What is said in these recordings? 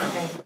Okay.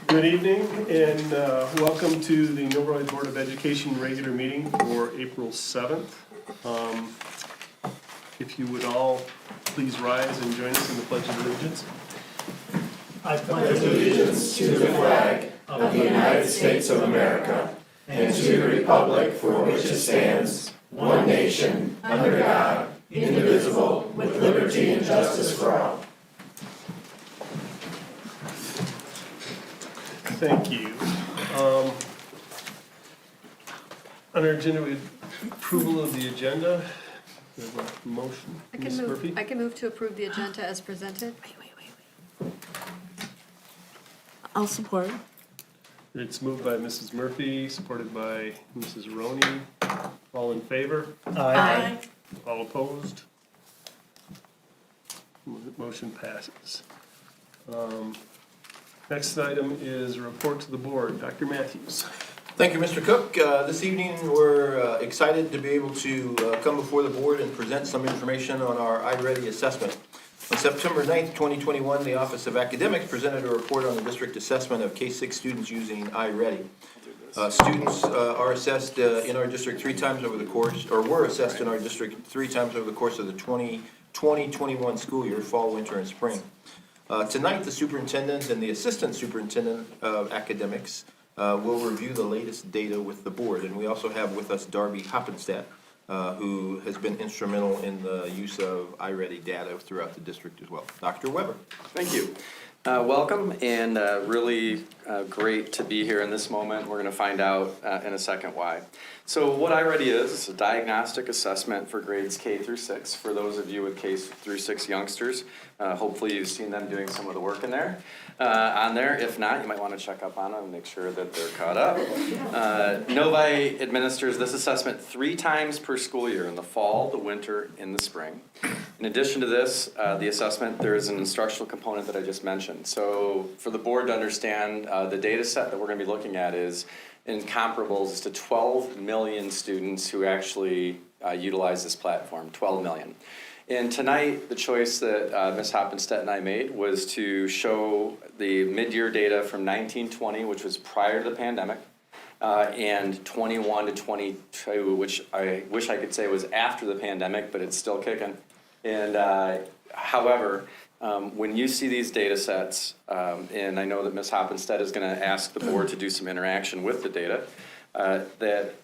Good evening and welcome to the Milroy Board of Education regular meeting for April 7th. If you would all please rise and join us in the Pledge of Allegiance. I pledge allegiance to the flag of the United States of America and to the republic for which it stands, one nation, under God, indivisible, with liberty and justice for all. Thank you. On our agenda, we have approval of the agenda. We have a motion. Ms. Murphy? I can move to approve the agenda as presented. I'll support. It's moved by Mrs. Murphy, supported by Mrs. Roney. All in favor? Aye. All opposed? Motion passes. Next item is a report to the board. Dr. Matthews. Thank you, Mr. Cook. This evening, we're excited to be able to come before the board and present some information on our iReady assessment. On September 9th, 2021, the Office of Academics presented a report on the district assessment of K-6 students using iReady. Students are assessed in our district 3 times over the course, or were assessed in our district 3 times over the course of the 2020-21 school year, fall, winter, and spring. Tonight, the superintendent and the assistant superintendent of academics will review the latest data with the board. And we also have with us Darby Hoppenstadt, who has been instrumental in the use of iReady data throughout the district as well. Dr. Weber. Thank you. Welcome, and really great to be here in this moment. We're going to find out in a second why. So what iReady is a diagnostic assessment for grades K through 6 for those of you with K through 6 youngsters. Hopefully you've seen them doing some of the work in there. On there, if not, you might want to check up on them and make sure that they're caught up. Novi administers this assessment 3 times per school year, in the fall, the winter, and the spring. In addition to this, the assessment, there is an instructional component that I just mentioned. So for the board to understand, the data set that we're going to be looking at is in comparables to 12 million students who actually utilize this platform, 12 million. And tonight, the choice that Ms. Hoppenstedt and I made was to show the mid-year data from 1920, which was prior to the pandemic, and 21 to 22, which I wish I could say was after the pandemic, but it's still kicking. And however, when you see these data sets, and I know that Ms. Hoppenstedt is going to ask the board to do some interaction with the data, that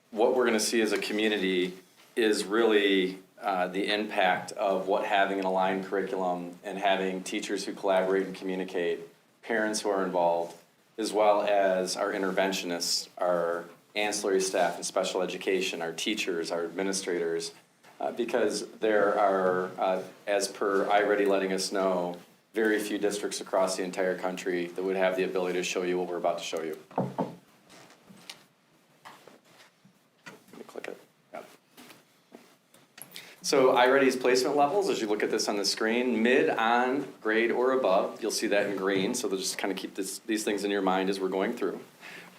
what we're going to see as a community is really the impact of what having an aligned curriculum and having teachers who collaborate and communicate, parents who are involved, as well as our interventionists, our ancillary staff in special education, our teachers, our administrators, because there are, as per iReady letting us know, very few districts across the entire country that would have the ability to show you what we're about to show you. Let me click it. Yep. So iReady's placement levels, as you look at this on the screen, mid, on, grade, or above, you'll see that in green, so just kind of keep these things in your mind as we're going through.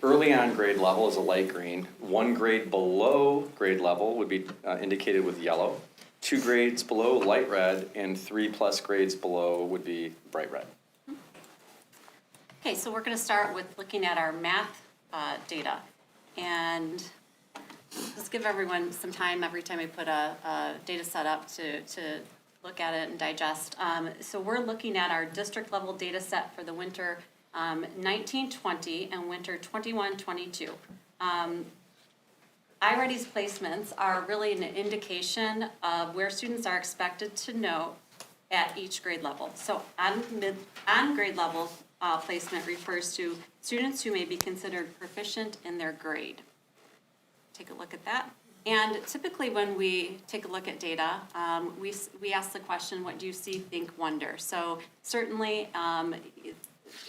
Early on grade level is a light green. 1 grade below grade level would be indicated with yellow. 2 grades below, light red, and 3+ grades below would be bright red. Okay, so we're going to start with looking at our math data. And let's give everyone some time every time we put a data set up to look at it and digest. So we're looking at our district level data set for the winter 1920 and winter 21-22. iReady's placements are really an indication of where students are expected to know at each grade level. So on grade level placement refers to students who may be considered proficient in their grade. Take a look at that. And typically when we take a look at data, we ask the question, what do you see, think, wonder? So certainly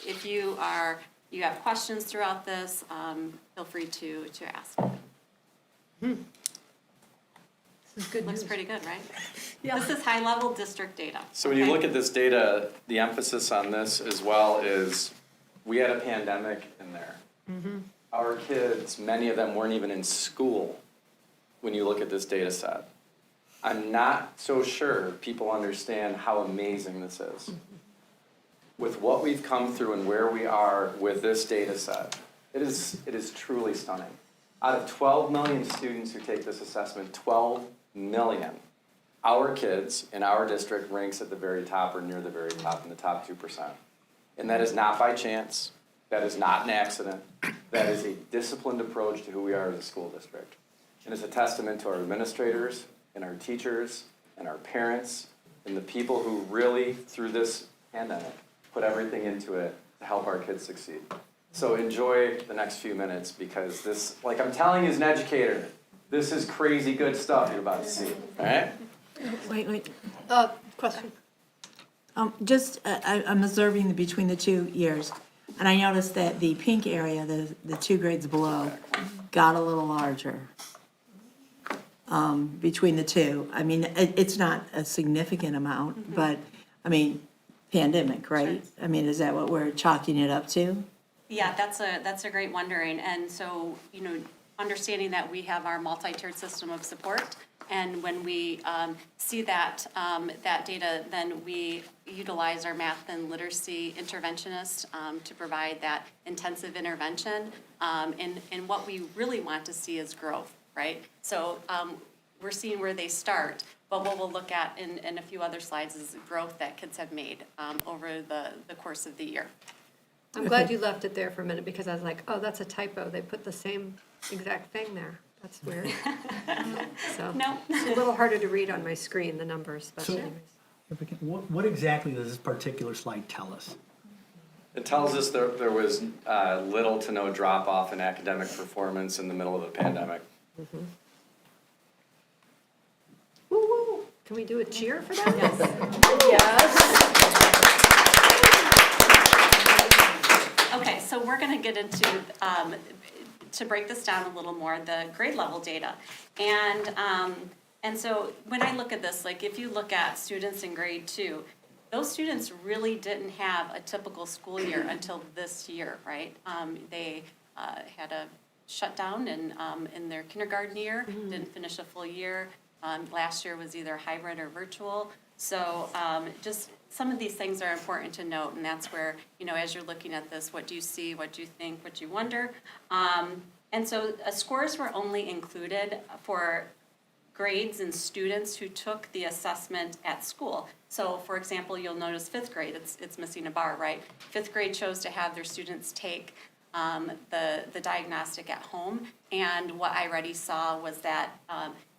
if you have questions throughout this, feel free to ask. This is good Looks news. pretty good, right? Yeah. This is high-level district data. So when you look at this data, the emphasis on this as well is we had a pandemic in there. Mm-hmm. Our kids, many of them weren't even in school when you look at this data set. I'm not so sure people understand how amazing this is. Mm-hmm. With what we've come through and where we are with this data set, it is truly stunning. Out of 12 million students who take this assessment, 12 million, our kids in our district ranks at the very top or near the very top, in the top 2%. And that is not by chance. That is not an accident. That is a disciplined approach to who we are as a school district. And it's a testament to our administrators and our teachers and our parents and the people who really, through this pandemic, put everything into it to help our kids succeed. So enjoy the next few minutes, because this, like I'm telling you as an educator, this is crazy good stuff you're about to see, all right? Wait. Question. I'm observing between the 2 years, and I noticed that the pink area, the 2 grades below, got a little larger. between the two. I mean, it's not a significant amount, but, I mean, pandemic, right? I mean, is that what we're chalking it up to? Yeah, that's a great wondering. And so, understanding that we have our multi-tiered system of support, and when we see that data, then we utilize our math and literacy interventionist to provide that intensive intervention. And what we really want to see is growth, right? So we're seeing where they start, but what we'll look at in a few other slides is growth that kids have made over the course of the year. I'm glad you left it there for a minute, because I was like, oh, that's a typo. They put the same exact thing there. That's weird. So No. it's a little harder to read on my screen, the numbers, but So- anyways. What exactly does this particular slide tell us? It tells us there was little to no drop off in academic performance in the middle of a pandemic. Woo, woo. Can we do a cheer for that? Yes. Okay, so we're gonna get into, to break this down a little more, the grade level data. And so when I look at this, like if you look at students in grade 2, those students really didn't have a typical school year until this year, right? They had a shutdown in their kindergarten year, didn't finish a full year. Last year was either hybrid or virtual. So just some of these things are important to note, and that's where, as you're looking at this, what do you see, what do you think, what do you wonder? And so scores were only included for grades and students who took the assessment at school. So for example, you'll notice 5th grade, it's missing a bar, right? 5th grade chose to have their students take the diagnostic at home, and what I already saw was that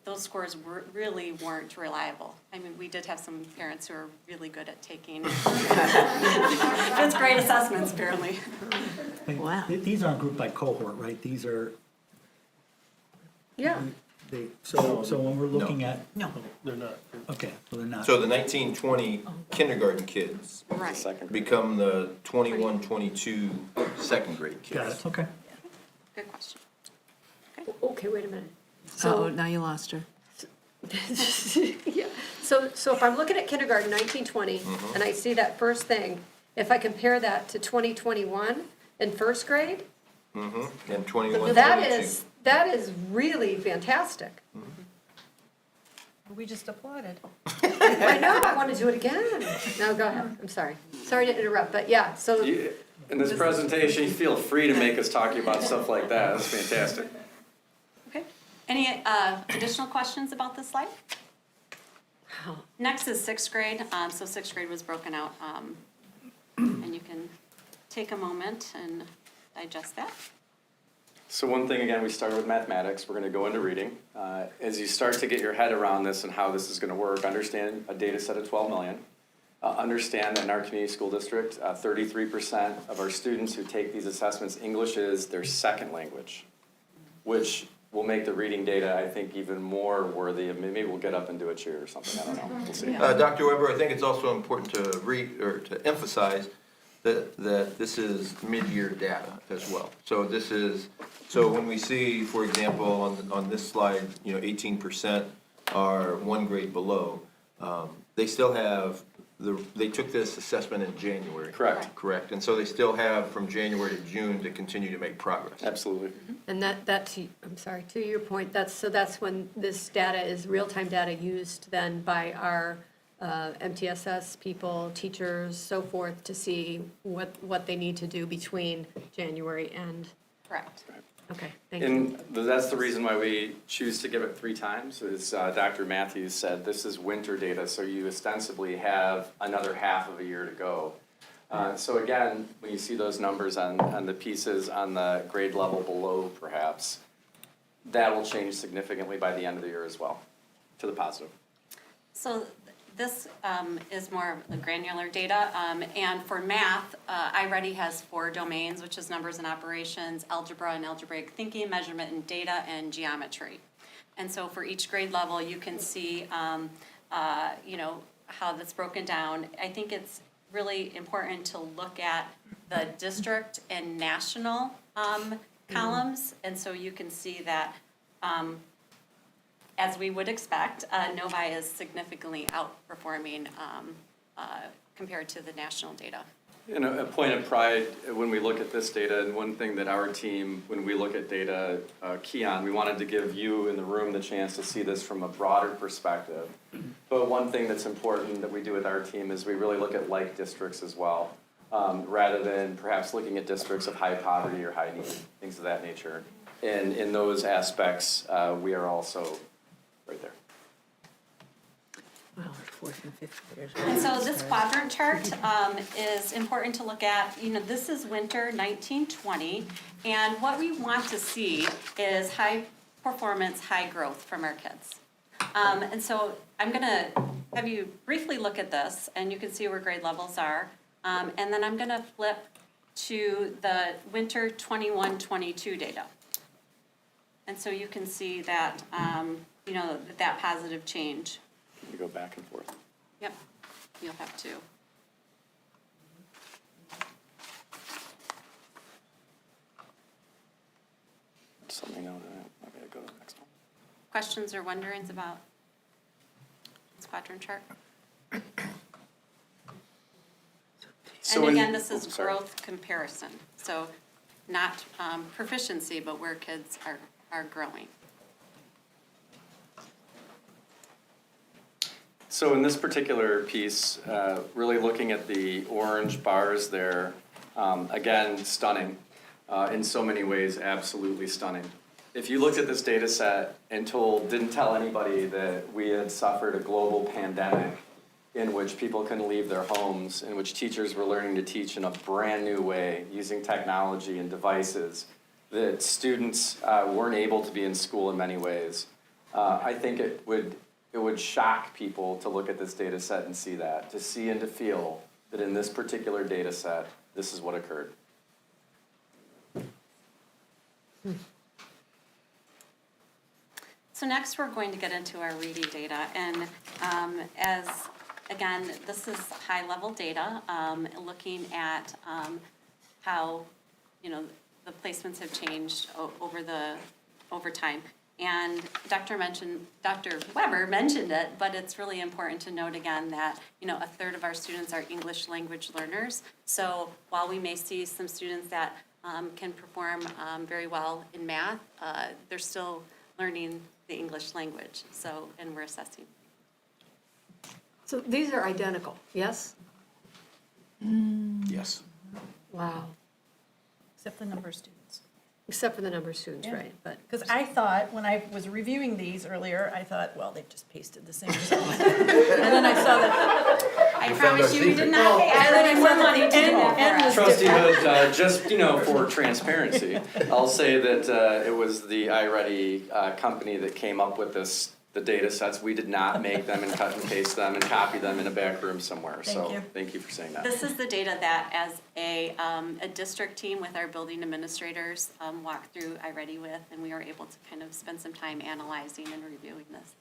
those scores really weren't reliable. I mean, we did have some parents who are really good at taking 5th grade assessments, apparently. Wow. These aren't grouped by cohort, right? These are, Yeah. so when we're looking at, No. They're not. okay, so they're not. So the 1920 kindergarten kids Right. Second. become the 21-22 second grade kids. Got it, okay. Good question. Okay, wait a minute. Oh, So, now you lost her. yeah, so if I'm looking at kindergarten, 1920, and I see that first thing, if I compare that to 2021 in first grade, And 21-22. that is really fantastic. We just applauded. I know, I want to do it again. No, go ahead, I'm sorry. Sorry to interrupt, but yeah, so, In this presentation, you feel free to make us talk about stuff like that. That's fantastic. Okay. Any additional questions about this slide? Next is 6th grade. So 6th grade was broken out. And you can take a moment and digest that. So one thing, again, we started with mathematics. We're going to go into reading. As you start to get your head around this and how this is going to work, understand a data set of 12 million. Understand that in our community school district, 33% of our students who take these assessments, English is their second language, which will make the reading data, I think, even more worthy. Maybe we'll get up and do a cheer or something. I don't know. We'll see. Dr. Weber, I think it's also important to emphasize that this is mid-year data as well. So when we see, for example, on this slide, 18% are one grade below, they still have, they took this assessment in January. Correct. Correct, and so they still have from January to June to continue to make progress. Absolutely. and I'm sorry, to your point, that's when this data is real-time data used then by our MTSS people, teachers, so forth, to see what they need to do between January and, Correct. okay, thank you. And that's the reason why we choose to give it 3 times, as Dr. Matthews said, this is winter data, so you ostensibly have another half of a year to go. So again, when you see those numbers on the pieces on the grade level below perhaps, that will change significantly by the end of the year as well, to the positive. So this is more of the granular data, and for math, iReady has 4 domains, which is numbers and operations, algebra and algebraic thinking, measurement and data, and geometry. And so for each grade level, you can see, how that's broken down. I think it's really important to look at the district and national columns, and so you can see that as we would expect, Novi is significantly outperforming compared to the national data. You know, a point of pride when we look at this data, and one thing that our team, when we look at data, key on, we wanted to give you in the room the chance to see this from a broader perspective. But one thing that's important that we do with our team is we really look at like districts as well, rather than perhaps looking at districts of high poverty or high need, things of that nature. And in those aspects, we are also right there. Well, fourth and fifth graders. And so this quadrant chart is important to look at. You know, this is winter 1920, and what we want to see is high performance, high growth from our kids. And so I'm going to have you briefly look at this, and you can see where grade levels are. And then I'm going to flip to the winter 21-22 data. And so you can see that, you know, that positive change. We go back and forth. Yep, you'll have to. Just let me know that. I'm going to go to the next one. Questions or wonderings about this quadrant chart? So And in- again, this is oh, sorry. growth comparison, so not proficiency, but where kids are growing. So in this particular piece, really looking at the orange bars there, again, stunning. In so many ways, absolutely stunning. If you looked at this data set and didn't tell anybody that we had suffered a global pandemic in which people couldn't leave their homes, in which teachers were learning to teach in a brand new way, using technology and devices, that students weren't able to be in school in many ways, I think it would shock people to look at this data set and see that, to see and to feel that in this particular data set, this is what occurred. So next, we're going to get into our reading data, and again, this is high-level data, looking at how, you know, the placements have changed over time. And Dr. Weber mentioned it, but it's really important to note again that, you know, a third of our students are English language learners. So while we may see some students that can perform very well in math, they're still learning the English language. So, and we're assessing. So these are identical, yes? Yes. Wow. Except the number of students. Except for the number of students, right, but. Because I thought, when I was reviewing these earlier, I thought, well, they've just pasted the same results. And then I saw that, I promise you, we did not pay and then I everyone saw more money that to the do that end for was us. Trustee Hood, just, you know, for transparency, I'll say that it was the iReady company that came up with the data sets. We did not make them and cut and paste them and copy them in a back room somewhere. Thank So you. thank you for saying that. This is the data that, as a district team with our building administrators, walked through iReady with, and we were able to kind of spend some time analyzing and reviewing this.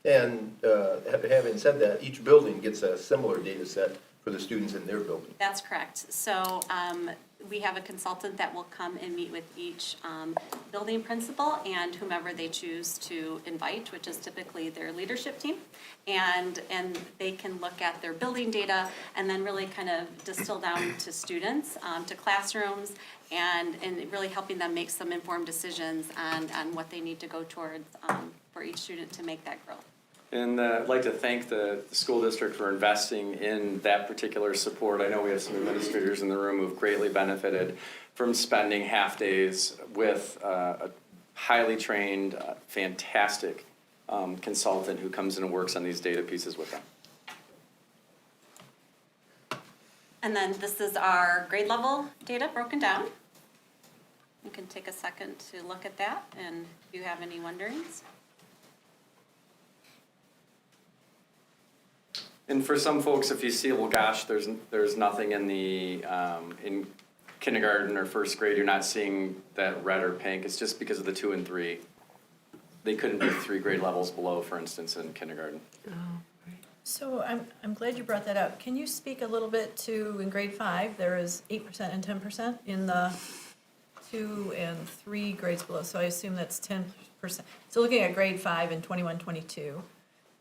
And having said that, each building gets a similar data set for the students in their building. That's correct. So we have a consultant that will come and meet with each building principal and whomever they choose to invite, which is typically their leadership team. And they can look at their building data and then really kind of distill down to students, to classrooms, and really helping them make some informed decisions on what they need to go towards for each student to make that growth. And I'd like to thank the school district for investing in that particular support. I know we have some administrators in the room who've greatly benefited from spending half days with a highly trained, fantastic consultant who comes in and works on these data pieces with them. And then this is our grade level data broken down. You can take a second to look at that, and if you have any wonderings. And for some folks, if you see, well, gosh, there's nothing in the in kindergarten or first grade, you're not seeing that red or pink. It's just because of the 2 and 3. They couldn't be 3 grade levels below, for instance, in kindergarten. so I'm glad you brought that up. Can you speak a little bit to, in grade 5, there is 8% and 10% in the 2 and 3 grades below, so I assume that's 10%. So looking at grade 5 in 21-22,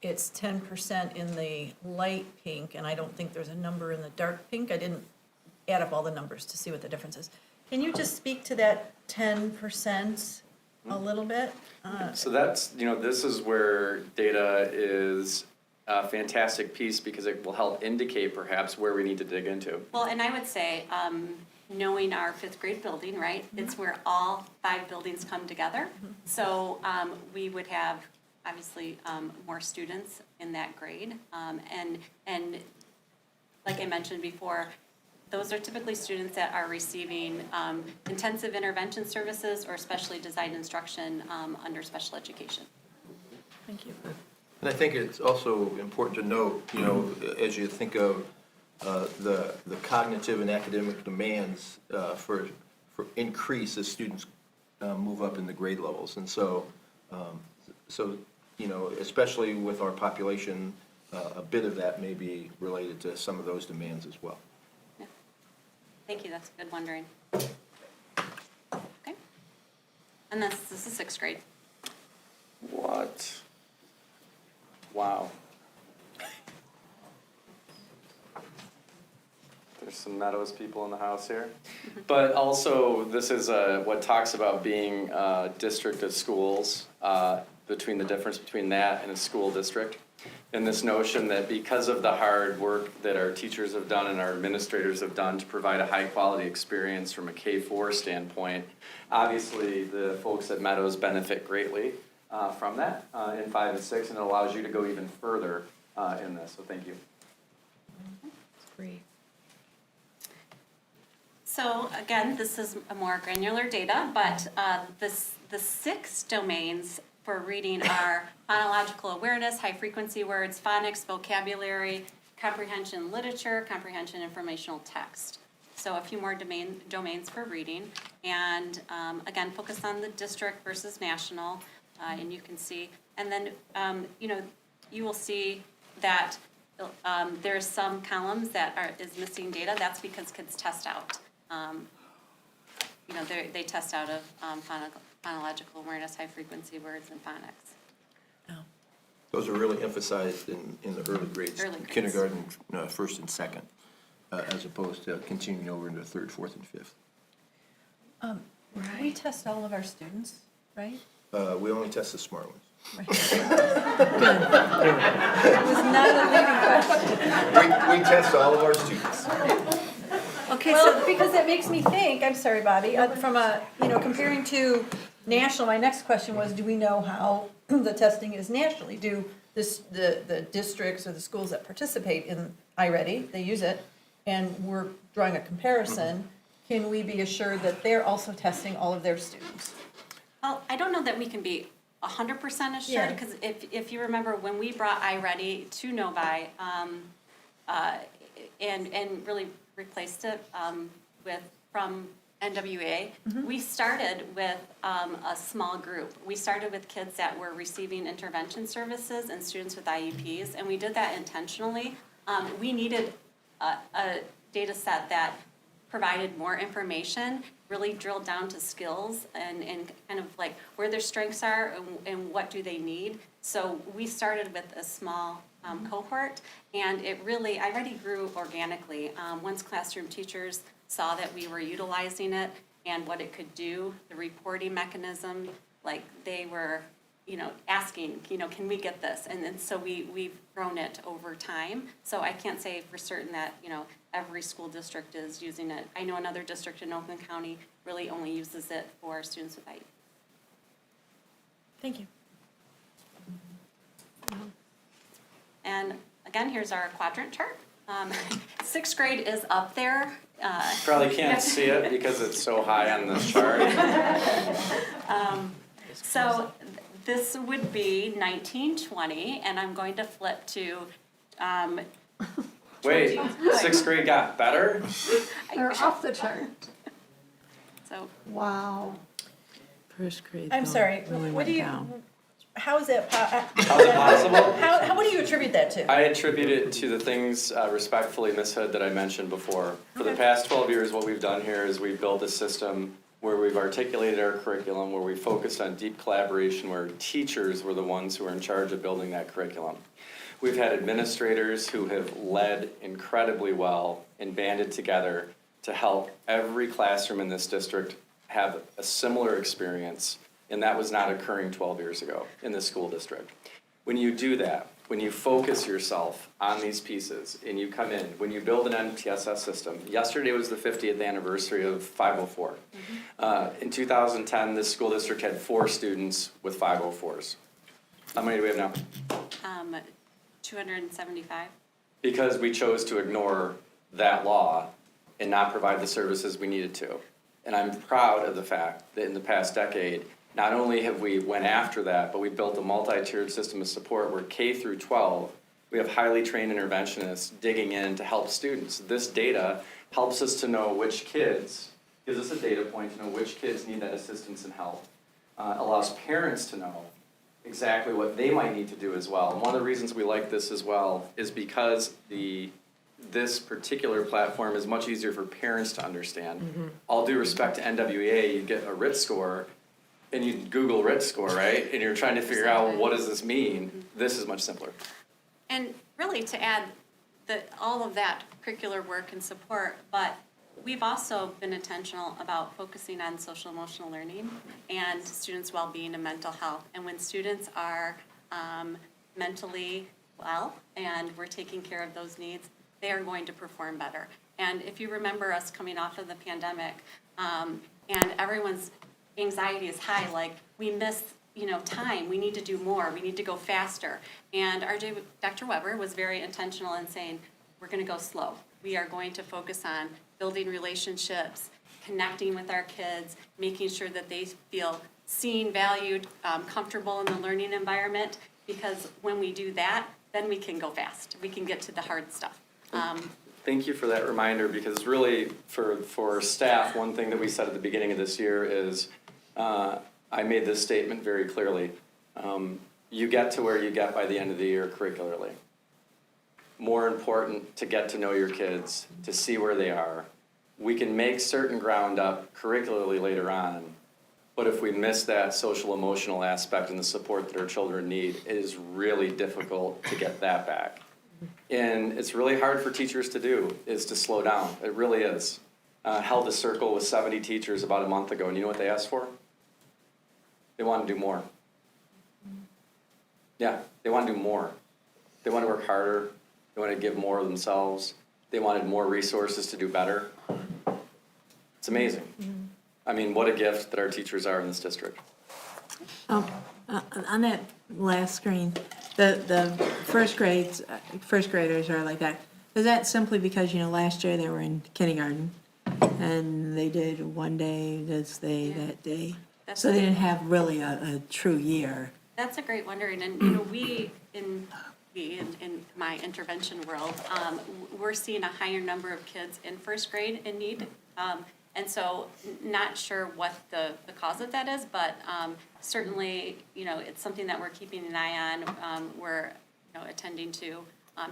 it's 10% in the light pink, and I don't think there's a number in the dark pink. I didn't add up all the numbers to see what the difference is. Can you just speak to that 10% a little bit? So that's, this is where data is a fantastic piece because it will help indicate perhaps where we need to dig into. Well, and I would say, knowing our 5th grade building, right, it's where all 5 buildings come together. So we would have, obviously, more students in that grade. And like I mentioned before, those are typically students that are receiving intensive intervention services or specially designed instruction under special education. Thank you. And I think it's also important to note, as you think of the cognitive and academic demands for increase as students move up in the grade levels. And so, especially with our population, a bit of that may be related to some of those demands as well. Yeah. Thank you, that's a good wondering. Okay. And this is 6th grade. What? Wow. There's some Meadows people in the house here. But also, this is what talks about being a district of schools, between the difference between that and a school district. And this notion that because of the hard work that our teachers have done and our administrators have done to provide a high-quality experience from a K-4 standpoint, obviously the folks at Meadows benefit greatly from that in 5 and 6, and it allows you to go even further in this, so thank you. Great. So again, this is a more granular data, but the 6 domains for reading are phonological awareness, high-frequency words, phonics, vocabulary, comprehension literature, comprehension informational text. So a few more domains for reading. And again, focus on the district versus national, and you can see. And then, you will see that there's some columns that is missing data. That's because kids test out. They test out of phonological awareness, high-frequency words, and phonics. Those are really emphasized in the early grades, Early grades. kindergarten, 1st and 2nd, as opposed to continuing over into 3rd, 4th, and 5th. We test all of our students, right? We only test the smart ones. It was not a leading question. We test all of our students. Okay, well, because that makes me think, I'm sorry, Bobby, from comparing to national, my next question was, do we know how the testing is nationally? Do the districts or the schools that participate in iReady, they use it, and we're drawing a comparison, can we be assured that they're also testing all of their students? Well, I don't know that we can be 100% assured, because if you remember, when we brought iReady to Novi, and really replaced it from NWA, we started with a small group. We started with kids that were receiving intervention services and students with IEPs, and we did that intentionally. We needed a data set that provided more information, really drilled down to skills and kind of like where their strengths are and what do they need. So we started with a small cohort, and I already grew organically. Once classroom teachers saw that we were utilizing it and what it could do, the reporting mechanism, like they were, asking, can we get this? And then so we've grown it over time. So I can't say for certain that, every school district is using it. I know another district in Oakland County really only uses it for students with IEP. Thank you. And again, here's our quadrant chart. 6th grade is up there. Probably can't see it because it's so high on this chart. So this would be 1920, and I'm going to flip to. Wait, 6th grade got better? Or off the chart. So Wow. 1st grade. I'm though, sorry, really what went do you, down. how is that, How's it possible? what do you attribute that to? I attribute it to the things, respectfully, Ms. Hood, that I mentioned before. For the past 12 years, what we've done here is we've built a system where we've articulated our curriculum, where we focused on deep collaboration, where teachers were the ones who were in charge of building that curriculum. We've had administrators who have led incredibly well and banded together to help every classroom in this district have a similar experience, and that was not occurring 12 years ago in the school district. When you do that, when you focus yourself on these pieces and you come in, when you build an MTSS system, yesterday was the 50th anniversary of 504. In 2010, this school district had 4 students with 504s. How many do we have now? 275. Because we chose to ignore that law and not provide the services we needed to. And I'm proud of the fact that in the past decade, not only have we went after that, but we built a multi-tiered system of support where K through 12, we have highly trained interventionists digging in to help students. This data helps us to know which kids, gives us a data point to know which kids need that assistance and help. Allows parents to know exactly what they might need to do as well. And one of the reasons we like this as well is because this particular platform is much easier for parents to understand. All due respect to NWEA, you get a RIT score, and you Google RIT score, right? And you're trying to figure out what does this mean. This is much simpler. And really to add all of that curricular work and support, but we've also been intentional about focusing on social emotional learning and students' well-being and mental health. And when students are mentally well and we're taking care of those needs, they are going to perform better. And if you remember us coming off of the pandemic, and everyone's anxiety is high, like we miss time, we need to do more, we need to go faster. And Dr. Weber was very intentional in saying, we're gonna go slow. We are going to focus on building relationships, connecting with our kids, making sure that they feel seen, valued, comfortable in the learning environment, because when we do that, then we can go fast. We can get to the hard stuff. Thank you for that reminder, because really for staff, one thing that we said at the beginning of this year is, I made this statement very clearly. You get to where you get by the end of the year curricularly. More important to get to know your kids, to see where they are. We can make certain ground up curricularly later on, but if we miss that social emotional aspect and the support that our children need, it is really difficult to get that back. And it's really hard for teachers to do, is to slow down. It really is. Held a circle with 70 teachers about a month ago, and you know what they asked for? They want to do more. Yeah, they want to do more. They want to work harder. They want to give more of themselves. They wanted more resources to do better. It's amazing. I mean, what a gift that our teachers are in this district. On that last screen, the first graders are like that. Is that simply because, last year they were in kindergarten and they did one day, that day? So they didn't have really a true year. That's a great wondering, and we in my intervention world, we're seeing a higher number of kids in first grade in need, and so not sure what the cause of that is, but certainly it's something that we're keeping an eye on. We're attending to.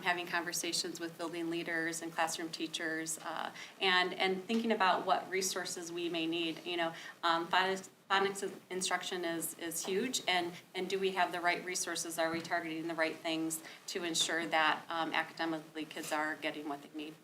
Having conversations with building leaders and classroom teachers, and thinking about what resources we may need. Phonics instruction is huge, and do we have the right resources? Are we targeting the right things to ensure that academically kids are getting what they need?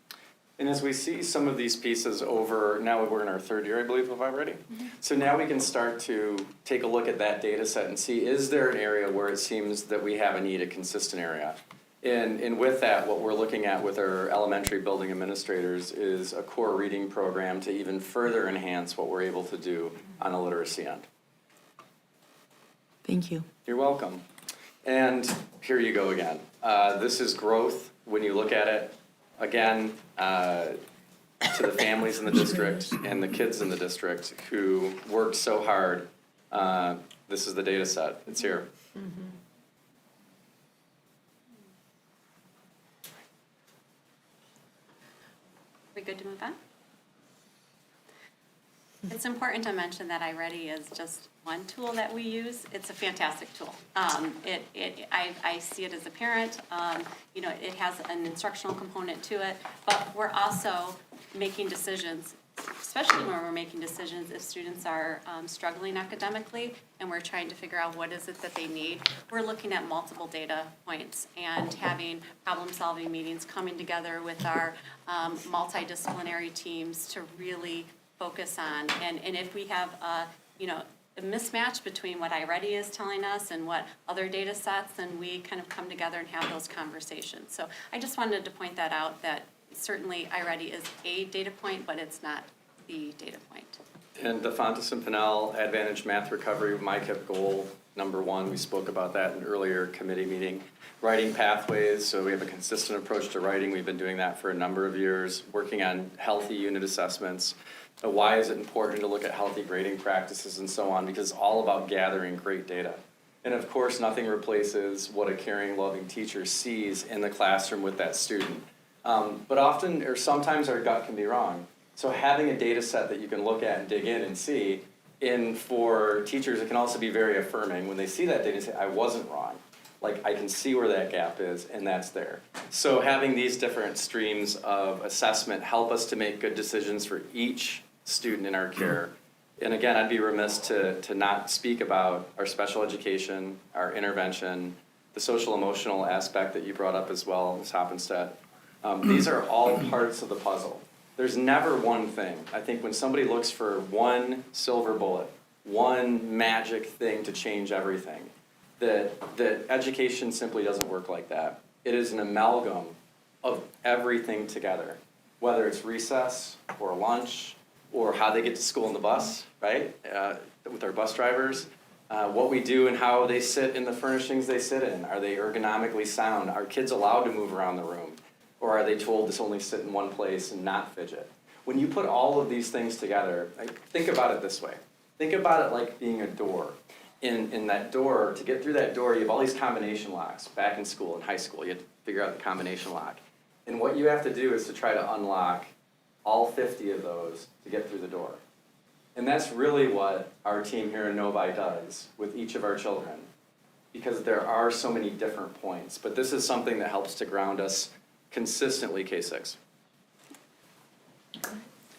And as we see some of these pieces over, now we're in our 3rd year, I believe, of already. So now we can start to take a look at that data set and see, is there an area where it seems that we have a need, a consistent area? And with that, what we're looking at with our elementary building administrators is a core reading program to even further enhance what we're able to do on a literacy end. Thank you. You're welcome. And here you go again. This is growth when you look at it. Again, to the families in the district and the kids in the district who worked so hard. This is the data set. It's here. We good to move on? It's important to mention that iReady is just one tool that we use. It's a fantastic tool. I see it as a parent. It has an instructional component to it, but we're also making decisions especially when we're making decisions, if students are struggling academically and we're trying to figure out what is it that they need, we're looking at multiple data points and having problem-solving meetings, coming together with our multidisciplinary teams to really focus on. And if we have a mismatch between what iReady is telling us and what other data sets, then we kind of come together and have those conversations. So I just wanted to point that out, that certainly iReady is a data point, but it's not the data point. And the Fontes and Pinnell Advantage Math Recovery, MyKIP goal number 1, we spoke about that in an earlier committee meeting. Writing pathways, so we have a consistent approach to writing. We've been doing that for a number of years, working on healthy unit assessments. Why is it important to look at healthy grading practices and so on? Because it's all about gathering great data. And of course, nothing replaces what a caring, loving teacher sees in the classroom with that student. But often, or sometimes, our gut can be wrong. So having a data set that you can look at and dig in and see, and for teachers, it can also be very affirming when they see that data and say, I wasn't wrong. Like, I can see where that gap is, and that's there. So having these different streams of assessment help us to make good decisions for each student in our care. And again, I'd be remiss to not speak about our special education, our intervention, the social emotional aspect that you brought up as well, Ms. Hoppenstedt. These are all parts of the puzzle. There's never one thing. I think when somebody looks for one silver bullet, one magic thing to change everything, that education simply doesn't work like that. It is an amalgam of everything together, whether it's recess or lunch or how they get to school in the bus, right, with our bus drivers, what we do and how they sit in the furnishings they sit in. Are they ergonomically sound? Are kids allowed to move around the room? Or are they told to only sit in one place and not fidget? When you put all of these things together, think about it this way. Think about it like being a door. In that door, to get through that door, you have all these combination locks. Back in school, in high school, you have to figure out the combination lock. And what you have to do is to try to unlock all 50 of those to get through the door. And that's really what our team here in Novi does with each of our children, because there are so many different points. But this is something that helps to ground us consistently K-6.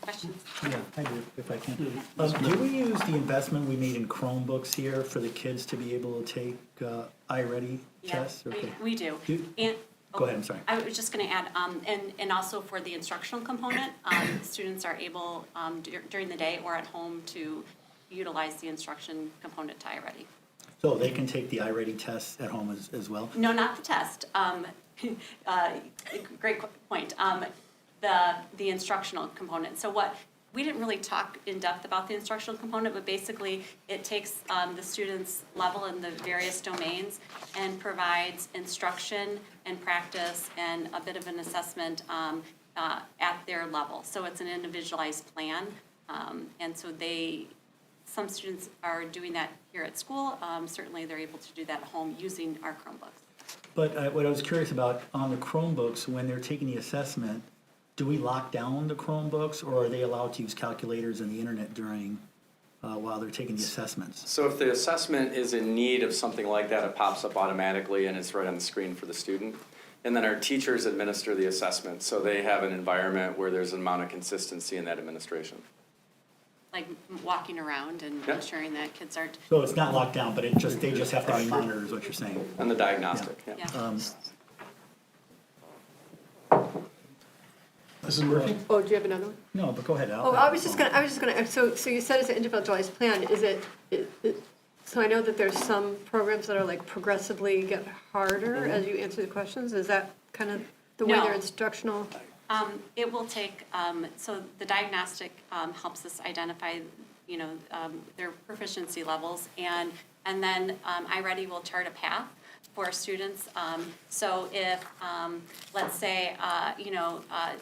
Questions? Yeah, I do, if I can. Do we use the investment we made in Chromebooks here for the kids to be able to take iReady tests? Yeah, Okay. we do. Do- Go ahead, I'm sorry. I was just going to add, and also for the instructional component, students are able during the day or at home to utilize the instruction component to iReady. So they can take the iReady tests at home as well? No, not the test. Great point. The instructional component. So we didn't really talk in depth about the instructional component, but basically it takes the student's level in the various domains and provides instruction and practice and a bit of an assessment at their level. So it's an individualized plan. And so some students are doing that here at school. Certainly they're able to do that at home using our Chromebooks. But what I was curious about, on the Chromebooks, when they're taking the assessment, do we lock down the Chromebooks, or are they allowed to use calculators and the internet during, while they're taking the assessments? So if the assessment is in need of something like that, it pops up automatically and it's right on the screen for the student. And then our teachers administer the assessment, so they have an environment where there's an amount of consistency in that administration. Like walking around and Yep. ensuring that kids aren't, So it's not locked down, but they just have to be monitored, is what you're saying? And the diagnostic, yeah. yeah. Mrs. Murphy? Oh, do you have another one? No, but go ahead, Al. Oh, I was just gonna, so you said it's an individualized plan, is it, so I know that there's some programs that are like progressively get harder as you answer the questions, is that kind of the way No. their instructional? It will take, so the diagnostic helps us identify, their proficiency levels, and then iReady will chart a path for students. So if, let's say,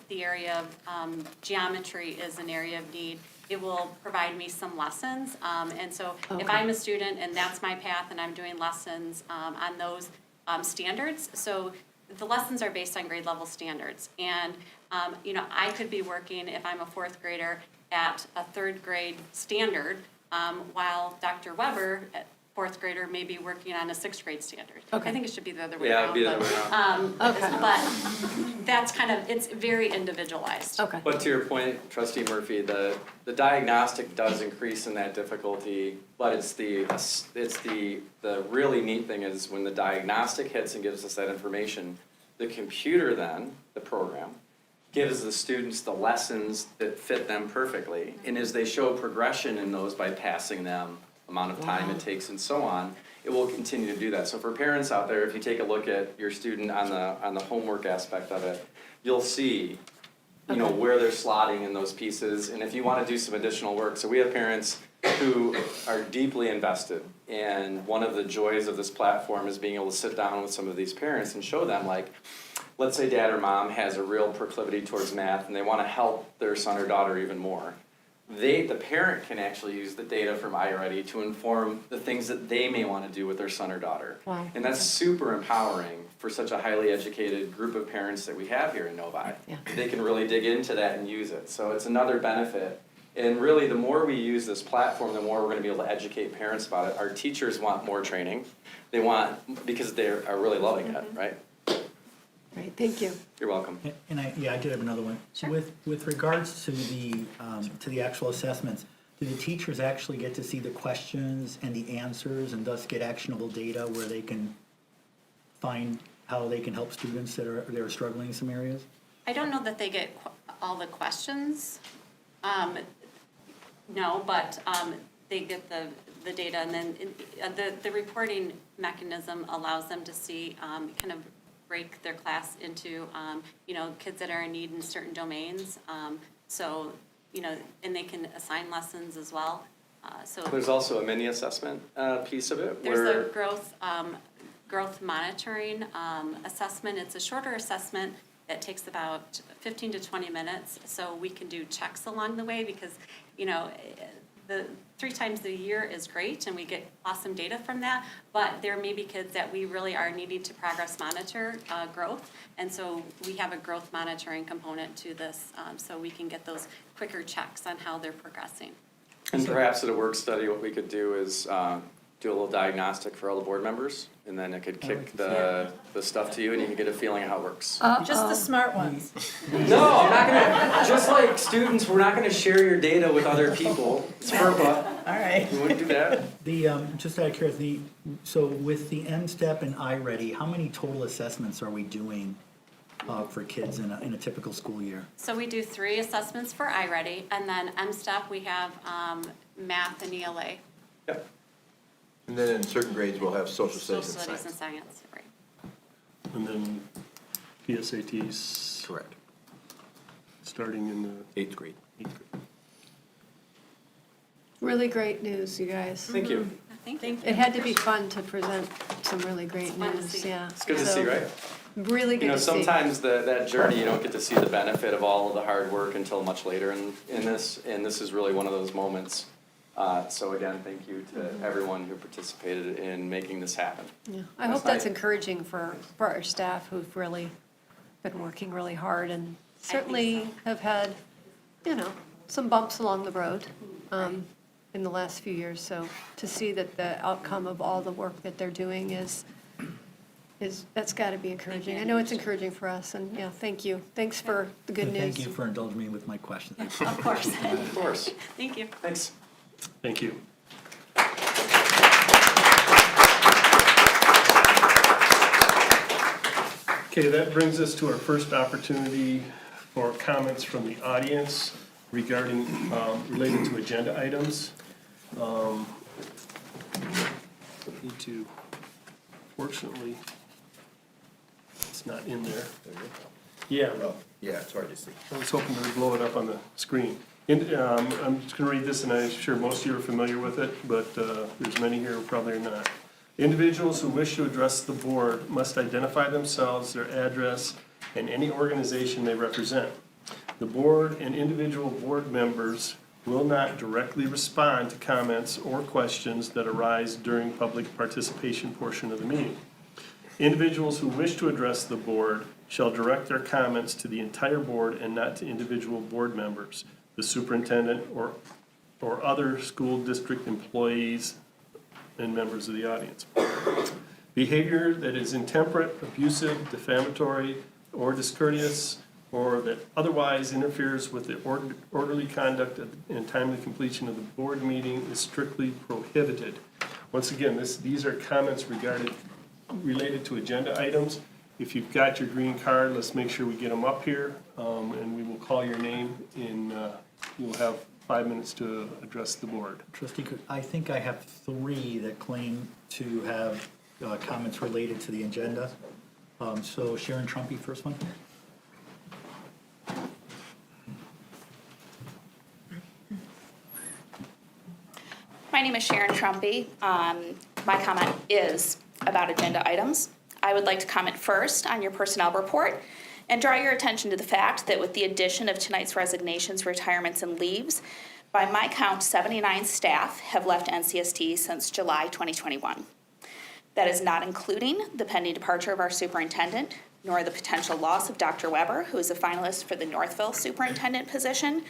the area of geometry is an area of need, it will provide me some lessons. And so if I'm a student and that's my path and I'm doing lessons on those standards, so the lessons are based on grade level standards. And, I could be working, if I'm a fourth grader, at a third grade standard, while Dr. Weber fourth grader may be working on a sixth grade standard. Okay. I think it should be the other way Yeah, around. it'd be the other way around. But that's kind of, it's very individualized. Okay. But to your point, Trustee Murphy, the diagnostic does increase in that difficulty, but it's the really neat thing is when the diagnostic hits and gives us that information, the computer then, the program, gives the students the lessons that fit them perfectly. And as they show progression in those by passing them, amount of time it takes and so on, it will continue to do that. So for parents out there, if you take a look at your student on the homework aspect of it, you'll see, you know, where they're slotting in those pieces, and if you want to do some additional work. So we have parents who are deeply invested, and one of the joys of this platform is being able to sit down with some of these parents and show them, like, let's say dad or mom has a real proclivity towards math and they want to help their son or daughter even more. The parent can actually use the data from iReady to inform the things that they may want to do with their son or daughter. Wow. And that's super empowering for such a highly educated group of parents that we have here in Novi. Yeah. They can really dig into that and use it. So it's another benefit. And really, the more we use this platform, the more we're going to be able to educate parents about it. Our teachers want more training. They want, because they are really loving it, right? Great, thank you. You're welcome. And I did have another one. Sure. With regards to the actual assessments, do the teachers actually get to see the questions and the answers and thus get actionable data where they can find how they can help students that are struggling in some areas? I don't know that they get all the questions. No, but they get the data, and then the reporting mechanism allows them to see, kind of break their class into, you know, kids that are in need in certain domains. So, you know, and they can assign lessons as well. So There's also a mini assessment piece of it there's where a growth monitoring assessment. It's a shorter assessment that takes about 15 to 20 minutes, so we can do checks along the way, because, you know, the 3 times a year is great and we get awesome data from that, but there may be kids that we really are needing to progress monitor growth, and so we have a growth monitoring component to this, so we can get those quicker checks on how they're progressing. And perhaps at a work study, what we could do is do a little diagnostic for all the board members, and then it could kick the stuff to you, and you can get a feeling of how it works. Just the smart ones. No, I'm not gonna, just like students, we're not gonna share your data with other people. It's FERPA, All right. we wouldn't do that. Just out of curiosity, so with the M-STEP and iReady, how many total assessments are we doing for kids in a typical school year? So we do 3 assessments for iReady, and then MSTEP, we have math and ELA. Yep. And then in certain grades, we'll have social Social studies and studies and science. science, right. And then PSATs Correct. starting in the 8th grade. 8th grade. Really great news, you guys. Thank you. Thank you. It had to be fun to present some really great fun to news, see. yeah. It's good to see, So, right? Really You good know, to see. sometimes that journey, you don't get to see the benefit of all of the hard work until much later in this, and this is really one of those moments. So again, thank you to everyone who participated in making this happen. Yeah. I hope That's that's nice. encouraging for our staff who've really been working really hard and certainly have had, you know, some bumps along the road in the last few years. So to see that the outcome of all the work that they're doing is that's got to be encouraging. I know it's encouraging for us, and yeah, thank you. Thanks for the good And news. thank you for indulging me with my questions. Of course. Of course. Thank you. Thanks. Thank you. Okay, that brings us to our first opportunity for comments from the audience regarding, related to agenda items. Need to, fortunately, it's not in there. Yeah. Yeah, it's hard to see. I was hoping to blow it up on the screen. I'm just going to read this, and I'm sure most of you are familiar with it, but there's many here who probably are not. Individuals who wish to address the board must identify themselves, their address, and any organization they represent. The board and individual board members will not directly respond to comments or questions that arise during public participation portion of the meeting. Individuals who wish to address the board shall direct their comments to the entire board and not to individual board members, the superintendent, or other school district employees and members of the audience. Behavior that is intemperate, abusive, defamatory, or discourteous, or that otherwise interferes with the orderly conduct and timely completion of the board meeting is strictly prohibited. Once again, these are comments related to agenda items. If you've got your green card, let's make sure we get them up here, and we will call your name, and you'll have 5 minutes to address the board. Trustee Cook, I think I have 3 that claim to have comments related to the agenda. So Sharon Trumpy, first one. My name is Sharon Trumpy. My comment is about agenda items. I would like to comment first on your personnel report and draw your attention to the fact that with the addition of tonight's resignations, retirements, and leaves, by my count, 79 staff have left NCST since July 2021. That is not including the pending departure of our superintendent, nor the potential loss of Dr. Weber, who is a finalist for the Northville superintendent position,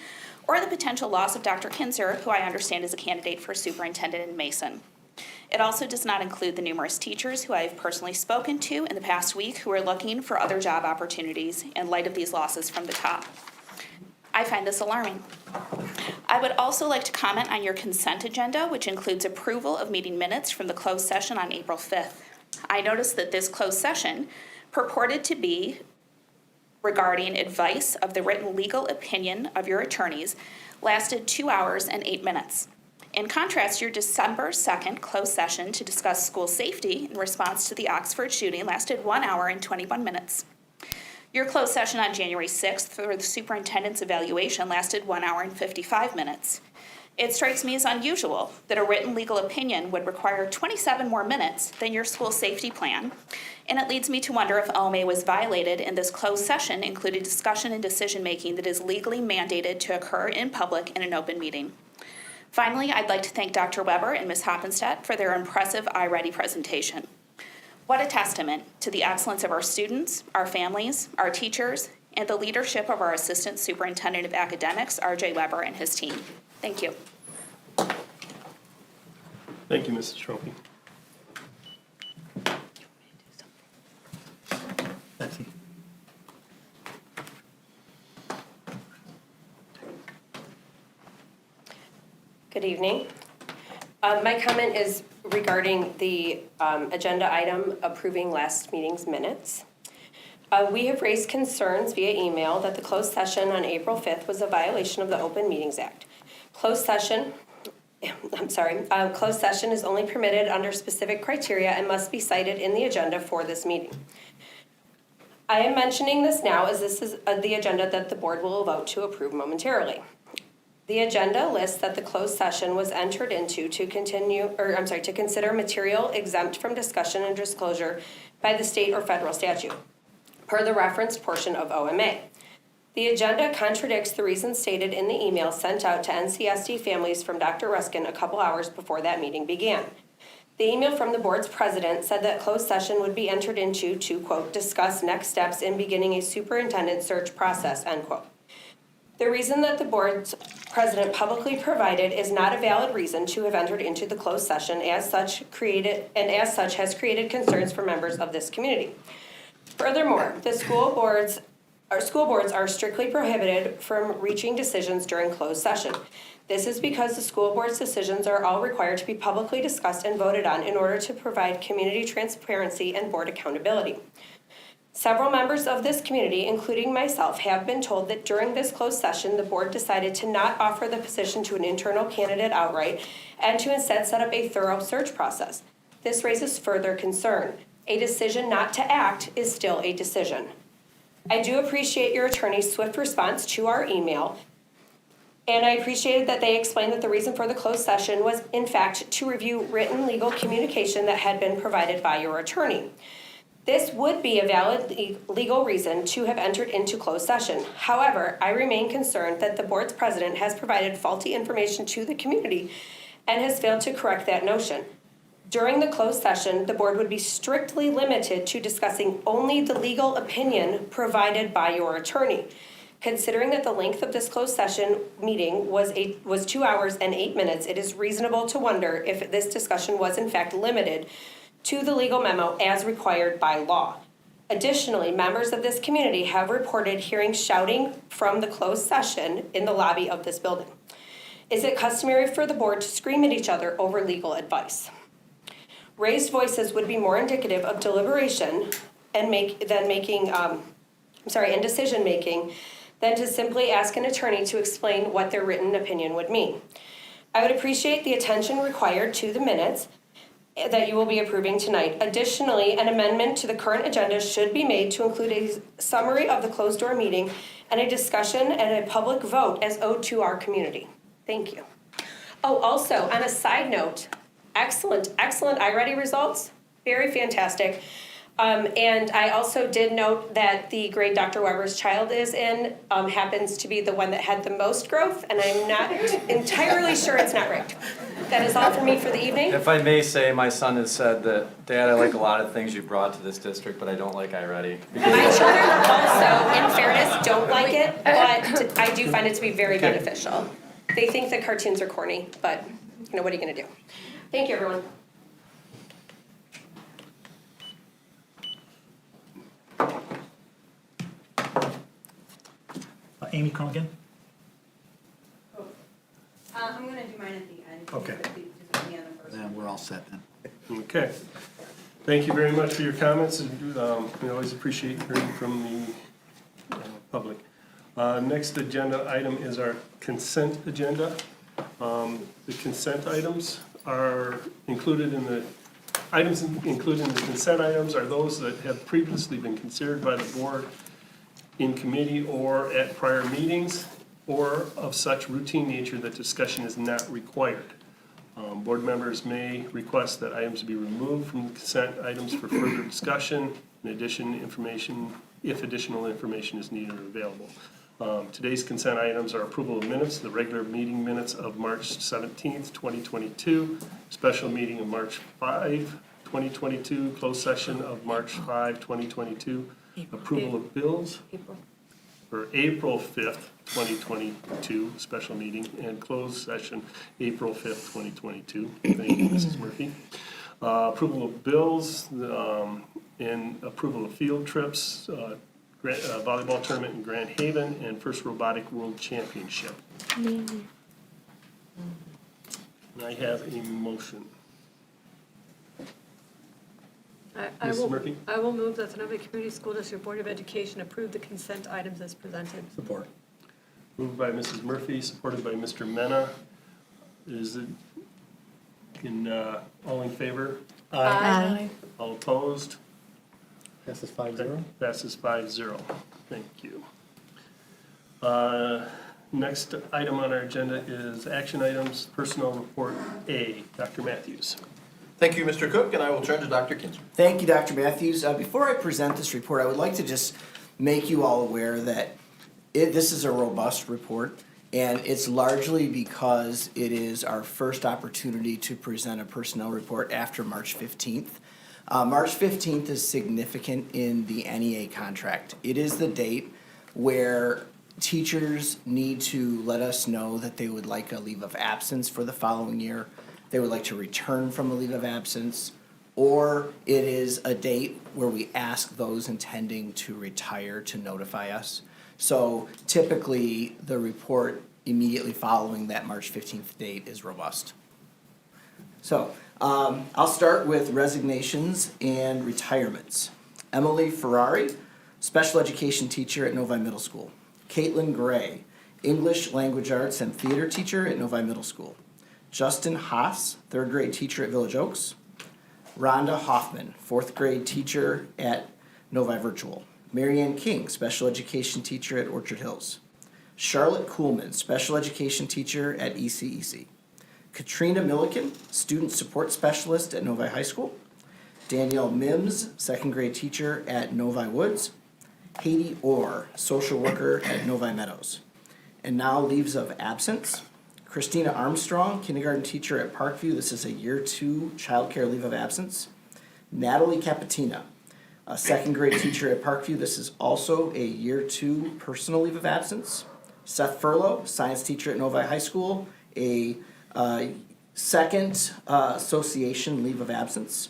or the potential loss of Dr. Kinzer, who I understand is a candidate for superintendent in Mason. It also does not include the numerous teachers who I have personally spoken to in the past week who are looking for other job opportunities in light of these losses from the top. I find this alarming. I would also like to comment on your consent agenda, which includes approval of meeting minutes from the closed session on April 5th. I noticed that this closed session purported to be regarding advice of the written legal opinion of your attorneys lasted 2 hours and 8 minutes. In contrast, your December 2nd closed session to discuss school safety in response to the Oxford shooting lasted 1 hour and 21 minutes. Your closed session on January 6th for the superintendent's evaluation lasted 1 hour and 55 minutes. It strikes me as unusual that a written legal opinion would require 27 more minutes than your school safety plan, and it leads me to wonder if OMA was violated in this closed session, including discussion and decision-making that is legally mandated to occur in public in an open meeting. Finally, I'd like to thank Dr. Weber and Ms. Hoppenstedt for their impressive iReady presentation. What a testament to the excellence of our students, our families, our teachers, and the leadership of our Assistant Superintendent of Academics, R.J. Weber, and his team. Thank you. Thank you, Mrs. Trumpy. Betsy. Good evening. My comment is regarding the agenda item approving last meeting's minutes. We have raised concerns via email that the closed session on April 5th was a violation of the Open Meetings Act. Closed session is only permitted under specific criteria and must be cited in the agenda for this meeting. I am mentioning this now as this is the agenda that the board will vote to approve momentarily. The agenda lists that the closed session was entered into to consider material exempt from discussion and disclosure by the state or federal statute, per the referenced portion of OMA. The agenda contradicts the reasons stated in the email sent out to NCSD families from Dr. Ruskin a couple hours before that meeting began. The email from the board's president said that closed session would be entered into to, quote, discuss next steps in beginning a superintendent search process, end quote. The reason that the board's president publicly provided is not a valid reason to have entered into the closed session as such has created concerns for members of this community. Furthermore, school boards are strictly prohibited from reaching decisions during closed session. This is because the school board's decisions are all required to be publicly discussed and voted on in order to provide community transparency and board accountability. Several members of this community, including myself, have been told that during this closed session, the board decided to not offer the position to an internal candidate outright and to instead set up a thorough search process. This raises further concern. A decision not to act is still a decision. I do appreciate your attorney's swift response to our email, and I appreciated that they explained that the reason for the closed session was, in fact, to review written legal communication that had been provided by your attorney. This would be a valid legal reason to have entered into closed session. However, I remain concerned that the board's president has provided faulty information to the community and has failed to correct that notion. During the closed session, the board would be strictly limited to discussing only the legal opinion provided by your attorney. Considering that the length of this closed session meeting was 2 hours and 8 minutes, it is reasonable to wonder if this discussion was in fact limited to the legal memo as required by law. Additionally, members of this community have reported hearing shouting from the closed session in the lobby of this building. Is it customary for the board to scream at each other over legal advice? Raised voices would be more indicative of deliberation and decision making than to simply ask an attorney to explain what their written opinion would mean. I would appreciate the attention required to the minutes that you will be approving tonight. Additionally, an amendment to the current agenda should be made to include a summary of the closed door meeting and a discussion and a public vote as owed to our community. Thank you. Oh, also, on a side note, excellent iReady results, very fantastic. And I also did note that the grade Dr. Weber's child is in happens to be the one that had the most growth, and I'm not entirely sure it's not rigged. That is all for me for the evening. If I may say, my son has said that, Dad, I like a lot of things you've brought to this district, but I don't like iReady. My children also, in fairness, don't like it, but I do find it to be very beneficial. They think the cartoons are corny, but what are you gonna do? Thank you, everyone. Amy Krunken? I'm gonna do mine at the end. Okay. Just put me on the first one. Then we're all set then. Okay. Thank you very much for your comments, and we always appreciate hearing from the public. Next agenda item is our consent agenda. The consent items are included in the consent items are those that have previously been considered by the board in committee or at prior meetings, or of such routine nature that discussion is not required. Board members may request that items be removed from the consent items for further discussion, in addition, if additional information is needed or available. Today's consent items are approval of minutes, the regular meeting minutes of March 17th, 2022, special meeting of March 5, 2022, closed session of March 5, 2022, approval of bills for April 5th, 2022, special meeting, and closed session April 5th, 2022. Thank you, Mrs. Murphy. Approval of bills and approval of field trips, volleyball tournament in Grand Haven, and first robotic world championship. And I have a motion. Mrs. Murphy? I will move that the Novi Community School District Board of Education approve the consent items as presented. Support. Moved by Mrs. Murphy, supported by Mr. Mena. Is it all in favor? Aye. All opposed? Passes 5-0. Passes 5-0. Thank you. Next item on our agenda is action items, personnel report A. Dr. Matthews. Thank you, Mr. Cook, and I will turn to Dr. Kinzer. Thank you, Dr. Matthews. Before I present this report, I would like to just make you all aware that this is a robust report, and it's largely because it is our first opportunity to present a personnel report after March 15th. March 15th is significant in the NEA contract. It is the date where teachers need to let us know that they would like a leave of absence for the following year. They would like to return from a leave of absence, or it is a date where we ask those intending to retire to notify us. So typically, the report immediately following that March 15th date is robust. So I'll start with resignations and retirements. Emily Ferrari, special education teacher at Novi Middle School. Caitlin Gray, English, language arts, and theater teacher at Novi Middle School. Justin Haas, third grade teacher at Village Oaks. Rhonda Hoffman, fourth grade teacher at Novi Virtual. Marianne King, special education teacher at Orchard Hills. Charlotte Kuhlman, special education teacher at ECEC. Katrina Milliken, student support specialist at Novi High School. Danielle Mims, second grade teacher at Novi Woods. Haiti Orr, social worker at Novi Meadows. And now leaves of absence. Christina Armstrong, kindergarten teacher at Parkview. This is a year 2 childcare leave of absence. Natalie Capatina, A second grade teacher at Parkview, this is also a year 2 personal leave of absence. Seth Furlow, science teacher at Novi High School, a second association leave of absence.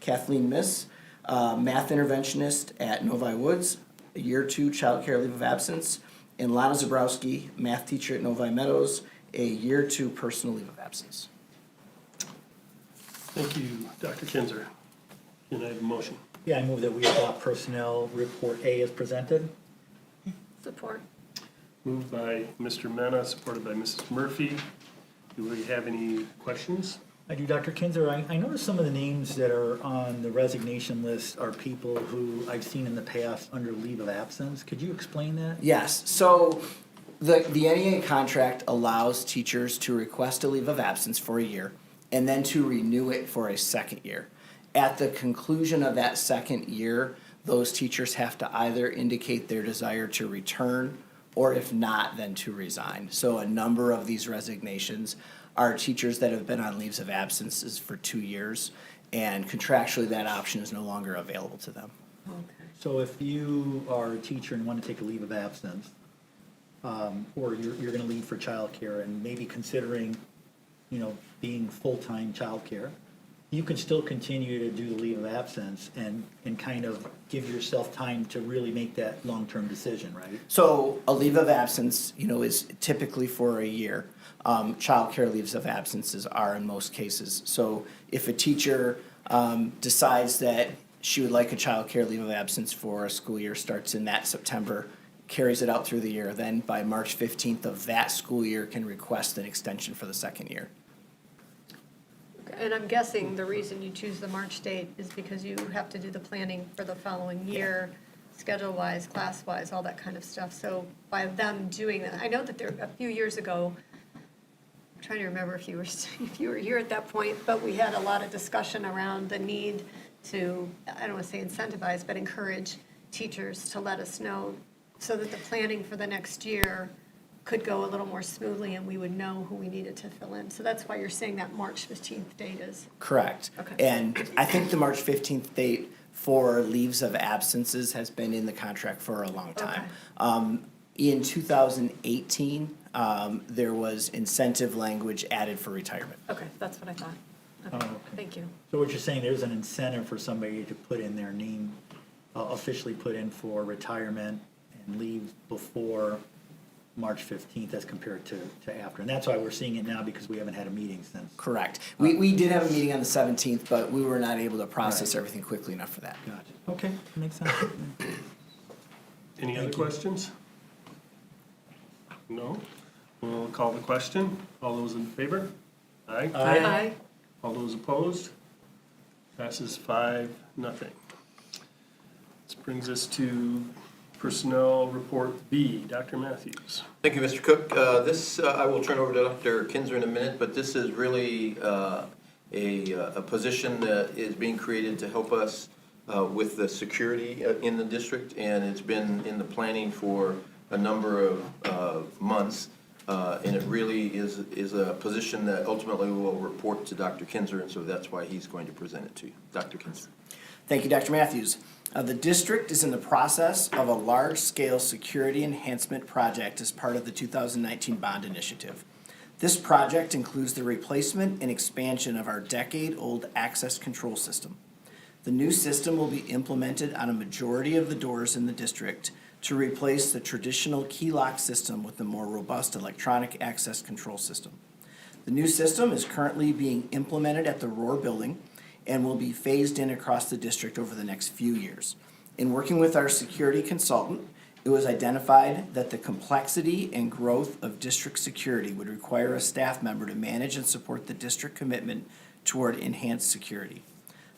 Kathleen Miss, math interventionist at Novi Woods, a year 2 childcare leave of absence. And Lana Zabrowski, math teacher at Novi Meadows, a year 2 personal leave of absence. Thank you, Dr. Kinzer. Can I have a motion? Yeah, I move that we adopt personnel report A as presented. Support. Moved by Mr. Mena, supported by Mrs. Murphy. Do we have any questions? I do, Dr. Kinzer. I noticed some of the names that are on the resignation list are people who I've seen in the past under leave of absence. Could you explain that? Yes, so the NEA contract allows teachers to request a leave of absence for a year and then to renew it for a second year. At the conclusion of that second year, those teachers have to either indicate their desire to return or if not, then to resign. So a number of these resignations are teachers that have been on leaves of absences for 2 years, and contractually that option is no longer available to them. So if you are a teacher and want to take a leave of absence, or you're going to leave for childcare and maybe considering, being full-time childcare, you can still continue to do the leave of absence and kind of give yourself time to really make that long-term decision, right? So a leave of absence, is typically for a year. Childcare leaves of absences are in most cases. So if a teacher decides that she would like a childcare leave of absence for a school year, starts in that September, carries it out through the year, then by March 15th of that school year can request an extension for the second year. And I'm guessing the reason you choose the March date is because you have to do the planning for the following year, schedule-wise, class-wise, all that kind of stuff. So by them doing that, I know that a few years ago, I'm trying to remember if you were here at that point, but we had a lot of discussion around the need to, I don't want to say incentivize, but encourage teachers to let us know so that the planning for the next year could go a little more smoothly and we would know who we needed to fill in. So that's why you're saying that March 15th date is. Correct. Okay. And I think the March 15th date for leaves of absences has been in the contract for a long time. In 2018, there was incentive language added for retirement. Okay, that's what I thought. Okay, okay. thank you. So what you're saying, there's an incentive for somebody to put in their name, officially put in for retirement and leave before March 15th as compared to after. And that's why we're seeing it now, because we haven't had a meeting since. Correct. We did have a meeting on the 17th, but we were not able to process Right. everything quickly enough for that. Gotcha. Okay, makes sense. Any other questions? No? We'll call the question. All those in favor? Aye. Aye. All those opposed? Passes 5-0. This brings us to Personnel Report B. Dr. Matthews. Thank you, Mr. Cook. This, I will turn over to Dr. Kinzer in a minute, but this is really a position that is being created to help us with the security in the district, and it's been in the planning for a number of months, and it really is a position that ultimately will report to Dr. Kinzer, and so that's why he's going to present it to you. Dr. Kinzer. Thank you, Dr. Matthews. The district is in the process of a large-scale security enhancement project as part of the 2019 bond initiative. This project includes the replacement and expansion of our decade-old access control system. The new system will be implemented on a majority of the doors in the district to replace the traditional key lock system with a more robust electronic access control system. The new system is currently being implemented at the Rohr building and will be phased in across the district over the next few years. In working with our security consultant, it was identified that the complexity and growth of district security would require a staff member to manage and support the district commitment toward enhanced security.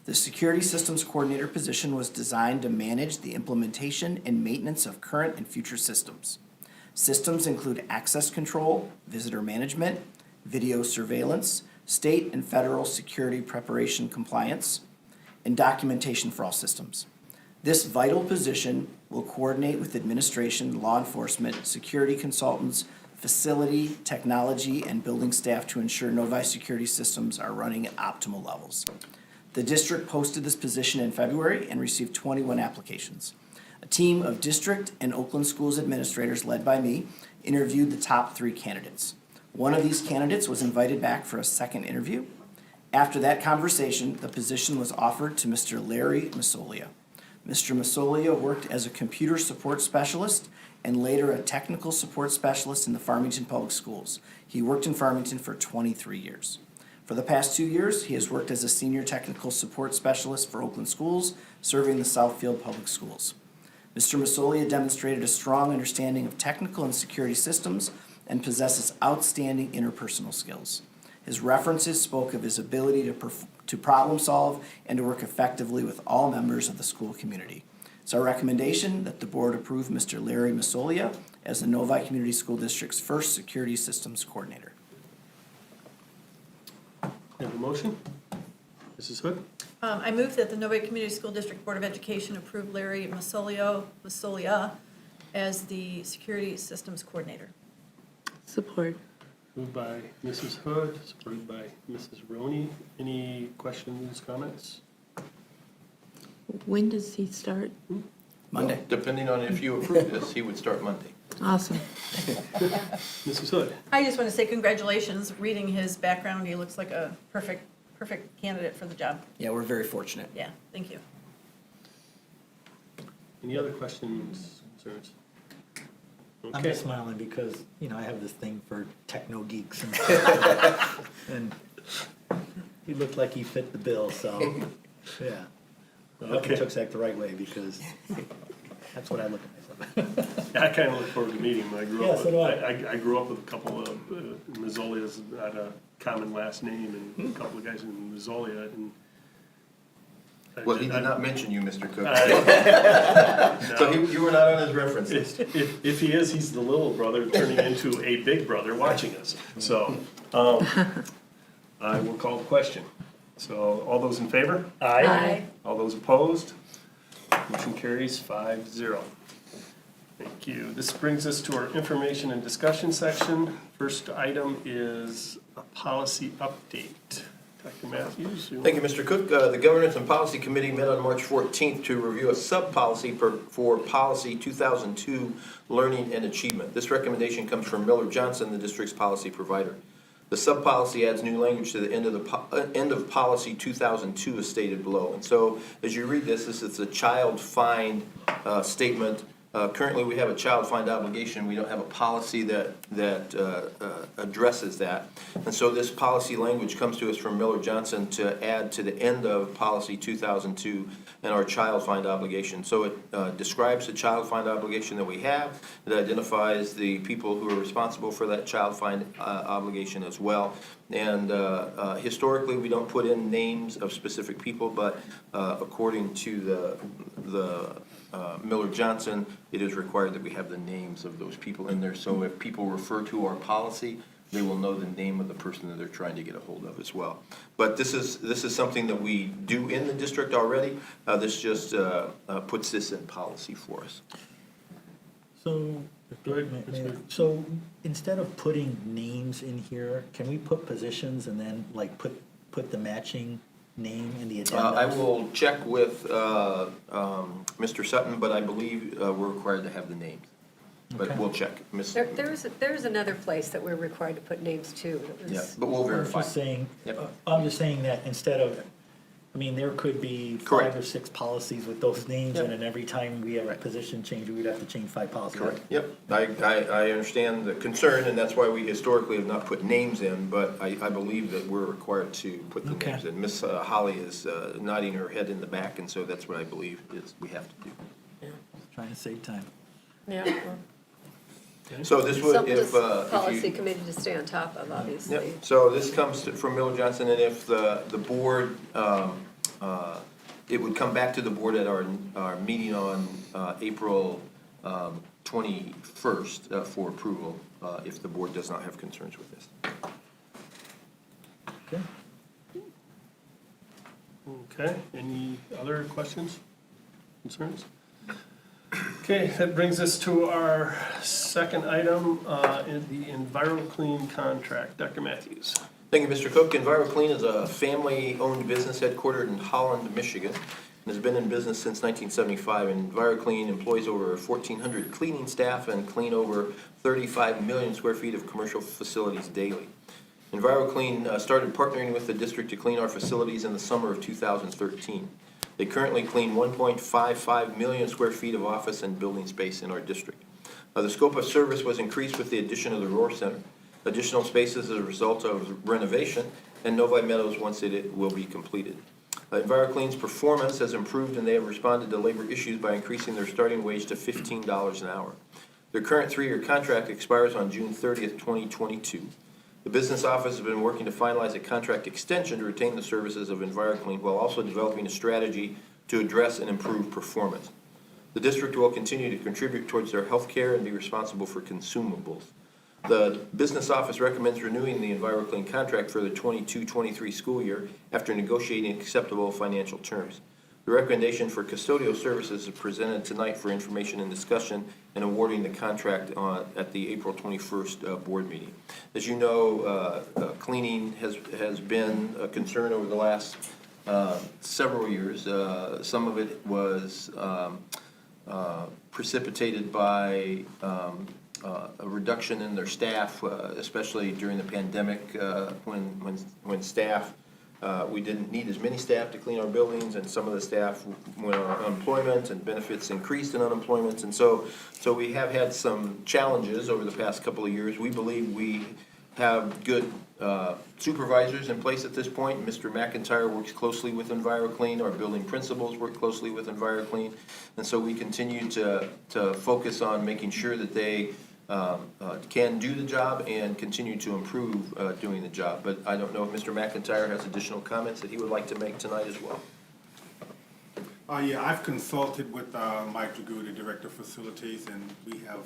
The Security Systems Coordinator position was designed to manage the implementation and maintenance of current and future systems. Systems include access control, visitor management, video surveillance, state and federal security preparation compliance, and documentation for all systems. This vital position will coordinate with administration, law enforcement, security consultants, facility, technology, and building staff to ensure Novi security systems are running at optimal levels. The district posted this position in February and received 21 applications. A team of district and Oakland Schools administrators, led by me, interviewed the top 3 candidates. One of these candidates was invited back for a second interview. After that conversation, the position was offered to Mr. Larry Masolia. Mr. Masolia worked as a computer support specialist and later a technical support specialist in the Farmington Public Schools. He worked in Farmington for 23 years. For the past 2 years, he has worked as a senior technical support specialist for Oakland Schools, serving the Southfield Public Schools. Mr. Masolia demonstrated a strong understanding of technical and security systems and possesses outstanding interpersonal skills. His references spoke of his ability to problem solve and to work effectively with all members of the school community. It's our recommendation that the board approve Mr. Larry Masolia as the Novi Community School District's first security systems coordinator. Have a motion? Mrs. Hood? I move that the Novi Community School District Board of Education approve Larry Masolia as the security systems coordinator. Support. Moved by Mrs. Hood, supported by Mrs. Roney. Any questions, comments? When does he start? Monday. Depending on if you approve this, he would start Monday. Awesome. Mrs. Hood? I just want to say congratulations. Reading his background, he looks like a perfect candidate for the job. Yeah, we're very fortunate. Yeah, thank you. Any other questions, concerns? I'm Okay. just smiling because, you know, I have this thing for techno geeks and and he looked like he fit the bill, so, yeah. I hope he Okay. took that the right way because that's what I look at myself. I kind of look forward to meeting him. I grew Yeah, up so with, do I. I grew up with a couple of Mazzolias that had a common last name and a couple of guys in Mazzolia and. Well, he did not mention you, Mr. Cook. No. So you were not on his reference list. If he is, he's the little brother turning into a big brother watching us. So, I will call the question. So, all those in favor? Aye. All those opposed? Motion carries 5-0. Thank you. This brings us to our information and discussion section. First item is a policy update. Dr. Matthews? Thank you, Mr. Cook. The Governance and Policy Committee met on March 14th to review a sub-policy for Policy 2002, Learning and Achievement. This recommendation comes from Miller Johnson, the district's policy provider. The sub-policy adds new language to the end of Policy 2002 as stated below. And so, as you read this is a child find statement. Currently, we have a child find obligation. We don't have a policy that addresses that. And so this policy language comes to us from Miller Johnson to add to the end of Policy 2002 and our child find obligation. So it describes the child find obligation that we have. It identifies the people who are responsible for that child find obligation as well. And historically, we don't put in names of specific people, but according to the Miller Johnson, it is required that we have the names of those people in there. So if people refer to our policy, they will know the name of the person that they're trying to get a hold of as well. But this is something that we do in the district already. This just puts this in policy for us. So, Go ahead. so instead of putting names in here, can we put positions and then like put the matching name in the addendum? I will check with Mr. Sutton, but I believe we're required to have the names. But Okay. we'll check. There's another place that we're required to put names too. That was- Yeah, but we'll verify. I'm just saying that instead of, I mean, there could be Correct. 5 or 6 policies with those names in, and every time we have a position change, we'd have to change 5 policies. Correct. Yep, I understand the concern, and that's why we historically have not put names in, but I believe that we're required to put the Okay. names in. Miss Holly is nodding her head in the back, and so that's what I believe is we have to do. Trying to save time. Yeah, well, So this would, something if this policy you. committee to stay on top of, obviously. Yep, so this comes from Miller Johnson, and if the board, it would come back to the board at our meeting on April 21st for approval, if the board does not have concerns with this. Okay. Okay, any other questions, concerns? Okay, that brings us to our second item, in the EnviroClean contract. Dr. Matthews. Thank you, Mr. Cook. EnviroClean is a family-owned business headquartered in Holland, Michigan, and has been in business since 1975. And EnviroClean employs over 1,400 cleaning staff and clean over 35 million square feet of commercial facilities daily. EnviroClean started partnering with the district to clean our facilities in the summer of 2013. They currently clean 1.55 million square feet of office and building space in our district. The scope of service was increased with the addition of the Rohr Center, additional spaces as a result of renovation, and Novi Meadows once it will be completed. EnviroClean's performance has improved, and they have responded to labor issues by increasing their starting wage to $15 an hour. Their current 3-year contract expires on June 30th, 2022. The business office has been working to finalize a contract extension to retain the services of EnviroClean while also developing a strategy to address and improve performance. The district will continue to contribute towards their health care and be responsible for consumables. The business office recommends renewing the EnviroClean contract for the 22-23 school year after negotiating acceptable financial terms. The recommendation for custodial services is presented tonight for information and discussion and awarding the contract at the April 21st board meeting. As you know, cleaning has been a concern over the last several years. Some of it was precipitated by a reduction in their staff, especially during the pandemic, when staff, we didn't need as many staff to clean our buildings, and some of the staff went on unemployment and benefits increased in unemployment. And so we have had some challenges over the past couple of years. We believe we have good supervisors in place at this point. Mr. McIntyre works closely with EnviroClean. Our building principals work closely with EnviroClean. And so we continue to focus on making sure that they can do the job and continue to improve doing the job. But I don't know if Mr. McIntyre has additional comments that he would like to make tonight as well. Yeah, I've consulted with Mike Dragoo, the Director of Facilities, and we have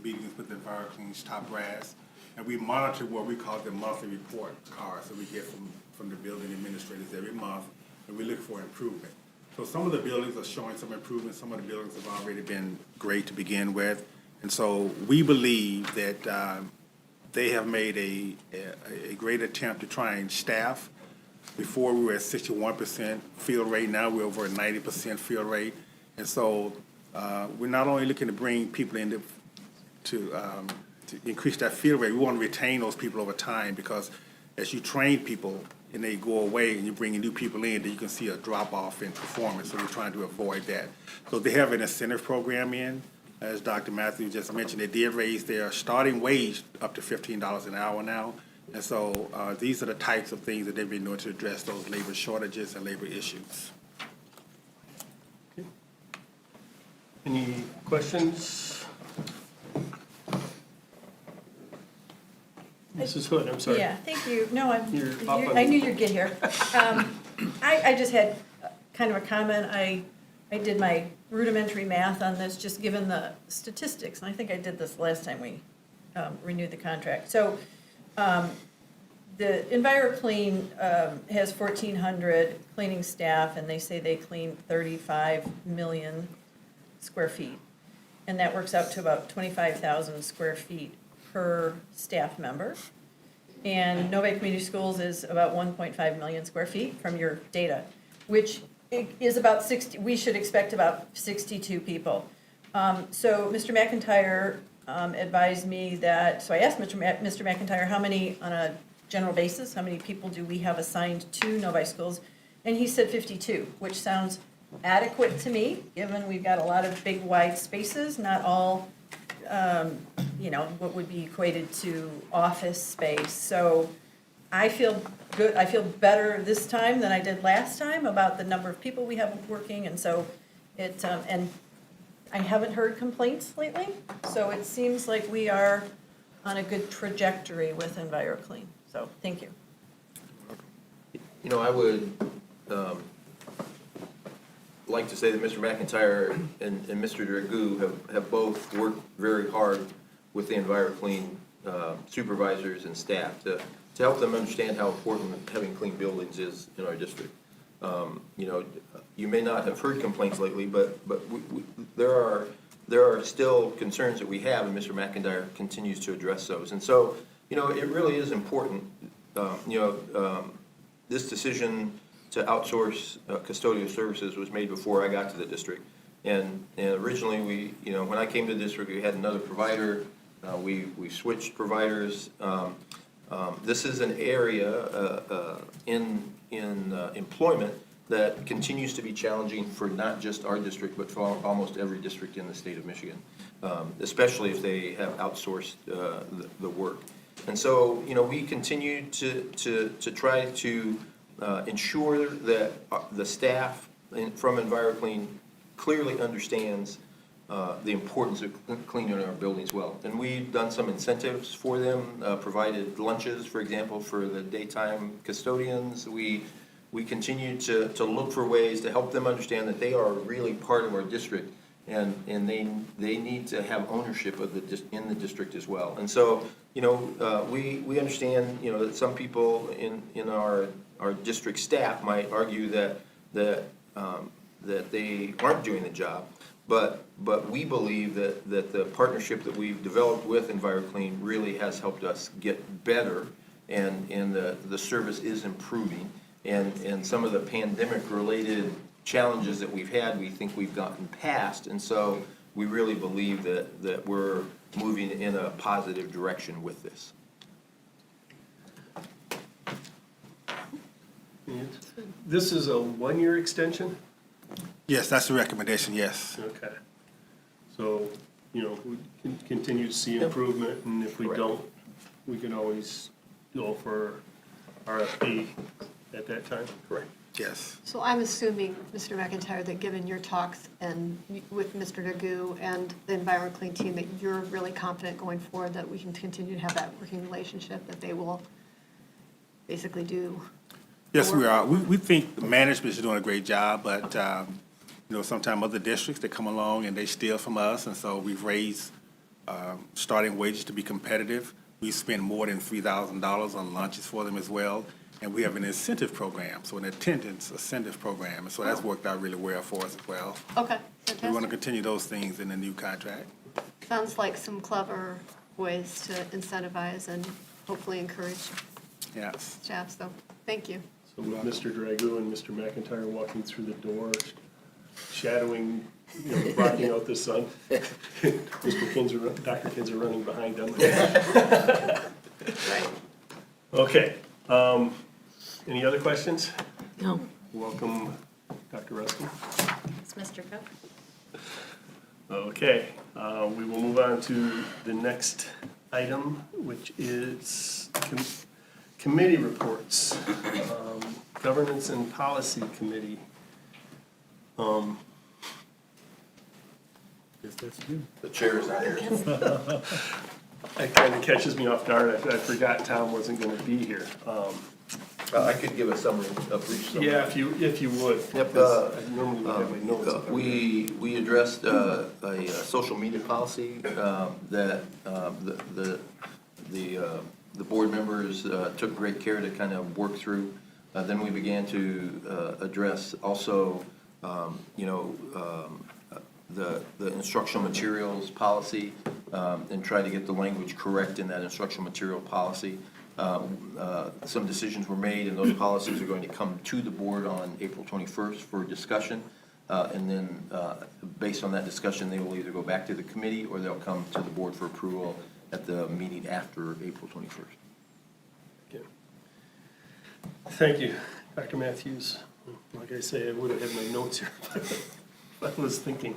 meetings with EnviroClean's top brass. And we monitor what we call the monthly report cards that we get from the building administrators every month, and we look for improvement. So some of the buildings are showing some improvement. Some of the buildings have already been great to begin with. And so we believe that they have made a great attempt to try and staff. Before we were at 61% field rate, now we're over a 90% field rate. And so we're not only looking to bring people in to increase that field rate, we want to retain those people over time, because as you train people and they go away and you bring new people in, then you can see a drop off in performance. So we're trying to avoid that. So they have an incentive program in. As Dr. Matthews just mentioned, they did raise their starting wage up to $15 an hour now. And so these are the types of things that they've been doing to address those labor shortages and labor issues. Any questions? Mrs. Hood, I'm sorry. Yeah, thank you. No, You're up on- I knew you'd get here. I just had kind of a comment. I did my rudimentary math on this, just given the statistics, and I think I did this last time we renewed the contract. So the EnviroClean has 1,400 cleaning staff, and they say they clean 35 million square feet. And that works out to about 25,000 square feet per staff member. And Novi Community Schools is about 1.5 million square feet from your data, which is about 60, we should expect about 62 people. So Mr. McIntyre advised me that, so I asked Mr. McIntyre, how many, on a general basis, how many people do we have assigned to Novi Schools? And he said 52, which sounds adequate to me, given we've got a lot of big wide spaces, not all, what would be equated to office space. So I feel good, I feel better this time than I did last time about the number of people we have working, and so it, and I haven't heard complaints lately, so it seems like we are on a good trajectory with EnviroClean, so thank you. You know, I would like to say that Mr. McIntyre and Mr. Dragoo have both worked very hard with the EnviroClean supervisors and staff to help them understand how important having clean buildings is in our district. You may not have heard complaints lately, but there are still concerns that we have, and Mr. McIntyre continues to address those. And so, it really is important this decision to outsource custodial services was made before I got to the district. And originally, when I came to the district, we had another provider. We switched providers. This is an area in employment that continues to be challenging for not just our district, but for almost every district in the state of Michigan, especially if they have outsourced the work. And so, we continue to try to ensure that the staff from EnviroClean clearly understands the importance of cleaning our buildings well. And we've done some incentives for them, provided lunches, for example, for the daytime custodians. We continue to look for ways to help them understand that they are really part of our district, and they need to have ownership of in the district as well. And so, we understand, that some people in our district staff might argue that they aren't doing the job. But we believe that the partnership that we've developed with EnviroClean really has helped us get better, and the service is improving. And some of the pandemic-related challenges that we've had, we think we've gotten past. And so we really believe that we're moving in a positive direction with this. This is a one-year extension? Yes, that's the recommendation, yes. Okay. So, we can continue to see improvement, and if we Correct. don't, we can always go for RFP at that time? Correct. Yes. So I'm assuming, Mr. McIntyre, that given your talks and with Mr. Nagu and the EnviroClean team, that you're really confident going forward that we can continue to have that working relationship, that they will basically do. Yes, we are. We think the management is doing a great job, but, sometimes other districts, they come along and they steal from us, and so we've raised starting wages to be competitive. We spend more than $3,000 on lunches for them as well, and we have an incentive program, so an attendance incentive program, and so that's worked out really well for us as well. Okay, We want to fantastic. continue those things in the new contract. Sounds like some clever ways to incentivize and hopefully encourage Yes. staff, so thank you. So with Mr. Dragu and Mr. McIntyre walking through the door, shadowing, blocking out the sun, Dr. Kids are running behind them. Right. Okay, any other questions? No. Welcome, Dr. Ruskin. It's Mr. Cook. Okay, we will move on to the next item, which is committee reports. Governance and Policy Committee. Guess that's you. The chair is not here. It kind of catches me off guard. I forgot Tom wasn't going to be here. I could give a summary, a brief summary. Yeah, if you would. Yep, because I normally would have my notes. up there. We addressed a social media policy that the board members took great care to kind of work through. Then we began to address also, the instructional materials policy and try to get the language correct in that instructional material policy. Some decisions were made, and those policies are going to come to the board on April 21st for discussion. And then, based on that discussion, they will either go back to the committee or they'll come to the board for approval at the meeting after April 21st. Okay. Thank you, Dr. Matthews. Like I say, I would have had my notes here, but I was thinking.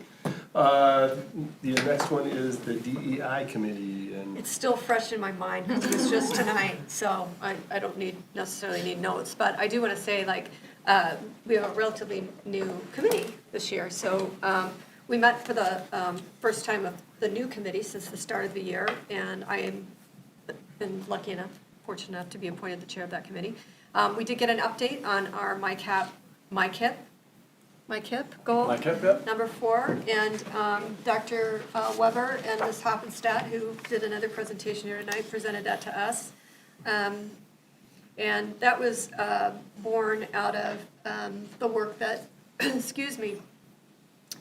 The next one is the DEI committee, and It's still fresh in my mind because it was just tonight, so I don't necessarily need notes. But I do want to say, we have a relatively new committee this year. So we met for the first time of the new committee since the start of the year, and I am been fortunate enough to be appointed the chair of that committee. We did get an update on our MyKIP goal. MyKIP, yep. Number 4, and Dr. Weber and Ms. Hoppenstadt, who did another presentation here tonight, presented that to us. And that was born out of the work that, excuse me,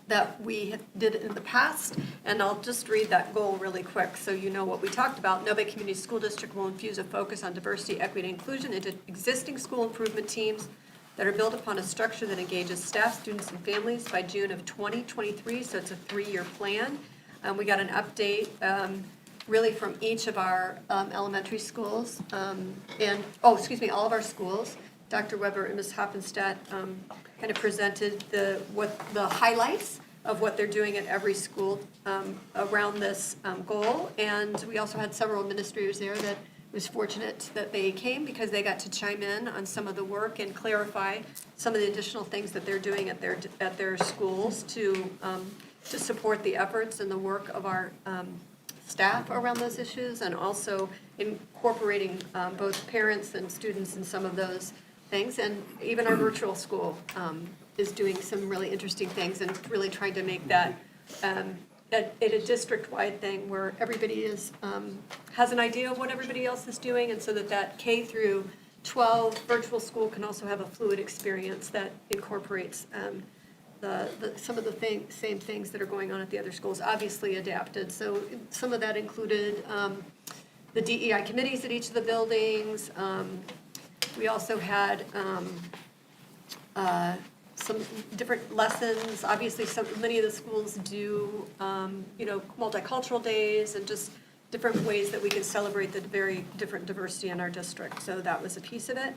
that we did in the past, and I'll just read that goal really quick so you know what we talked about. Novi Community School District will infuse a focus on diversity, equity, and inclusion into existing school improvement teams that are built upon a structure that engages staff, students, and families by June of 2023, so it's a 3-year plan. We got an update really from each of our elementary schools, all of our schools. Dr. Weber and Ms. Hoppenstadt kind of presented the highlights of what they're doing at every school around this goal. And we also had several administrators there that was fortunate that they came because they got to chime in on some of the work and clarify some of the additional things that they're doing at their schools to support the efforts and the work of our staff around those issues, and also incorporating both parents and students in some of those things. And even our virtual school is doing some really interesting things and really trying to make that a district-wide thing where everybody has an idea of what everybody else is doing, and so that K through 12 virtual school can also have a fluid experience that incorporates some of the same things that are going on at the other schools, obviously adapted. So some of that included the DEI committees at each of the buildings. We also had some different lessons. Obviously, many of the schools do, multicultural days and just different ways that we can celebrate the very different diversity in our district. So that was a piece of it.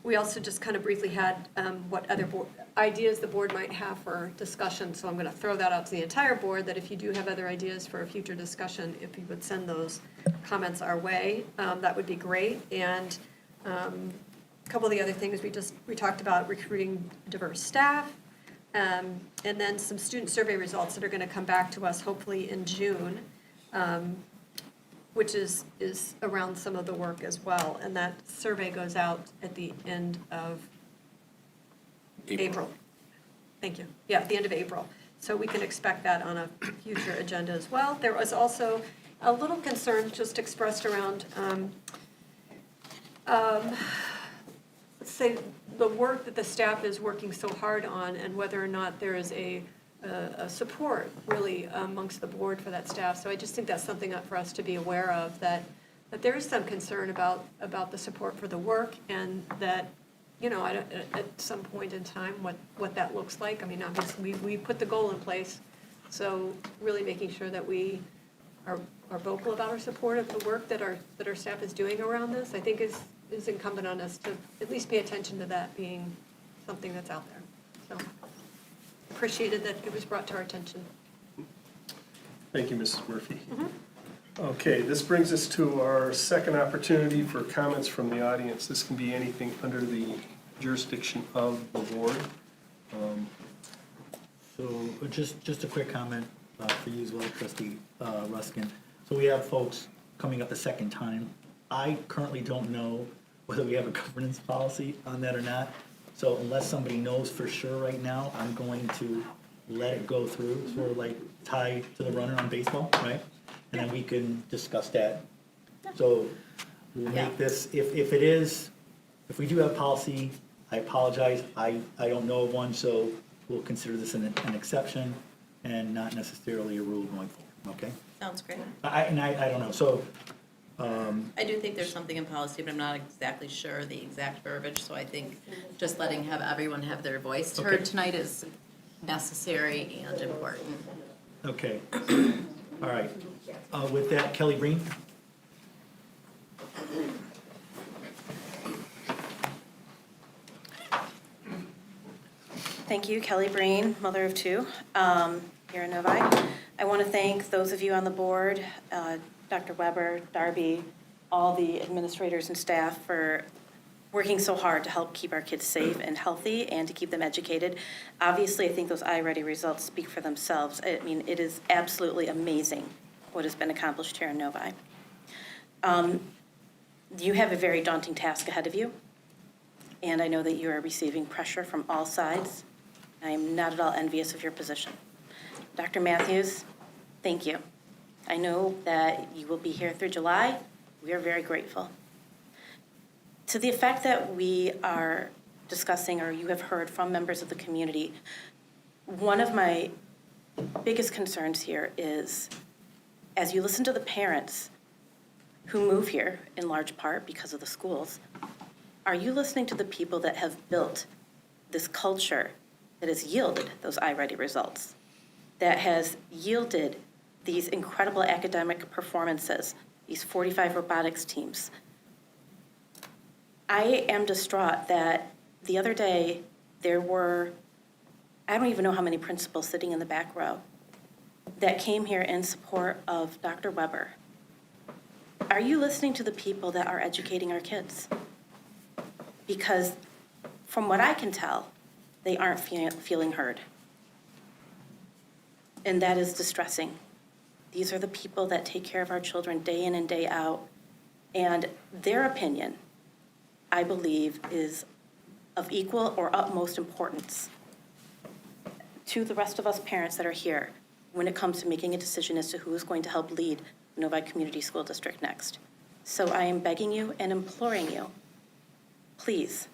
We also just kind of briefly had what other ideas the board might have for discussion. So I'm going to throw that out to the entire board, that if you do have other ideas for a future discussion, if you would send those comments our way, that would be great. And a couple of the other things we talked about recruiting diverse staff, and then some student survey results that are going to come back to us hopefully in June, which is around some of the work as well. And that survey goes out at the end of April. Thank you. Yeah, at the end of April. So we can expect that on a future agenda as well. There was also a little concern just expressed around, let's say, the work that the staff is working so hard on, and whether or not there is a support really amongst the board for that staff. So I just think that's something for us to be aware of, that there is some concern about the support for the work, and that, at some point in time, what that looks like. I mean, obviously, we put the goal in place, so really making sure that we are vocal about our support of the work that our staff is doing around this, I think is incumbent on us to at least pay attention to that being something that's out there. So appreciated that it was brought to our attention. Thank you, Mrs. Murphy. Okay, this brings us to our second opportunity for comments from the audience. This can be anything under the jurisdiction of the board. So just a quick comment for you as well, Trustee Ruskin. So we have folks coming up a second time. I currently don't know whether we have a governance policy on that or not. So unless somebody knows for sure right now, I'm going to let it go through, sort of like tie to the runner on baseball, right? And then we can discuss that. So we'll make this, if we do have policy, I apologize, I don't know of one, so we'll consider this an exception and not necessarily a rule going forward, okay? Sounds great. I don't know, so. I do think there's something in policy, but I'm not exactly sure the exact verbiage, so I think just letting everyone have their voice heard tonight is necessary and important. Okay, all right. With that, Kelly Breen? Thank you, Kelly Breen, mother of two, here in Novi. I want to thank those of you on the board, Dr. Weber, Darby, all the administrators and staff for working so hard to help keep our kids safe and healthy and to keep them educated. Obviously, I think those iReady results speak for themselves. I mean, it is absolutely amazing what has been accomplished here in Novi. You have a very daunting task ahead of you, and I know that you are receiving pressure from all sides. I am not at all envious of your position. Dr. Matthews, thank you. I know that you will be here through July. We are very grateful. To the effect that we are discussing, or you have heard from members of the community, one of my biggest concerns here is, as you listen to the parents who move here in large part because of the schools, are you listening to the people that have built this culture that has yielded those iReady results, that has yielded these incredible academic performances, these 45 robotics teams? I am distraught that the other day there were, I don't even know how many principals sitting in the back row that came here in support of Dr. Weber. Are you listening to the people that are educating our kids? Because from what I can tell, they aren't feeling heard. And that is distressing. These are the people that take care of our children day in and day out. And their opinion, I believe, is of equal or utmost importance to the rest of us parents that are here when it comes to making a decision as to who is going to help lead the Novi Community School District next. So I am begging you and imploring you, please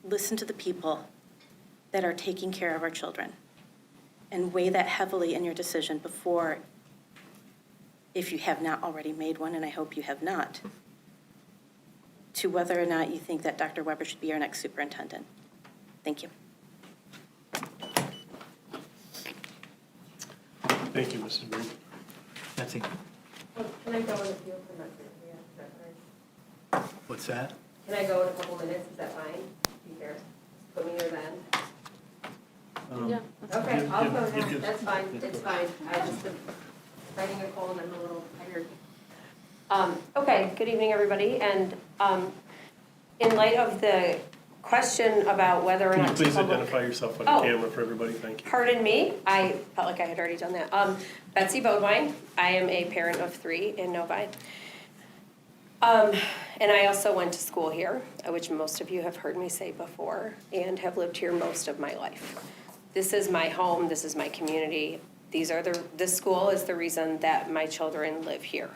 listen to the people that are taking care of our children and weigh that heavily in your decision before, if you have not already made one, and I hope you have not, to whether or not you think that Dr. Weber should be our next superintendent. Thank you. Thank you, Mrs. Reed. Betsy, Can I go in a few? I'm not sure. what's that? Can I go in a couple minutes? Is that fine? Be fair. Put me here then. Okay, I'll go now. That's fine. It's fine. I just been fighting a cold. I'm a little tired. Okay, good evening, everybody. And in light of the question about whether or Can you not please public- identify yourself on Oh. the camera for everybody? Thank you. Pardon me, I felt like I had already done that. Betsy Bodwine, I am a parent of 3 in Novi. And I also went to school here, which most of you have heard me say before, and have lived here most of my life. This is my home, this is my community. This school is the reason that my children live here.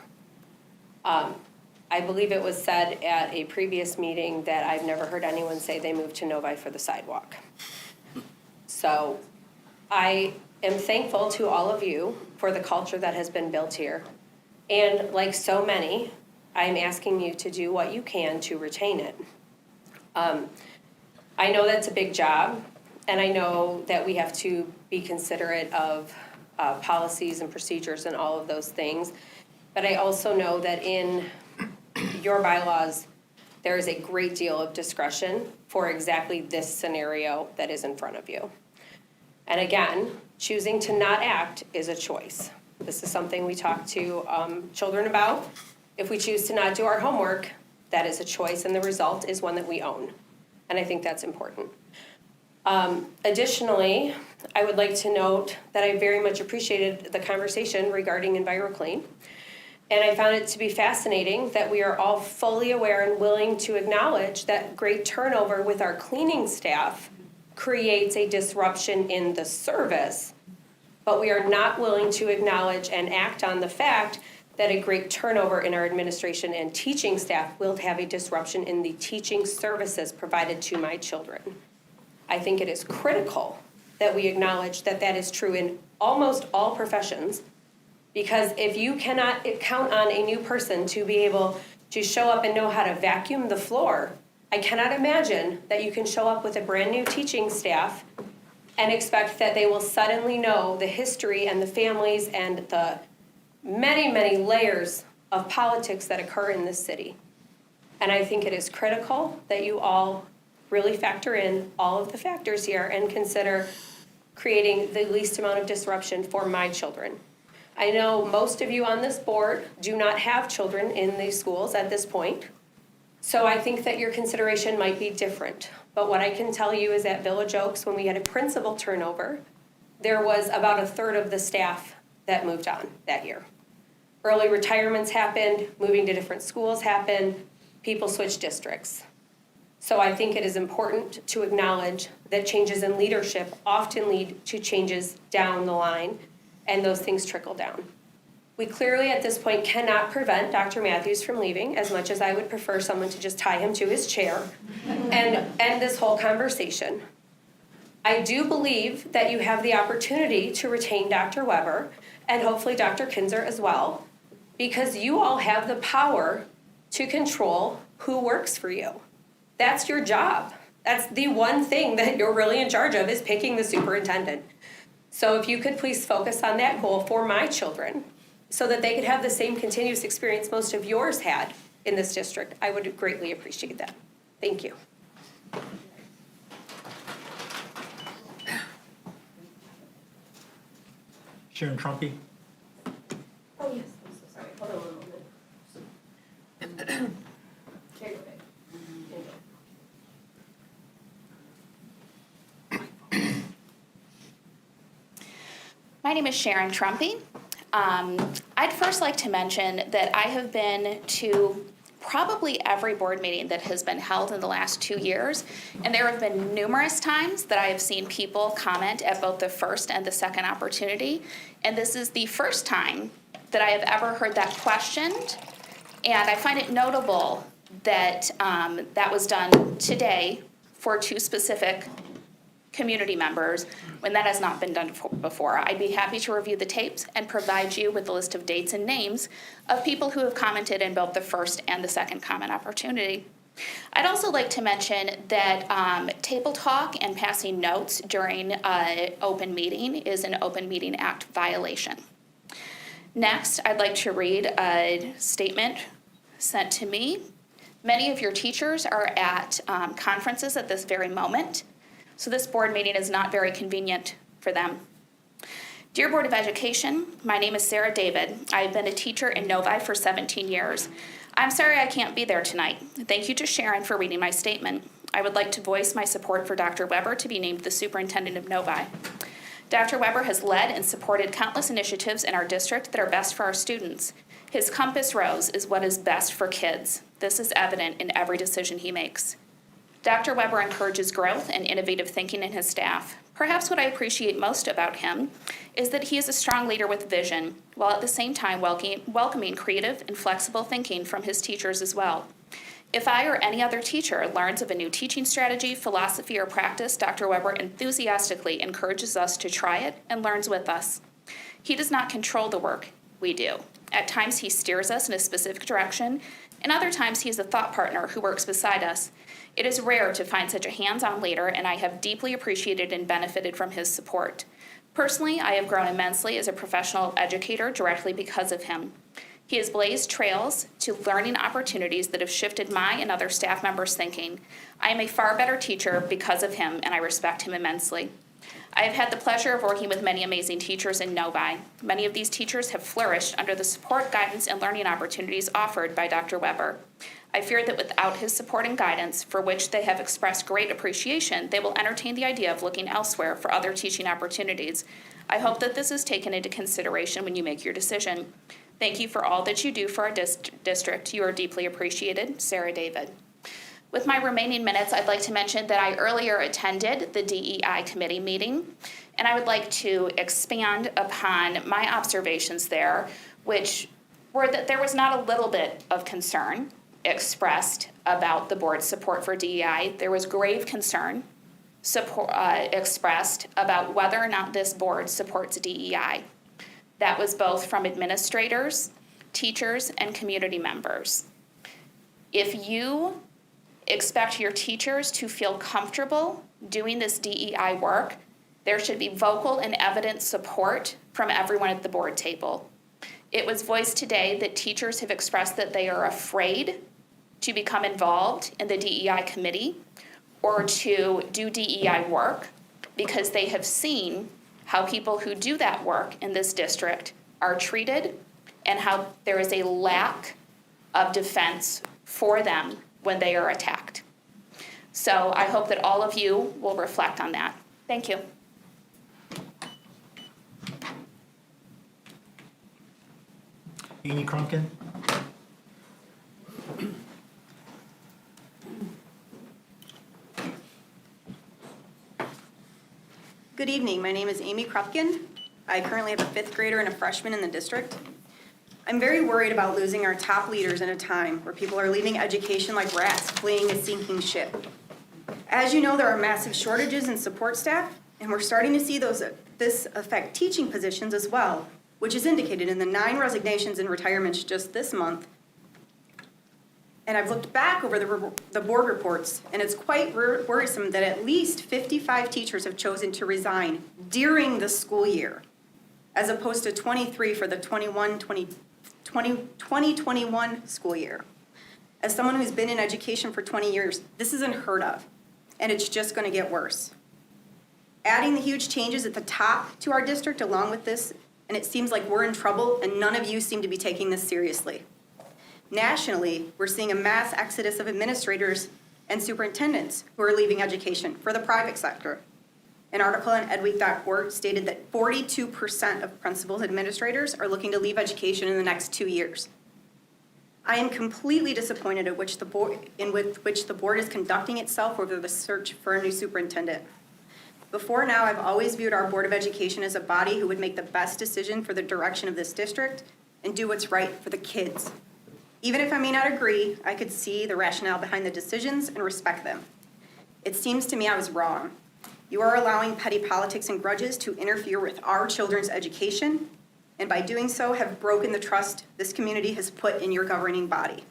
I believe it was said at a previous meeting that I've never heard anyone say they moved to Novi for the sidewalk. So I am thankful to all of you for the culture that has been built here. And like so many, I'm asking you to do what you can to retain it. I know that's a big job, and I know that we have to be considerate of policies and procedures and all of those things. But I also know that in your bylaws, there is a great deal of discretion for exactly this scenario that is in front of you. And again, choosing to not act is a choice. This is something we talk to children about. If we choose to not do our homework, that is a choice, and the result is one that we own. And I think that's important. Additionally, I would like to note that I very much appreciated the conversation regarding EnviroClean. And I found it to be fascinating that we are all fully aware and willing to acknowledge that great turnover with our cleaning staff creates a disruption in the service, but we are not willing to acknowledge and act on the fact that a great turnover in our administration and teaching staff will have a disruption in the teaching services provided to my children. I think it is critical that we acknowledge that that is true in almost all professions, because if you cannot count on a new person to be able to show up and know how to vacuum the floor, I cannot imagine that you can show up with a brand new teaching staff and expect that they will suddenly know the history and the families and the many, many layers of politics that occur in this city. And I think it is critical that you all really factor in all of the factors here and consider creating the least amount of disruption for my children. I know most of you on this board do not have children in these schools at this point, so I think that your consideration might be different. But what I can tell you is at Village Oaks, when we had a principal turnover, there was about a third of the staff that moved on that year. Early retirements happened, moving to different schools happened, people switched districts. So I think it is important to acknowledge that changes in leadership often lead to changes down the line, and those things trickle down. We clearly at this point cannot prevent Dr. Matthews from leaving, as much as I would prefer someone to just tie him to his chair and end this whole conversation. I do believe that you have the opportunity to retain Dr. Weber and hopefully Dr. Kinzer as well, because you all have the power to control who works for you. That's your job. That's the one thing that you're really in charge of, is picking the superintendent. So if you could please focus on that goal for my children so that they could have the same continuous experience most of yours had in this district, I would greatly appreciate that. Thank you. Sharon Trumpy? Oh, yes, I'm so sorry. Hold on one moment. Here you My name is Sharon Trumpy. I'd first like to mention that I have been to probably every board meeting that has been held in the last 2 years, and there have been numerous times that I have seen people comment at both the first and the second opportunity, and this is the first time that I have ever heard that questioned, and I find it notable that that was done today for 2 specific community members when that has not been done before. I'd be happy to review the tapes and provide you with a list of dates and names of people who have commented in both the first and the second comment opportunity. I'd also like to mention that table talk and passing notes during an open meeting is an Open Meeting Act violation. Next, I'd like to read a statement sent to me. Many of your teachers are at conferences at this very moment, so this board meeting is not very convenient for them. Dear Board of Education, my name is Sarah David. I've been a teacher in Novi for 17 years. I'm sorry I can't be there tonight. Thank you to Sharon for reading my statement. I would like to voice my support for Dr. Weber to be named the superintendent of Novi. Dr. Weber has led and supported countless initiatives in our district that are best for our students. His compass rose is what is best for kids. This is evident in every decision he makes. Dr. Weber encourages growth and innovative thinking in his staff. Perhaps what I appreciate most about him is that he is a strong leader with vision, while at the same time welcoming creative and flexible thinking from his teachers as well. If I or any other teacher learns of a new teaching strategy, philosophy, or practice, Dr. Weber enthusiastically encourages us to try it and learns with us. He does not control the work, we do. At times he steers us in a specific direction, and other times he is a thought partner who works beside us. It is rare to find such a hands-on leader, and I have deeply appreciated and benefited from his support. Personally, I have grown immensely as a professional educator directly because of him. He has blazed trails to learning opportunities that have shifted my and other staff members' thinking. I am a far better teacher because of him, and I respect him immensely. I have had the pleasure of working with many amazing teachers in Novi. Many of these teachers have flourished under the support, guidance, and learning opportunities offered by Dr. Weber. I fear that without his support and guidance, for which they have expressed great appreciation, they will entertain the idea of looking elsewhere for other teaching opportunities. I hope that this is taken into consideration when you make your decision. Thank you for all that you do for our district. You are deeply appreciated. Sarah David. With my remaining minutes, I'd like to mention that I earlier attended the Dei Committee meeting, and I would like to expand upon my observations there, which were that there was not a little bit of concern expressed about the board's support for DEI. There was grave concern expressed about whether or not this board supports DEI. That was both from administrators, teachers, and community members. If you expect your teachers to feel comfortable doing this DEI work, there should be vocal and evident support from everyone at the board table. It was voiced today that teachers have expressed that they are afraid to become involved in the DEI committee or to do DEI work because they have seen how people who do that work in this district are treated and how there is a lack of defense for them when they are attacked. So I hope that all of you will reflect on that. Thank you. Amy Krunken? Good evening. My name is Amy Krupkin. I currently have a 5th grader and a freshman in the district. I'm very worried about losing our top leaders in a time where people are leaving education like rats, fleeing a sinking ship. As you know, there are massive shortages in support staff, and we're starting to see this affect teaching positions as well, which is indicated in the 9 resignations and retirements just this month. And I've looked back over the board reports, and it's quite worrisome that at least 55 teachers have chosen to resign during the school year, as opposed to 23 for the 2021 school year. As someone who's been in education for 20 years, this is unheard of, and it's just going to get worse. Adding the huge changes at the top to our district along with this, and it seems like we're in trouble, and none of you seem to be taking this seriously. Nationally, we're seeing a mass exodus of administrators and superintendents who are leaving education for the private sector. An article on edweek.org stated that 42% of principals and administrators are looking to leave education in the next 2 years. I am completely disappointed at which the board is conducting itself over the search for a new superintendent. Before now, I've always viewed our Board of Education as a body who would make the best decision for the direction of this district and do what's right for the kids. Even if I may not agree, I could see the rationale behind the decisions and respect them. It seems to me I was wrong. You are allowing petty politics and grudges to interfere with our children's education, and by doing so have broken the trust this community has put in your governing body.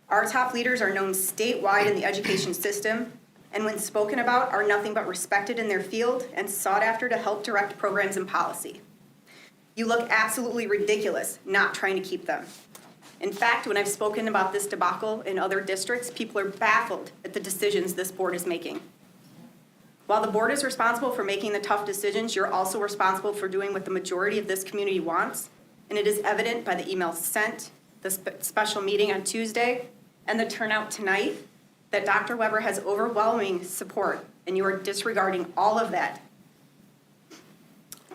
Our top leaders are known statewide in the education system, and when spoken about are nothing but respected in their field and sought after to help direct programs and policy. You look absolutely ridiculous not trying to keep them. In fact, when I've spoken about this debacle in other districts, people are baffled at the decisions this board is making. While the board is responsible for making the tough decisions, you're also responsible for doing what the majority of this community wants, and it is evident by the emails sent, the special meeting on Tuesday, and the turnout tonight that Dr. Weber has overwhelming support, and you are disregarding all of that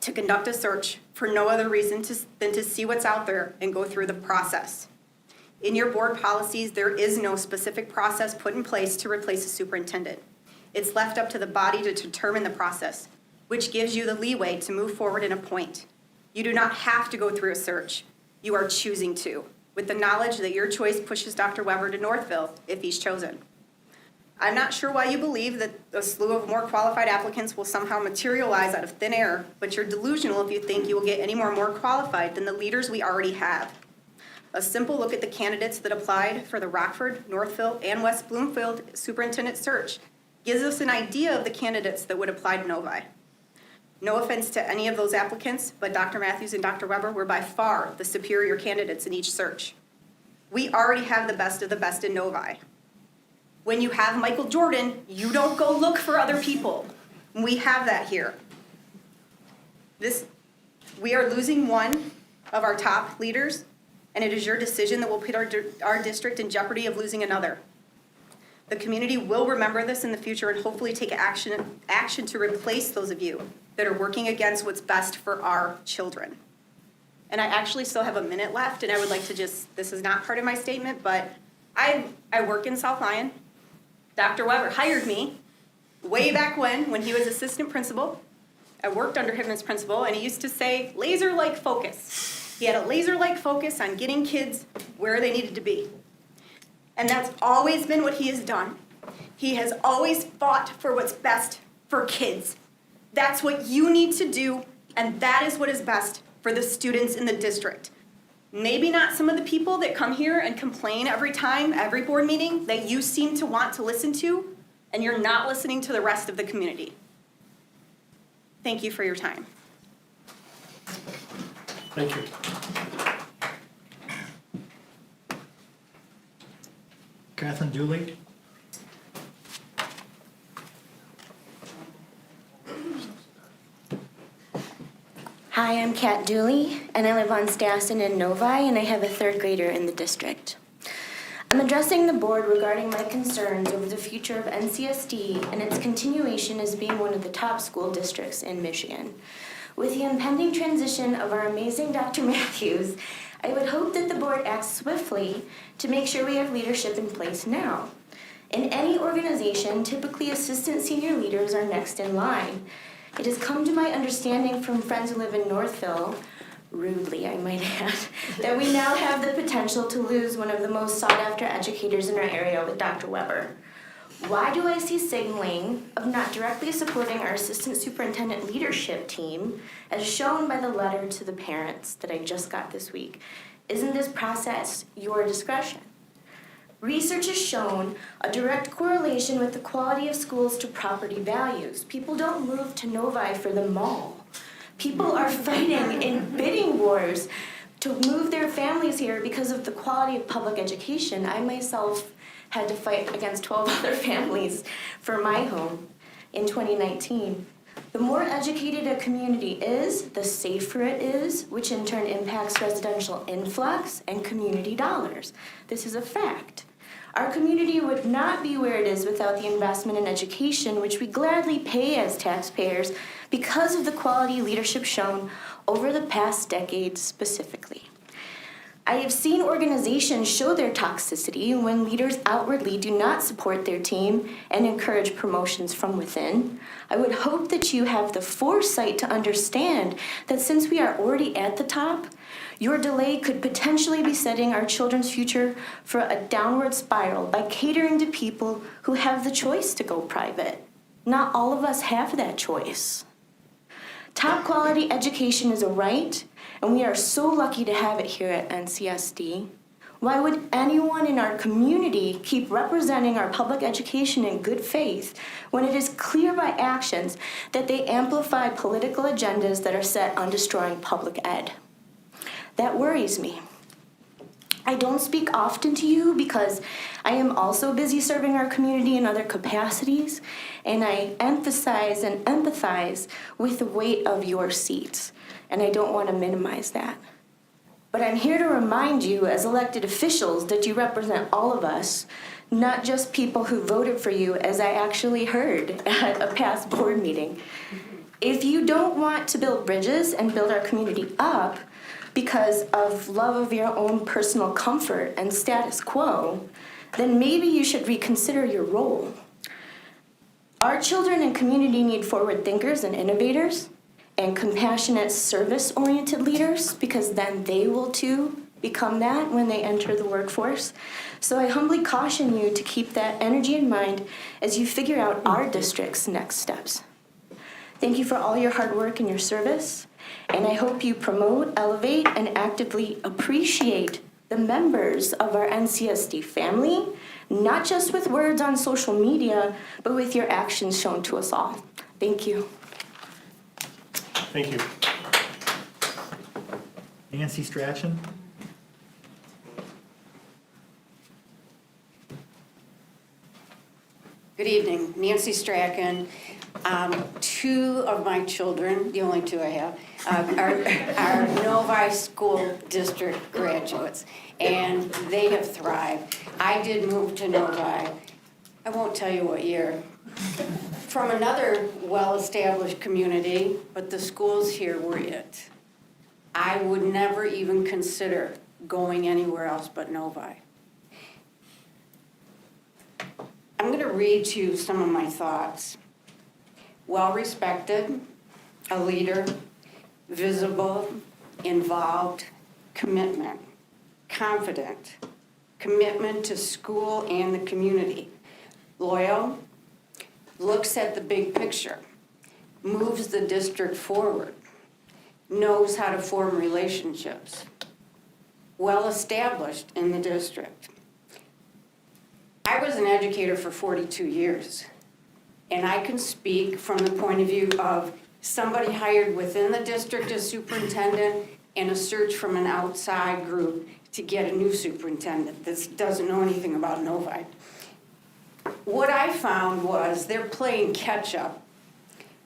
to conduct a search for no other reason than to see what's out there and go through the process. In your board policies, there is no specific process put in place to replace a superintendent. It's left up to the body to determine the process, which gives you the leeway to move forward and appoint. You do not have to go through a search. You are choosing to, with the knowledge that your choice pushes Dr. Weber to Northville if he's chosen. I'm not sure why you believe that a slew of more qualified applicants will somehow materialize out of thin air, but you're delusional if you think you will get any more qualified than the leaders we already have. A simple look at the candidates that applied for the Rockford, Northville, and West Bloomfield superintendent search gives us an idea of the candidates that would apply to Novi. No offense to any of those applicants, but Dr. Matthews and Dr. Weber were by far the superior candidates in each search. We already have the best of the best in Novi. When you have Michael Jordan, you don't go look for other people. We have that here. We are losing one of our top leaders, and it is your decision that will put our district in jeopardy of losing another. The community will remember this in the future and hopefully take action to replace those of you that are working against what's best for our children. And I actually still have a minute left, and I would like to this is not part of my statement, but I work in South Lyon. Dr. Weber hired me way back when he was assistant principal. I worked under him as principal, and he used to say, laser-like focus. He had a laser-like focus on getting kids where they needed to be. And that's always been what he has done. He has always fought for what's best for kids. That's what you need to do, and that is what is best for the students in the district. Maybe not some of the people that come here and complain every board meeting that you seem to want to listen to, and you're not listening to the rest of the community. Thank you for your time. Thank you. Catherine Dooley? Hi, I'm Kat Dooley, and I live on Stassen in Novi, and I have a third grader in the district. I'm addressing the board regarding my concerns over the future of NCSD and its continuation as being one of the top school districts in Michigan. With the impending transition of our amazing Dr. Matthews, I would hope that the board acts swiftly to make sure we have leadership in place now. In any organization, typically assistant senior leaders are next in line. It has come to my understanding from friends who live in Northville, rudely I might add, that we now have the potential to lose one of the most sought-after educators in our area with Dr. Weber. Why do I see signaling of not directly supporting our assistant superintendent leadership team as shown by the letter to the parents that I just got this week? Isn't this process your discretion? Research has shown a direct correlation with the quality of schools to property values. People don't move to Novi for the mall. People are fighting in bidding wars to move their families here because of the quality of public education. I myself had to fight against 12 other families for my home in 2019. The more educated a community is, the safer it is, which in turn impacts residential influx and community dollars. This is a fact. Our community would not be where it is without the investment in education, which we gladly pay as taxpayers because of the quality leadership shown over the past decade specifically. I have seen organizations show their toxicity when leaders outwardly do not support their team and encourage promotions from within. I would hope that you have the foresight to understand that since we are already at the top, your delay could potentially be setting our children's future for a downward spiral by catering to people who have the choice to go private. Not all of us have that choice. Top quality education is a right, and we are so lucky to have it here at NCSD. Why would anyone in our community keep representing our public education in good faith when it is clear by actions that they amplify political agendas that are set on destroying public ed? That worries me. I don't speak often to you because I am also busy serving our community in other capacities, and I emphasize and empathize with the weight of your seats, and I don't want to minimize that. But I'm here to remind you as elected officials that you represent all of us, not just people who voted for you, as I actually heard at a past board meeting. If you don't want to build bridges and build our community up, because of love of your own personal comfort and status quo, then maybe you should reconsider your role. Our children and community need forward thinkers and innovators and compassionate, service-oriented leaders, because then they will too become that when they enter the workforce. So I humbly caution you to keep that energy in mind as you figure out our district's next steps. Thank you for all your hard work and your service. And I hope you promote, elevate, and actively appreciate the members of our NCSD family, not just with words on social media, but with your actions shown to us all. Thank you. Thank you. Nancy Strachan? Good evening, Nancy Strachan. Two of my children, the only two I have, are Novi School District graduates, and they have thrived. I did move to Novi, I won't tell you what year, from another well-established community, but the schools here were it. I would never even consider going anywhere else but Novi. I'm going to read to you some of my thoughts. Well-respected, a leader, visible, involved, commitment, confident, commitment to school and the community, loyal, looks at the big picture, moves the district forward, knows how to form relationships, well-established in the district. I was an educator for 42 years. And I can speak from the point of view of somebody hired within the district as superintendent and a search from an outside group to get a new superintendent that doesn't know anything about Novi. What I found was they're playing catch up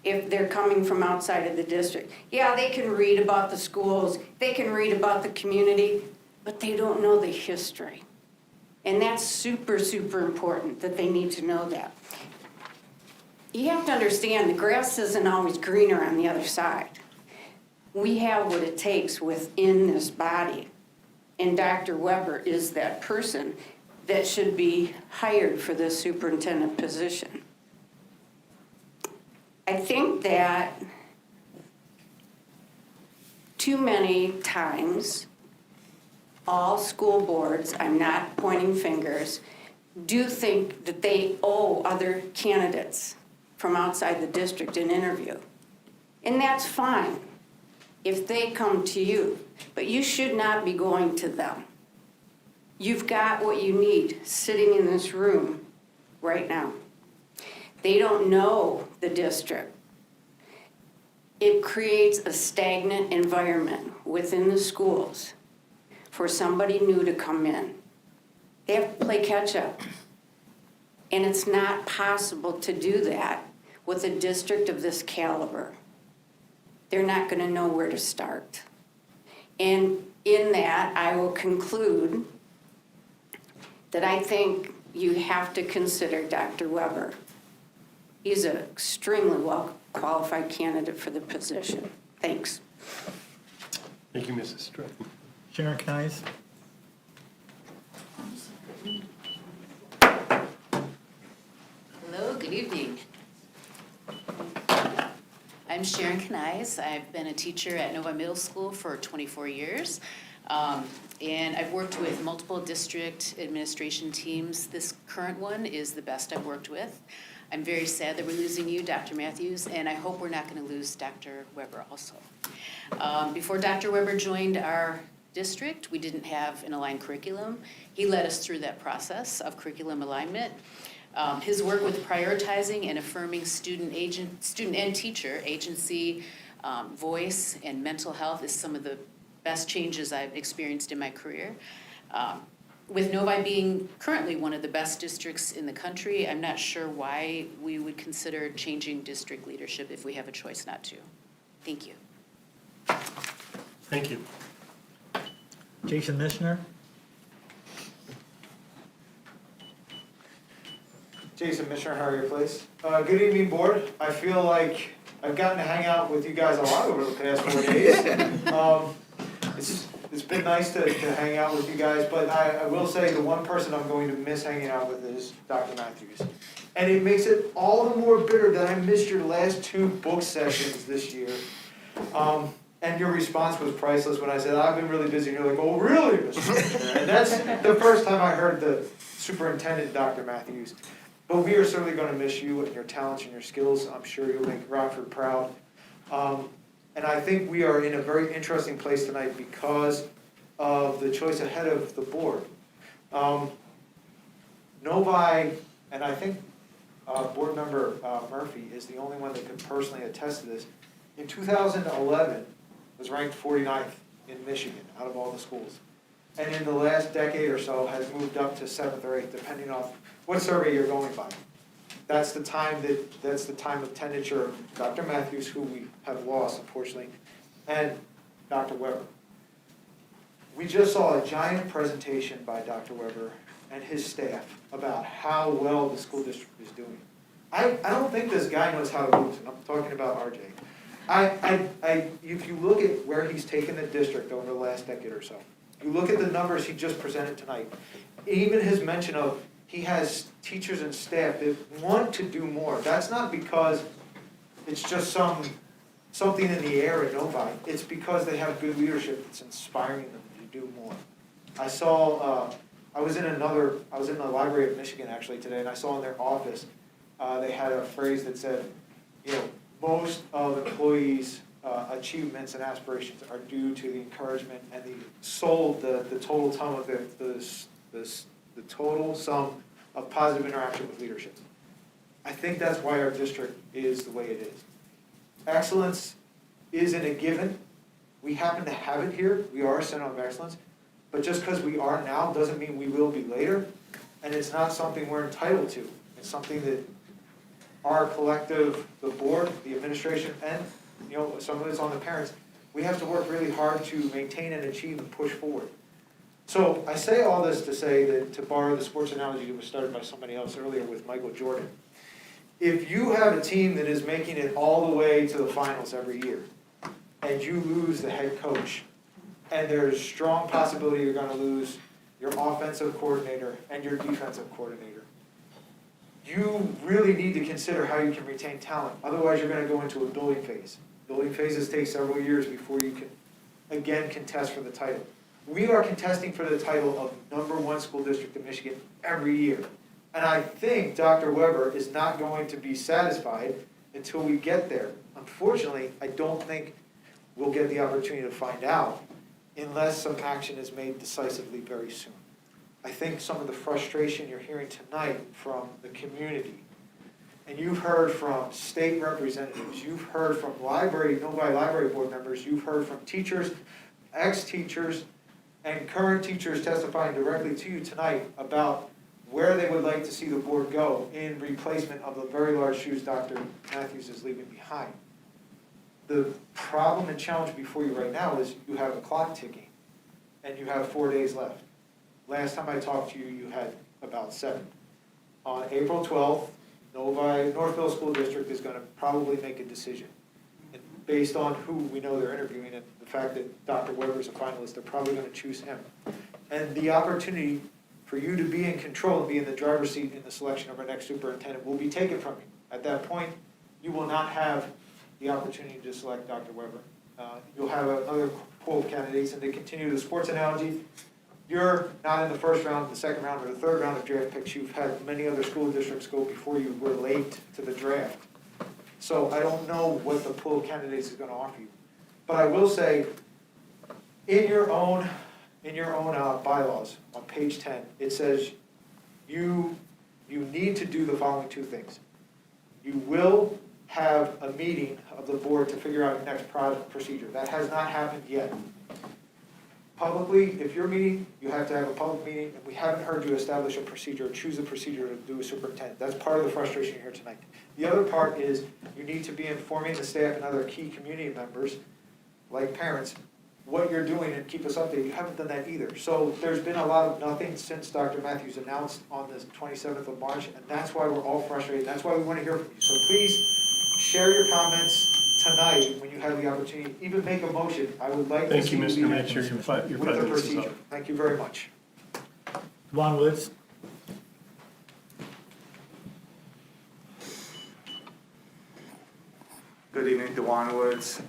if they're coming from outside of the district. Yeah, they can read about the schools, they can read about the community, but they don't know the history. And that's super, super important that they need to know that. You have to understand the grass isn't always greener on the other side. We have what it takes within this body, and Dr. Weber is that person that should be hired for this superintendent position. I think that too many times, all school boards, I'm not pointing fingers, do think that they owe other candidates from outside the district an interview. And that's fine if they come to you, but you should not be going to them. You've got what you need sitting in this room right now. They don't know the district. It creates a stagnant environment within the schools for somebody new to come in. They have to play catch up. And it's not possible to do that with a district of this caliber. They're not going to know where to start. And in that, I will conclude that I think you have to consider Dr. Weber. He's an extremely well-qualified candidate for the position. Thanks. Thank you, Mrs. Stratton. Sharon Knies? Hello, good evening. I'm Sharon Knies. I've been a teacher at Novi Middle School for 24 years. And I've worked with multiple district administration teams. This current one is the best I've worked with. I'm very sad that we're losing you, Dr. Matthews, and I hope we're not going to lose Dr. Weber also. Before Dr. Weber joined our district, we didn't have an aligned curriculum. He led us through that process of curriculum alignment. His work with prioritizing and affirming student and teacher agency, voice, and mental health is some of the best changes I've experienced in my career. With Novi being currently one of the best districts in the country, I'm not sure why we would consider changing district leadership if we have a choice not to. Thank you. Thank you. Jason Mishner? Jason Mishner, Harrier Place. Good evening, board. I feel like I've gotten to hang out with you guys a lot over the past 4 days. It's been nice to hang out with you guys, but I will say the one person I'm going to miss hanging out with is Dr. Matthews. And it makes it all the more bitter that I missed your last 2 book sessions this year. And your response was priceless when I said, I've been really busy, and you're like, oh, really, Mr. Mishner? And that's the first time I heard the superintendent, Dr. Matthews. But we are certainly going to miss you and your talents and your skills. I'm sure you'll make Rockford proud. And I think we are in a very interesting place tonight because of the choice ahead of the board. Novi, and I think board member Murphy is the only one that could personally attest to this, in 2011 was ranked 49th in Michigan out of all the schools. And in the last decade or so has moved up to 7th or 8th, depending on what survey you're going by. That's the time of tenure of Dr. Matthews, who we have lost, unfortunately, and Dr. Weber. We just saw a giant presentation by Dr. Weber and his staff about how well the school district is doing. I don't think this guy knows how to lose, and I'm talking about RJ. If you look at where he's taken the district over the last decade or so, you look at the numbers he just presented tonight, even his mention of he has teachers and staff that want to do more. That's not because it's just something in the air at Novi. It's because they have good leadership that's inspiring them to do more. I was in the Library of Michigan actually today, and I saw in their office, they had a phrase that said, most of employees' achievements and aspirations are due to the encouragement and the total sum of the total sum of positive interaction with leadership. I think that's why our district is the way it is. Excellence isn't a given. We happen to have it here. We are a center of excellence. But just because we are now doesn't mean we will be later. And it's not something we're entitled to. It's something that our collective, the board, the administration, and some of it's on the parents, we have to work really hard to maintain and achieve and push forward. So I say all this to say that, to borrow the sports analogy that was started by somebody else earlier with Michael Jordan, if you have a team that is making it all the way to the finals every year, and you lose the head coach, and there's strong possibility you're going to lose your offensive coordinator and your defensive coordinator, you really need to consider how you can retain talent. Otherwise, you're going to go into a building phase. Building phases take several years before you can, again, contest for the title. We are contesting for the title of #1 school district in Michigan every year. And I think Dr. Weber is not going to be satisfied until we get there. Unfortunately, I don't think we'll get the opportunity to find out unless some action is made decisively very soon. I think some of the frustration you're hearing tonight from the community, and you've heard from state representatives, you've heard from Novi Library Board members, you've heard from teachers, ex-teachers, and current teachers testifying directly to you tonight about where they would like to see the board go in replacement of the very large shoes Dr. Matthews is leaving behind. The problem and challenge before you right now is you have a clock ticking, and you have 4 days left. Last time I talked to you, you had about 7. On April 12th, Northville School District is going to probably make a decision. And based on who we know they're interviewing and the fact that Dr. Weber is a finalist, they're probably going to choose him. And the opportunity for you to be in control and be in the driver's seat in the selection of our next superintendent will be taken from you. At that point, you will not have the opportunity to select Dr. Weber. You'll have another pool of candidates, and to continue the sports analogy, you're not in the first round, the second round, or the third round of draft picks. You've had many other school districts go before you were late to the draft. So I don't know what the pool of candidates is going to offer you. But I will say, in your own bylaws, on page 10, it says you need to do the following 2 things. You will have a meeting of the board to figure out your next procedure. That has not happened yet. Publicly, if you're meeting, you have to have a public meeting, and we haven't heard you establish a procedure or choose a procedure to do a superintendent. That's part of the frustration here tonight. The other part is you need to be informing the staff and other key community members, like parents, what you're doing and keep us updated. You haven't done that either. So there's been a lot of nothing since Dr. Matthews announced on the 27th of March, and that's why we're all frustrated. That's why we want to hear from you. So please share your comments tonight when you have the opportunity. Even make a motion. I would like to see you Mr. lead Mitchell. Your 5 with the minutes is up. procedure. Thank you very much. Devon Woods. Good evening, Dewan Woods,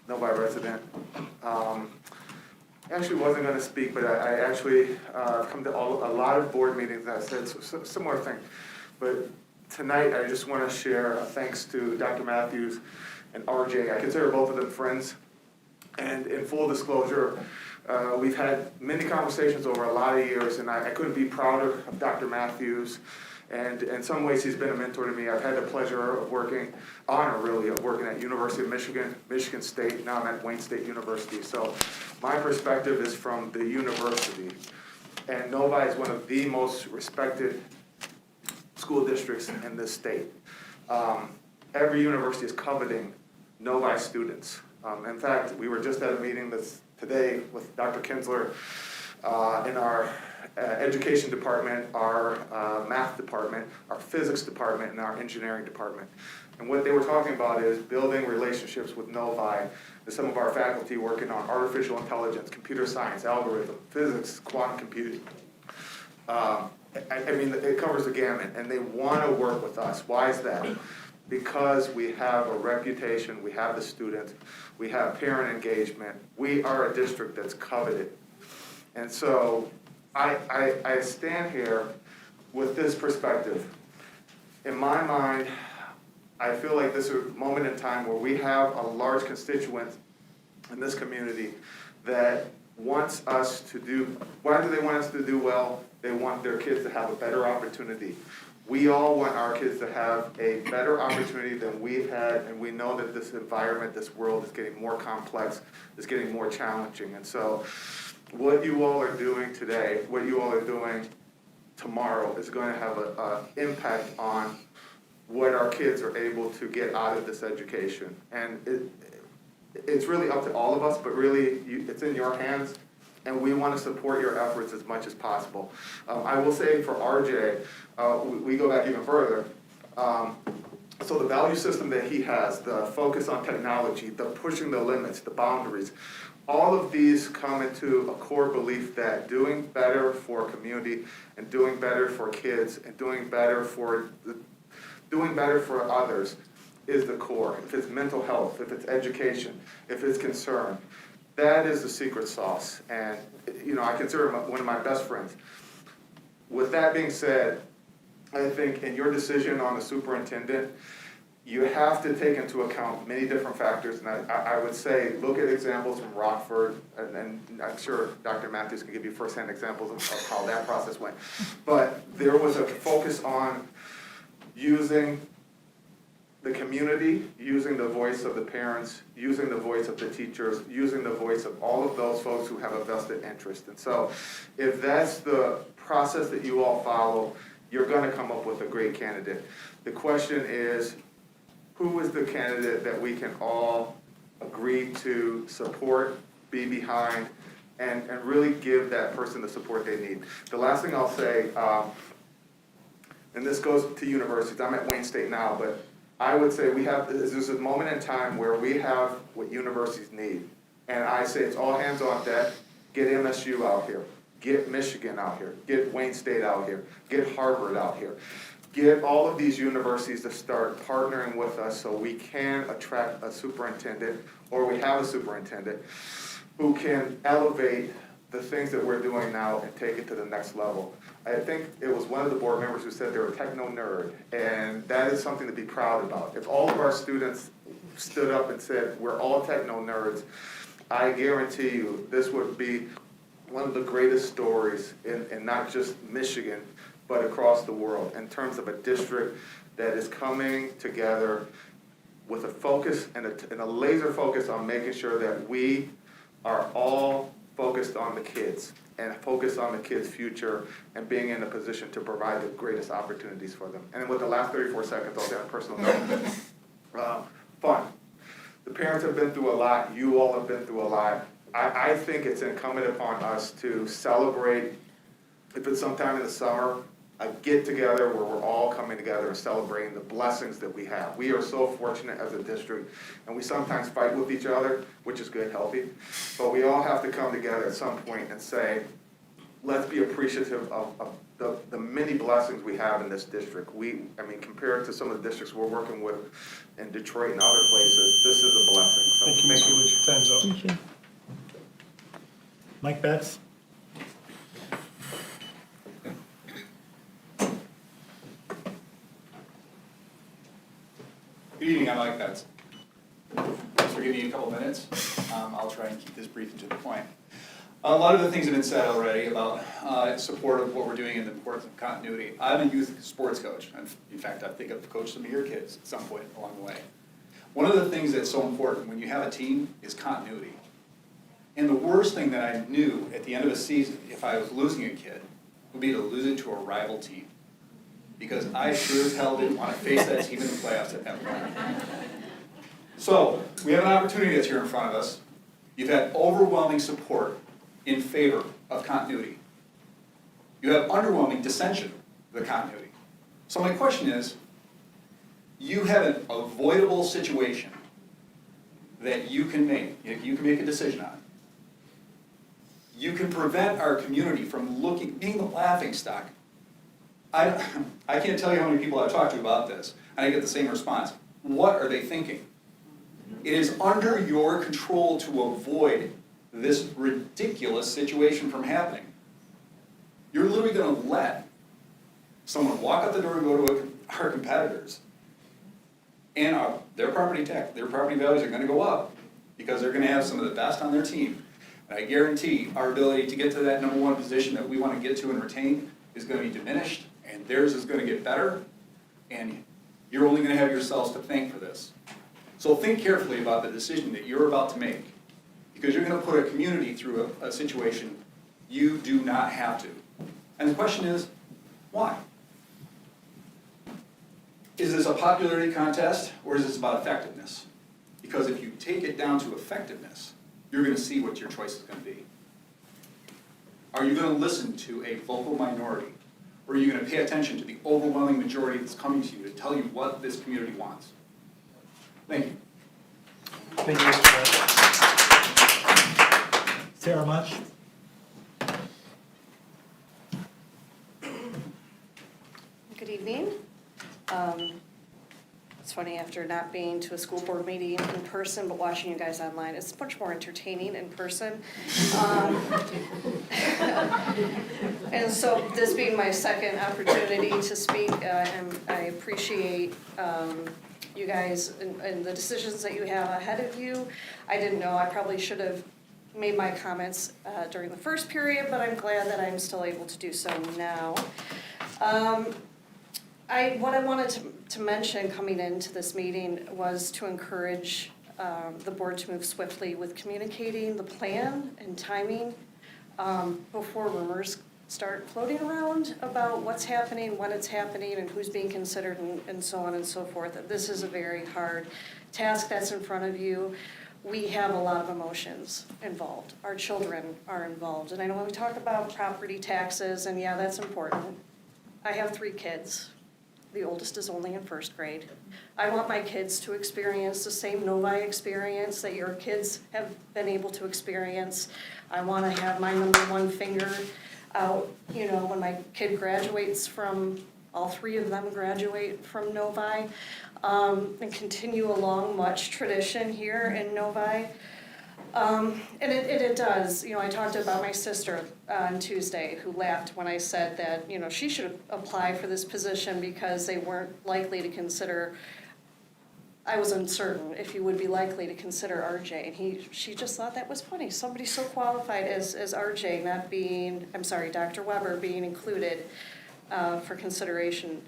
Novi resident. Actually wasn't going to speak, but I actually come to a lot of board meetings that said similar thing. But tonight I just want to share thanks to Dr. Matthews and RJ. I consider both of them friends. And in full disclosure, we've had many conversations over a lot of years, and I couldn't be prouder of Dr. Matthews. And in some ways, he's been a mentor to me. I've had the pleasure of working at University of Michigan, Michigan State. Now I'm at Wayne State University. So my perspective is from the university. And Novi is one of the most respected school districts in this state. Every university is coveting Novi students. In fact, we were just at a meeting today with Dr. Kinsler in our education department, our math department, our physics department, and our engineering department. And what they were talking about is building relationships with Novi and some of our faculty working on artificial intelligence, computer science, algorithm, physics, quantum computing. I mean, it covers the gamut, and they want to work with us. Why is that? Because we have a reputation, we have the students, we have parent engagement. We are a district that's coveted. And so I stand here with this perspective. In my mind, I feel like this is a moment in time where we have a large constituent in this community that wants us to do, why do they want us to do well? They want their kids to have a better opportunity. We all want our kids to have a better opportunity than we've had, and we know that this environment, this world is getting more complex, is getting more challenging. And so what you all are doing today, what you all are doing tomorrow is going to have an impact on what our kids are able to get out of this education. And it's really up to all of us, but really it's in your hands, and we want to support your efforts as much as possible. I will say for RJ, we go back even further. So the value system that he has, the focus on technology, the pushing the limits, the boundaries, all of these come into a core belief that doing better for community and doing better for kids and doing better for others is the core. If it's mental health, if it's education, if it's concern, that is the secret sauce. And I consider him one of my best friends. With that being said, I think in your decision on the superintendent, you have to take into account many different factors, and I would say, look at examples from Rockford, and I'm sure Dr. Matthews can give you firsthand examples of how that process went. But there was a focus on using the community, using the voice of the parents, using the voice of the teachers, using the voice of all of those folks who have a vested interest. And so if that's the process that you all follow, you're gonna come up with a great candidate. The question is, who is the candidate that we can all agree to support, be behind, and really give that person the support they need? The last thing I'll say, and this goes to universities, I'm at Wayne State now, but I would say there's a moment in time where we have what universities need. And I say it's all hands on deck. Get MSU out here, get Michigan out here, get Wayne State out here, get Harvard out here. Get all of these universities to start partnering with us so we can attract a superintendent, or we have a superintendent, who can elevate the things that we're doing now and take it to the next level. I think it was one of the board members who said they were a techno nerd, and that is something to be proud about. If all of our students stood up and said, we're all techno nerds, I guarantee you this would be one of the greatest stories in not just Michigan, but across the world, in terms of a district that is coming together with a focus and a laser focus on making sure that we are all focused on the kids and focused on the kids' future and being in a position to provide the greatest opportunities for them. And with the last 34 seconds, I'll say on a personal note, fun. The parents have been through a lot, you all have been through a lot. I think it's incumbent upon us to celebrate, if it's sometime in the summer, a get-together where we're all coming together and celebrating the blessings that we have. We are so fortunate as a district, and we sometimes fight with each other, which is good, healthy, but we all have to come together at some point and say, let's be appreciative of the many blessings we have in this district. Compared to some of the districts we're working with in Detroit and other places, this is a blessing. So, Thank you, Mr. Woods. Your time's up. Thank you. Mike Betts? Good evening, I'm Mike Betts. Thanks for giving me a couple minutes. I'll try and keep this brief and to the point. A lot of the things have been said already about support of what we're doing and the importance of continuity. I'm a youth sports coach. In fact, I think I've coached some of your kids at some point along the way. One of the things that's so important when you have a team is continuity. And the worst thing that I knew at the end of a season, if I was losing a kid, would be to lose it to a rival team. Because I sure as hell didn't want to face that team in the playoffs at that point. So, we have an opportunity that's here in front of us. You've had overwhelming support in favor of continuity. You have underwhelming dissension of the continuity. So my question is, you have an avoidable situation that you can make a decision on. You can prevent our community from being the laughingstock. I can't tell you how many people I've talked to about this, and I get the same response. What are they thinking? It is under your control to avoid this ridiculous situation from happening. You're literally going to let someone walk out the door and go to our competitors, and their property tax, their property values are going to go up because they're going to have some of the best on their team. And I guarantee our ability to get to that number one position that we want to get to and retain is going to be diminished, and theirs is going to get better, and you're only going to have yourselves to thank for this. So think carefully about the decision that you're about to make, because you're going to put a community through a situation you do not have to. And the question is, why? Is this a popularity contest, or is this about effectiveness? Because if you take it down to effectiveness, you're going to see what your choice is going to be. Are you going to listen to a vocal minority, or are you going to pay attention to the overwhelming majority that's coming to you to tell you what this community wants? Thank you. Thank you, Mr. Betts. Sarah Much? Good evening. It's funny, after not being to a school board meeting in person, but watching you guys online, it's much more entertaining in person. And And so this being my second opportunity to speak, and I appreciate you guys and the decisions that you have ahead of you. I didn't know, I probably should have made my comments during the first period, but I'm glad that I'm still able to do so now. What I wanted to mention coming into this meeting was to encourage the board to move swiftly with communicating the plan and timing before rumors start floating around about what's happening, when it's happening, and who's being considered, and so on and so forth. This is a very hard task that's in front of you. We have a lot of emotions involved. Our children are involved. And I know when we talk about property taxes, and yeah, that's important. I have 3 kids. The oldest is only in 1st grade. I want my kids to experience the same Novi experience that your kids have been able to experience. I want to have my number 1 finger out, you know, when my kid graduates from, all 3 of them graduate from Novi, and continue a long, much tradition here in Novi. And it does. You know, I talked about my sister on Tuesday who laughed when I said that, you know, she should apply for this position because they weren't likely to consider, I was uncertain if you would be likely to consider RJ. And she just thought that was funny. Somebody so qualified as RJ not being, I'm sorry, Dr. Weber being included for consideration.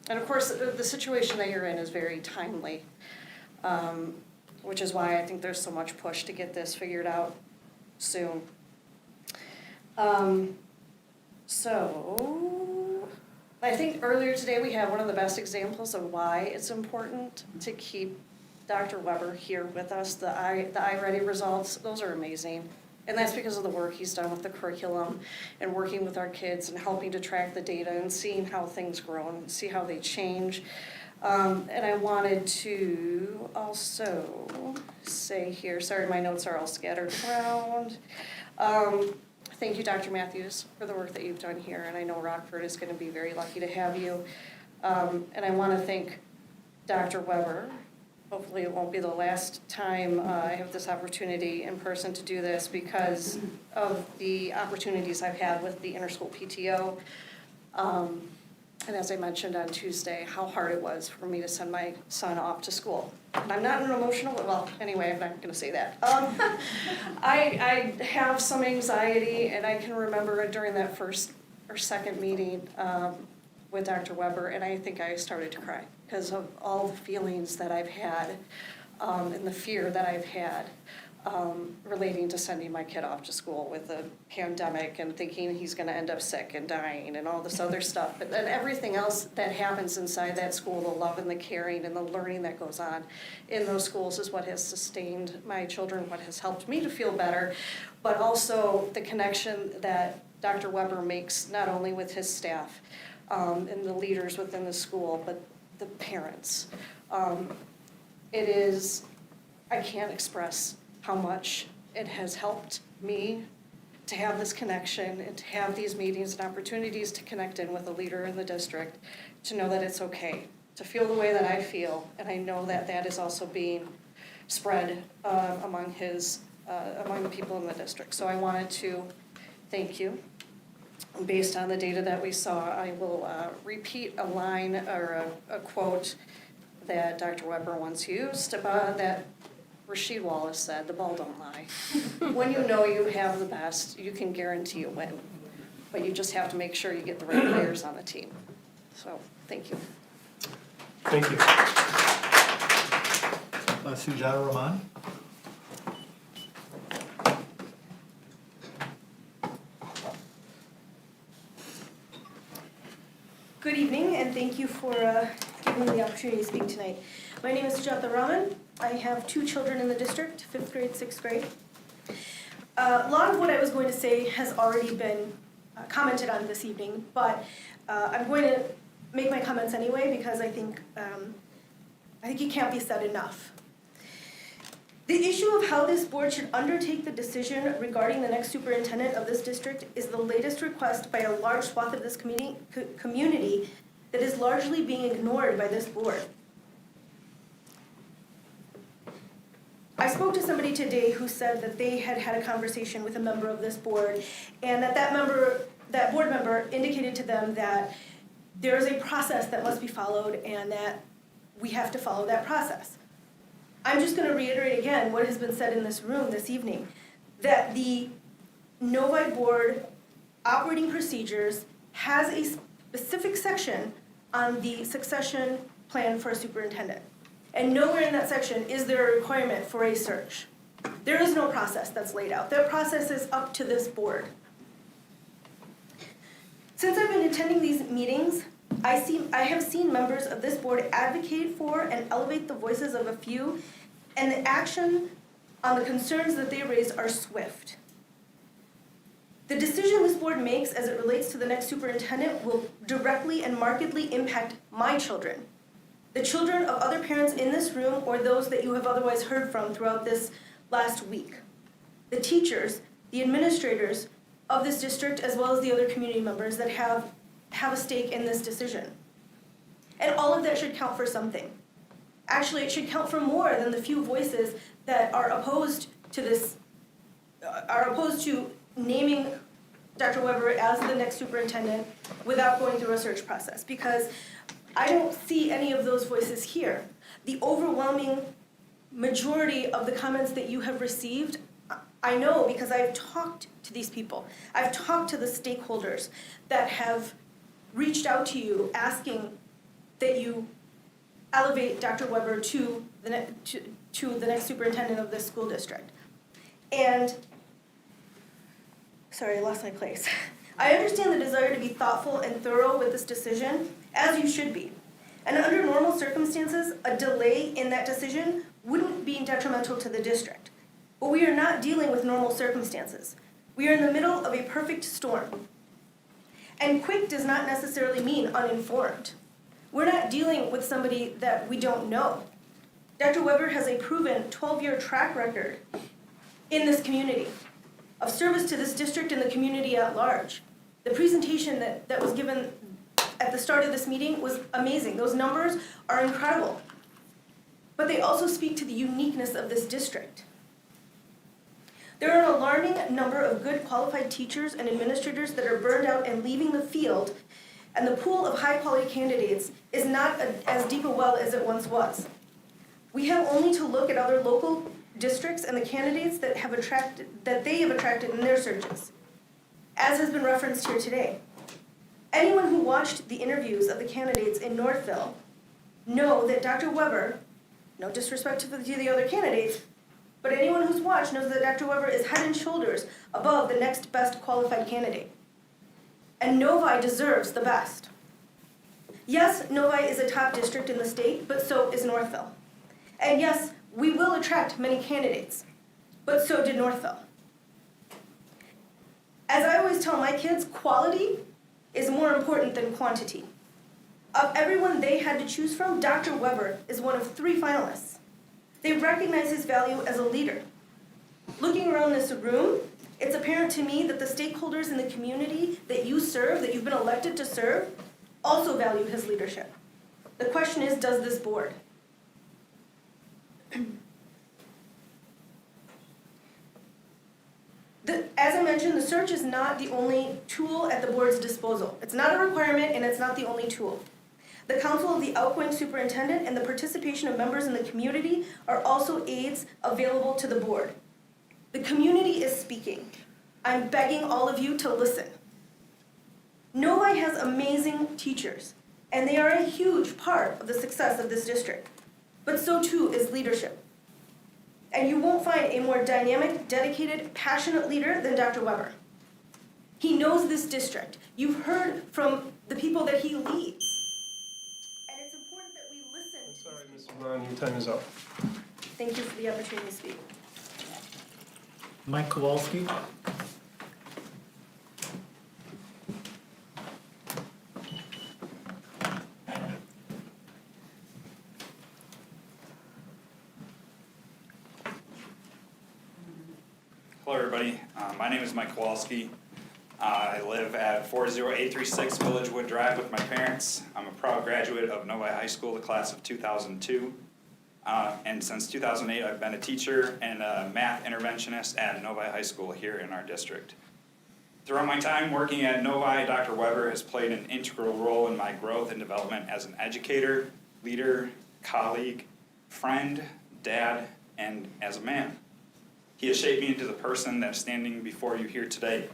And of course, the situation that you're in is very timely. Which is why I think there's so much push to get this figured out soon. So I think earlier today we had one of the best examples of why it's important to keep Dr. Weber here with us. The iReady results, those are amazing. And that's because of the work he's done with the curriculum and working with our kids and helping to track the data and seeing how things grow and see how they change. And I wanted to also say here, sorry, my notes are all scattered around. Thank you, Dr. Matthews, for the work that you've done here, and I know Rockford is going to be very lucky to have you. And I want to thank Dr. Weber. Hopefully it won't be the last time I have this opportunity in person to do this because of the opportunities I've had with the Interschool PTO. And as I mentioned on Tuesday, how hard it was for me to send my son off to school. And I'm not an emotional, well, anyway, I'm not going to say that. I have some anxiety, and I can remember during that first or second meeting with Dr. Weber, and I think I started to cry because of all the feelings that I've had and the fear that I've had relating to sending my kid off to school with the pandemic and thinking he's going to end up sick and dying and all this other stuff. But then everything else that happens inside that school, the love and the caring and the learning that goes on in those schools is what has sustained my children, what has helped me to feel better, but also the connection that Dr. Weber makes not only with his staff and the leaders within the school, but the parents. It is, I can't express how much it has helped me to have this connection and to have these meetings and opportunities to connect in with a leader in the district, to know that it's okay, to feel the way that I feel. And I know that that is also being spread among the people in the district. So I wanted to thank you. Based on the data that we saw, I will repeat a line or a quote that Dr. Weber once used about that Rasheed Wallace said, "The ball don't lie." When you know you have the best, you can guarantee a win. But you just have to make sure you get the right players on the team. So, thank you. Thank you. Sujata Rahman. Good evening, and thank you for giving me the opportunity to speak tonight. My name is Sujata Rahman. I have 2 children in the district, 5th grade, 6th grade. A lot of what I was going to say has already been commented on this evening, but I'm going to make my comments anyway because I think it can't be said enough. The issue of how this board should undertake the decision regarding the next superintendent of this district is the latest request by a large swath of this community that is largely being ignored by this board. I spoke to somebody today who said that they had had a conversation with a member of this board, and that board member indicated to them that there is a process that must be followed and that we have to follow that process. I'm just going to reiterate again what has been said in this room this evening, that the Novi Board operating procedures has a specific section on the succession plan for a superintendent. And nowhere in that section is there a requirement for a search. There is no process that's laid out. That process is up to this board. Since I've been attending these meetings, I have seen members of this board advocate for and elevate the voices of a few, and the action on the concerns that they raise are swift. The decision this board makes as it relates to the next superintendent will directly and markedly impact my children, the children of other parents in this room, or those that you have otherwise heard from throughout this last week, the teachers, the administrators of this district, as well as the other community members that have a stake in this decision. And all of that should count for something. Actually, it should count for more than the few voices that are opposed to this, are opposed to naming Dr. Weber as the next superintendent without going through a search process, because I don't see any of those voices here. The overwhelming majority of the comments that you have received, I know because I've talked to these people. I've talked to the stakeholders that have reached out to you asking that you elevate Dr. Weber to the next superintendent of this school district. And, sorry, I lost my place. I understand the desire to be thoughtful and thorough with this decision, as you should be. And under normal circumstances, a delay in that decision wouldn't be detrimental to the district. But we are not dealing with normal circumstances. We are in the middle of a perfect storm. And quick does not necessarily mean uninformed. We're not dealing with somebody that we don't know. Dr. Weber has a proven 12-year track record in this community of service to this district and the community at large. The presentation that was given at the start of this meeting was amazing. Those numbers are incredible. But they also speak to the uniqueness of this district. There are an alarming number of good qualified teachers and administrators that are burned out and leaving the field, and the pool of high-quality candidates is not as deep a well as it once was. We have only to look at other local districts and the candidates that they have attracted in their searches, as has been referenced here today. Anyone who watched the interviews of the candidates in Northville know that Dr. Weber, no disrespect to the other candidates, but anyone who's watched knows that Dr. Weber is head and shoulders above the next best qualified candidate. And Novi deserves the best. Yes, Novi is a top district in the state, but so is Northville. And yes, we will attract many candidates, but so did Northville. As I always tell my kids, quality is more important than quantity. Of everyone they had to choose from, Dr. Weber is one of 3 finalists. They recognize his value as a leader. Looking around this room, it's apparent to me that the stakeholders in the community that you serve, that you've been elected to serve, also value his leadership. The question is, does this board? As I mentioned, the search is not the only tool at the board's disposal. It's not a requirement, and it's not the only tool. The counsel of the outgoing superintendent and the participation of members in the community are also aids available to the board. The community is speaking. I'm begging all of you to listen. Novi has amazing teachers, and they are a huge part of the success of this district. But so too is leadership. And you won't find a more dynamic, dedicated, passionate leader than Dr. Weber. He knows this district. You've heard from the people that he leads. And it's important that we listen to Sorry, Mrs. Vaughn, your time is up. Thank you for the opportunity to speak. Mike Kowalski. Hello, everybody. My name is Mike Kowalski. I live at 40836 Villagewood Drive with my parents. I'm a proud graduate of Novi High School, the class of 2002. And since 2008, I've been a teacher and a math interventionist at Novi High School here in our district. Throughout my time working at Novi, Dr. Weber has played an integral role in my growth and development as an educator, leader, colleague, friend, dad, and as a man. He has shaped me into the person that's standing before you here today.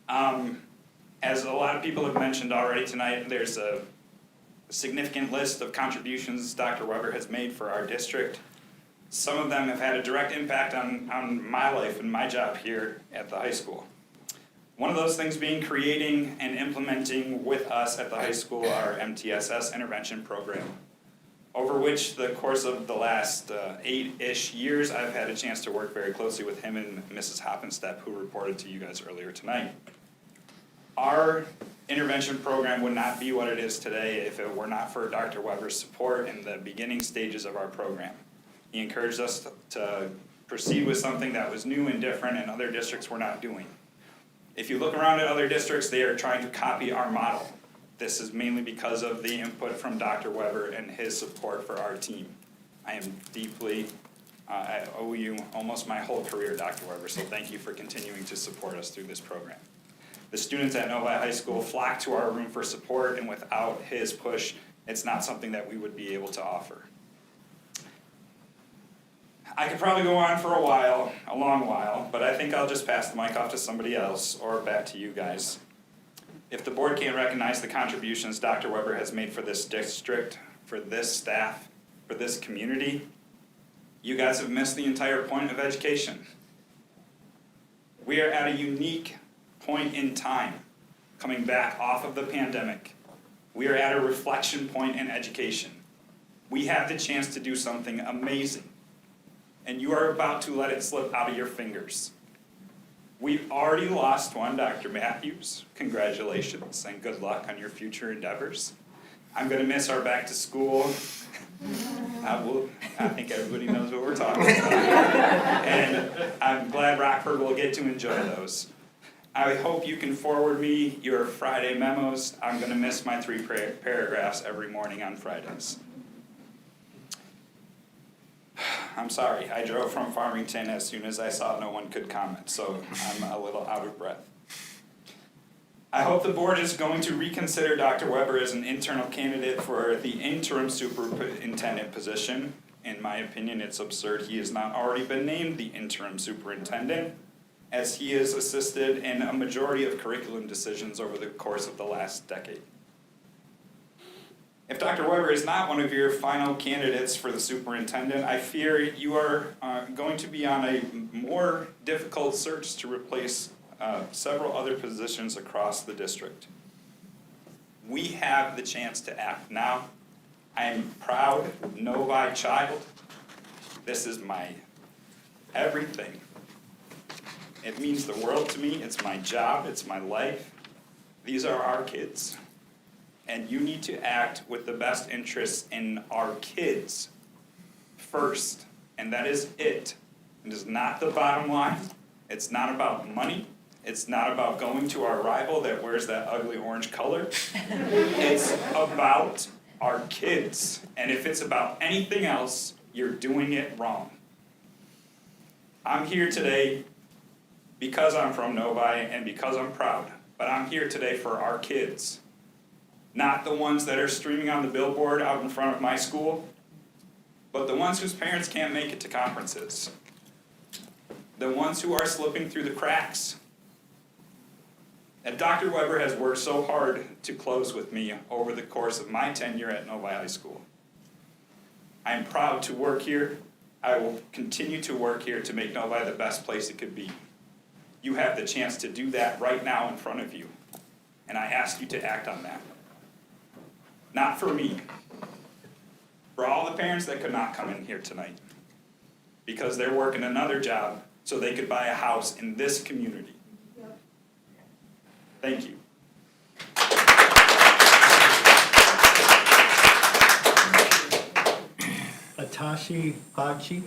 As a lot of people have mentioned already tonight, there's a significant list of contributions Dr. Weber has made for our district. Some of them have had a direct impact on my life and my job here at the high school. One of those things being creating and implementing with us at the high school our MTSS intervention program, over which the course of the last 8-ish years, I've had a chance to work very closely with him and Mrs. Hoppenstepp, who reported to you guys earlier tonight. Our intervention program would not be what it is today if it were not for Dr. Weber's support in the beginning stages of our program. He encouraged us to proceed with something that was new and different and other districts were not doing. If you look around at other districts, they are trying to copy our model. This is mainly because of the input from Dr. Weber and his support for our team. I am deeply, I owe you almost my whole career, Dr. Weber, so thank you for continuing to support us through this program. The students at Novi High School flock to our room for support, and without his push, it's not something that we would be able to offer. I could probably go on for a while, a long while, but I think I'll just pass the mic off to somebody else or back to you guys. If the board can't recognize the contributions Dr. Weber has made for this district, for this staff, for this community, you guys have missed the entire point of education. We are at a unique point in time, coming back off of the pandemic. We are at a reflection point in education. We have the chance to do something amazing, and you are about to let it slip out of your fingers. We've already lost one, Dr. Matthews. Congratulations and good luck on your future endeavors. I'm going to miss our back to school. I think everybody knows what we're talking about. And I'm glad Rockford will get to enjoy those. I hope you can forward me your Friday memos. I'm going to miss my 3 paragraphs every morning on Fridays. I'm sorry, I drove from Farmington as soon as I saw no one could comment, so I'm a little out of breath. I hope the board is going to reconsider Dr. Weber as an internal candidate for the interim superintendent position. In my opinion, it's absurd he has not already been named the interim superintendent, as he has assisted in a majority of curriculum decisions over the course of the last decade. If Dr. Weber is not one of your final candidates for the superintendent, I fear you are going to be on a more difficult search to replace several other positions across the district. We have the chance to act now. I am proud Novi child. This is my everything. It means the world to me. It's my job. It's my life. These are our kids. And you need to act with the best interests in our kids first. And that is it. It is not the bottom line. It's not about money. It's not about going to our rival that wears that ugly orange color. It's about our kids. And if it's about anything else, you're doing it wrong. I'm here today because I'm from Novi and because I'm proud. But I'm here today for our kids. Not the ones that are streaming on the billboard out in front of my school, but the ones whose parents can't make it to conferences. The ones who are slipping through the cracks. And Dr. Weber has worked so hard to close with me over the course of my tenure at Novi High School. I am proud to work here. I will continue to work here to make Novi the best place it could be. You have the chance to do that right now in front of you, and I ask you to act on that. Not for me, for all the parents that could not come in here tonight because they're working another job so they could buy a house in this community. Thank you. Atashi Bagchi.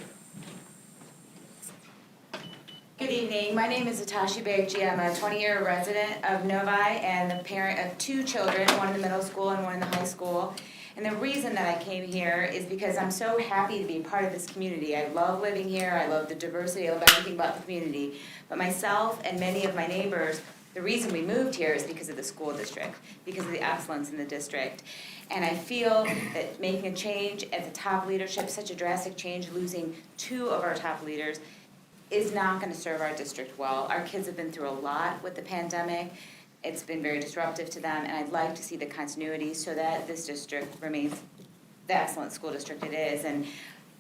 Good evening. My name is Atashi Bagchi. I'm a 20-year resident of Novi and the parent of 2 children, one in the middle school and one in the high school. And the reason that I came here is because I'm so happy to be part of this community. I love living here, I love the diversity, I love everything about the community. But myself and many of my neighbors, the reason we moved here is because of the school district, because of the excellence in the district. And I feel that making a change at the top leadership, such a drastic change, losing 2 of our top leaders, is not going to serve our district well. Our kids have been through a lot with the pandemic. It's been very disruptive to them, and I'd like to see the continuity so that this district remains the excellent school district it is. And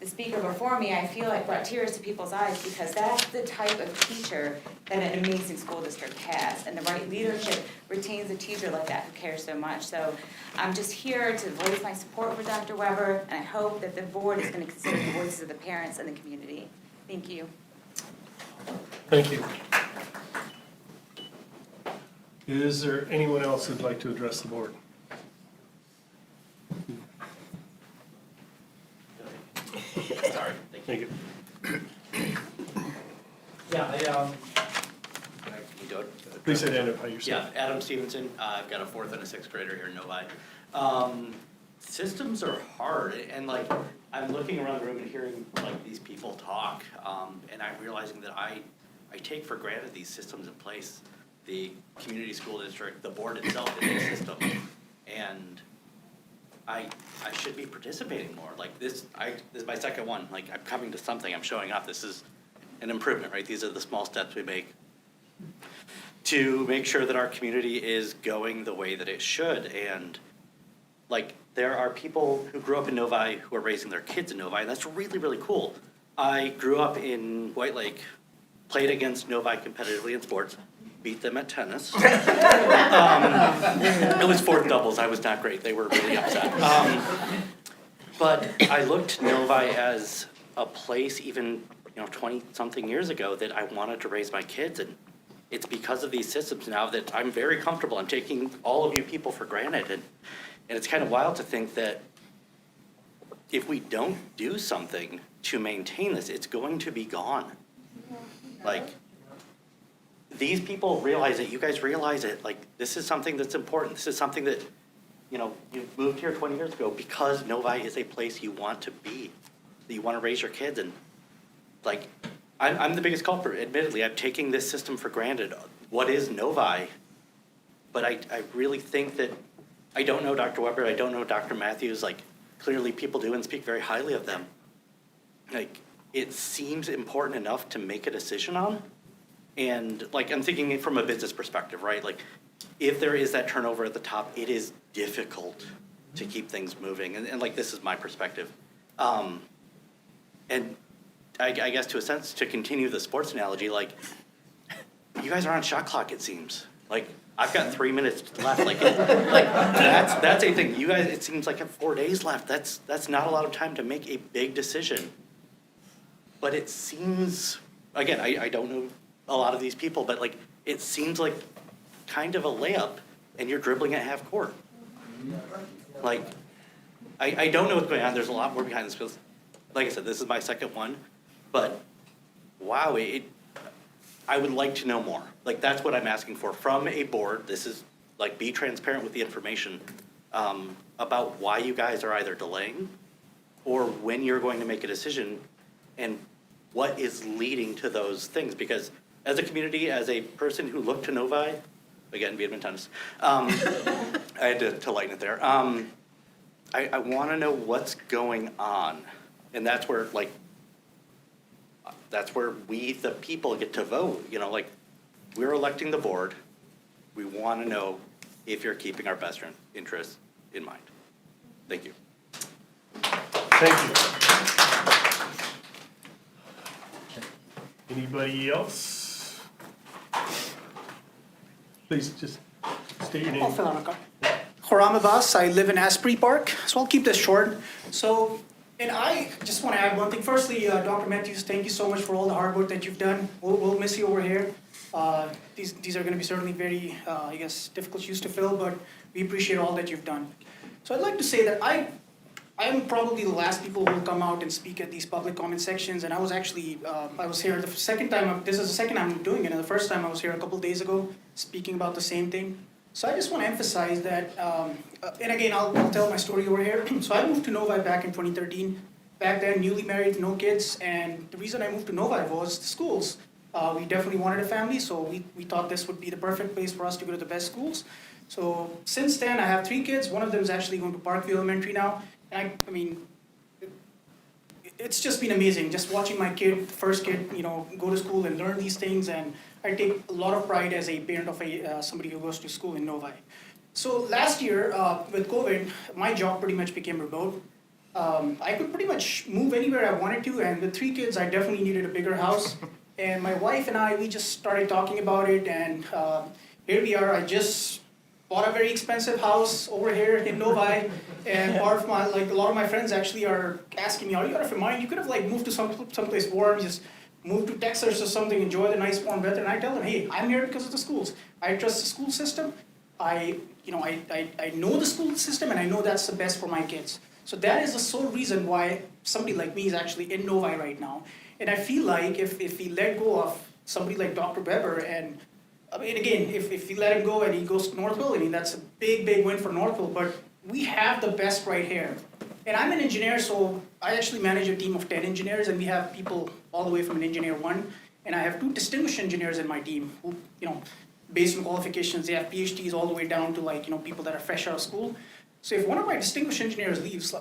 the speaker before me, I feel like brought tears to people's eyes because that's the type of teacher that an amazing school district has. And the right leadership retains a teacher like that who cares so much. So I'm just here to voice my support for Dr. Weber, and I hope that the board is going to consider the voices of the parents and the community. Thank you. Thank you. Is there anyone else who'd like to address the board? Sorry. Thank you. Yeah, Please identify yourself. Yeah, Adam Stevenson. I've got a 4th and a 6th grader here in Novi. Systems are hard, and like I'm looking around the room and hearing like these people talk, and I'm realizing that I take for granted these systems in place. The community school district, the board itself is a system, and I should be participating more. Like this is my second one. Like I'm coming to something, I'm showing up. This is an improvement, right? These are the small steps we make to make sure that our community is going the way that it should. And like there are people who grew up in Novi who are raising their kids in Novi, and that's really, really cool. I grew up in White Lake, played against Novi competitively in sports, beat them at tennis. It was 4 doubles, I was not great, they were really upset. But I looked to Novi as a place even 20-something years ago that I wanted to raise my kids, and it's because of these systems now that I'm very comfortable. I'm taking all of you people for granted, and it's kind of wild to think that if we don't do something to maintain this, it's going to be gone. Like, these people realize it, you guys realize it, like, this is something that's important. This is something that, you moved here 20 years ago because Novi is a place you want to be, that you want to raise your kids. And, like, I'm the biggest culprit, admittedly. I'm taking this system for granted. What is Novi? But I really think that, I don't know Dr. Weber, I don't know Dr. Matthews, like, clearly people do and speak very highly of them. Like, it seems important enough to make a decision on. And like, I'm thinking from a business perspective, right? Like, if there is that turnover at the top, it is difficult to keep things moving. And like, this is my perspective. And I guess to a sense, to continue the sports analogy, like, you guys are on shot clock, it seems. Like, I've got 3 minutes left. Like that's a thing. You guys, it seems like I have 4 days left. That's not a lot of time to make a big decision. But it seems, again, I don't know a lot of these people, but like, it seems like kind of a layup and you're dribbling at half court. Like, I don't know what's going on. There's a lot more behind this. Because, like I said, this is my second one, but wow, I would like to know more. Like, that's what I'm asking for from a board. This is like, be transparent with the information about why you guys are either delaying or when you're going to make a decision and what is leading to those things. Because as a community, as a person who looked to Novi, again, Vietnam tennis, I had to lighten it there. I want to know what's going on. And that's where, like, that's where we, the people, get to vote. Like, we're electing the board. We want to know if you're keeping our best interests in mind. Thank you. Thank you. Anybody else? Please just state your name. Horam Abbas, I live in Asprey Park, so I'll keep this short. So, and I just want to add one thing. Firstly, Dr. Matthews, thank you so much for all the hard work that you've done. We'll miss you over here. These are going to be certainly very, difficult shoes to fill, but we appreciate all that you've done. So I'd like to say that I am probably the last people who will come out and speak at these public comment sections, and I was actually, I was here the second time, this is the second time I'm doing it, and the first time I was here a couple days ago speaking about the same thing. So I just want to emphasize that, and again, I'll tell my story over here. So I moved to Novi back in 2013. Back then, newly married, no kids, and the reason I moved to Novi was the schools. We definitely wanted a family, so we thought this would be the perfect place for us to go to the best schools. So since then, I have 3 kids. One of them is actually going to Parkview Elementary now. And I mean, it's just been amazing, just watching my first kid, go to school and learn these things. And I take a lot of pride as a parent of somebody who goes to school in Novi. So last year, with COVID, my job pretty much became remote. I could pretty much move anywhere I wanted to, and with 3 kids, I definitely needed a bigger house. And my wife and I, we just started talking about it, and here we are. I just bought a very expensive house over here in Novi, and a lot of my friends actually are asking me, "Are you out of your mind? You could have moved to someplace warm, just move to Texas or something, enjoy the nice warm weather." And I tell them, "Hey, I'm here because of the schools. I trust the school system. I know the school system, and I know that's the best for my kids." So that is the sole reason why somebody like me is actually in Novi right now. And I feel like if we let go of somebody like Dr. Weber, and I mean, again, if we let him go and he goes to Northville, I mean, that's a big, big win for Northville, but we have the best right here. And I'm an engineer, so I actually manage a team of 10 engineers, and we have people all the way from an engineer 1, and I have 2 distinguished engineers in my team who, based on qualifications, they have PhDs all the way down to people that are fresh out of school. So if one of my distinguished engineers leaves,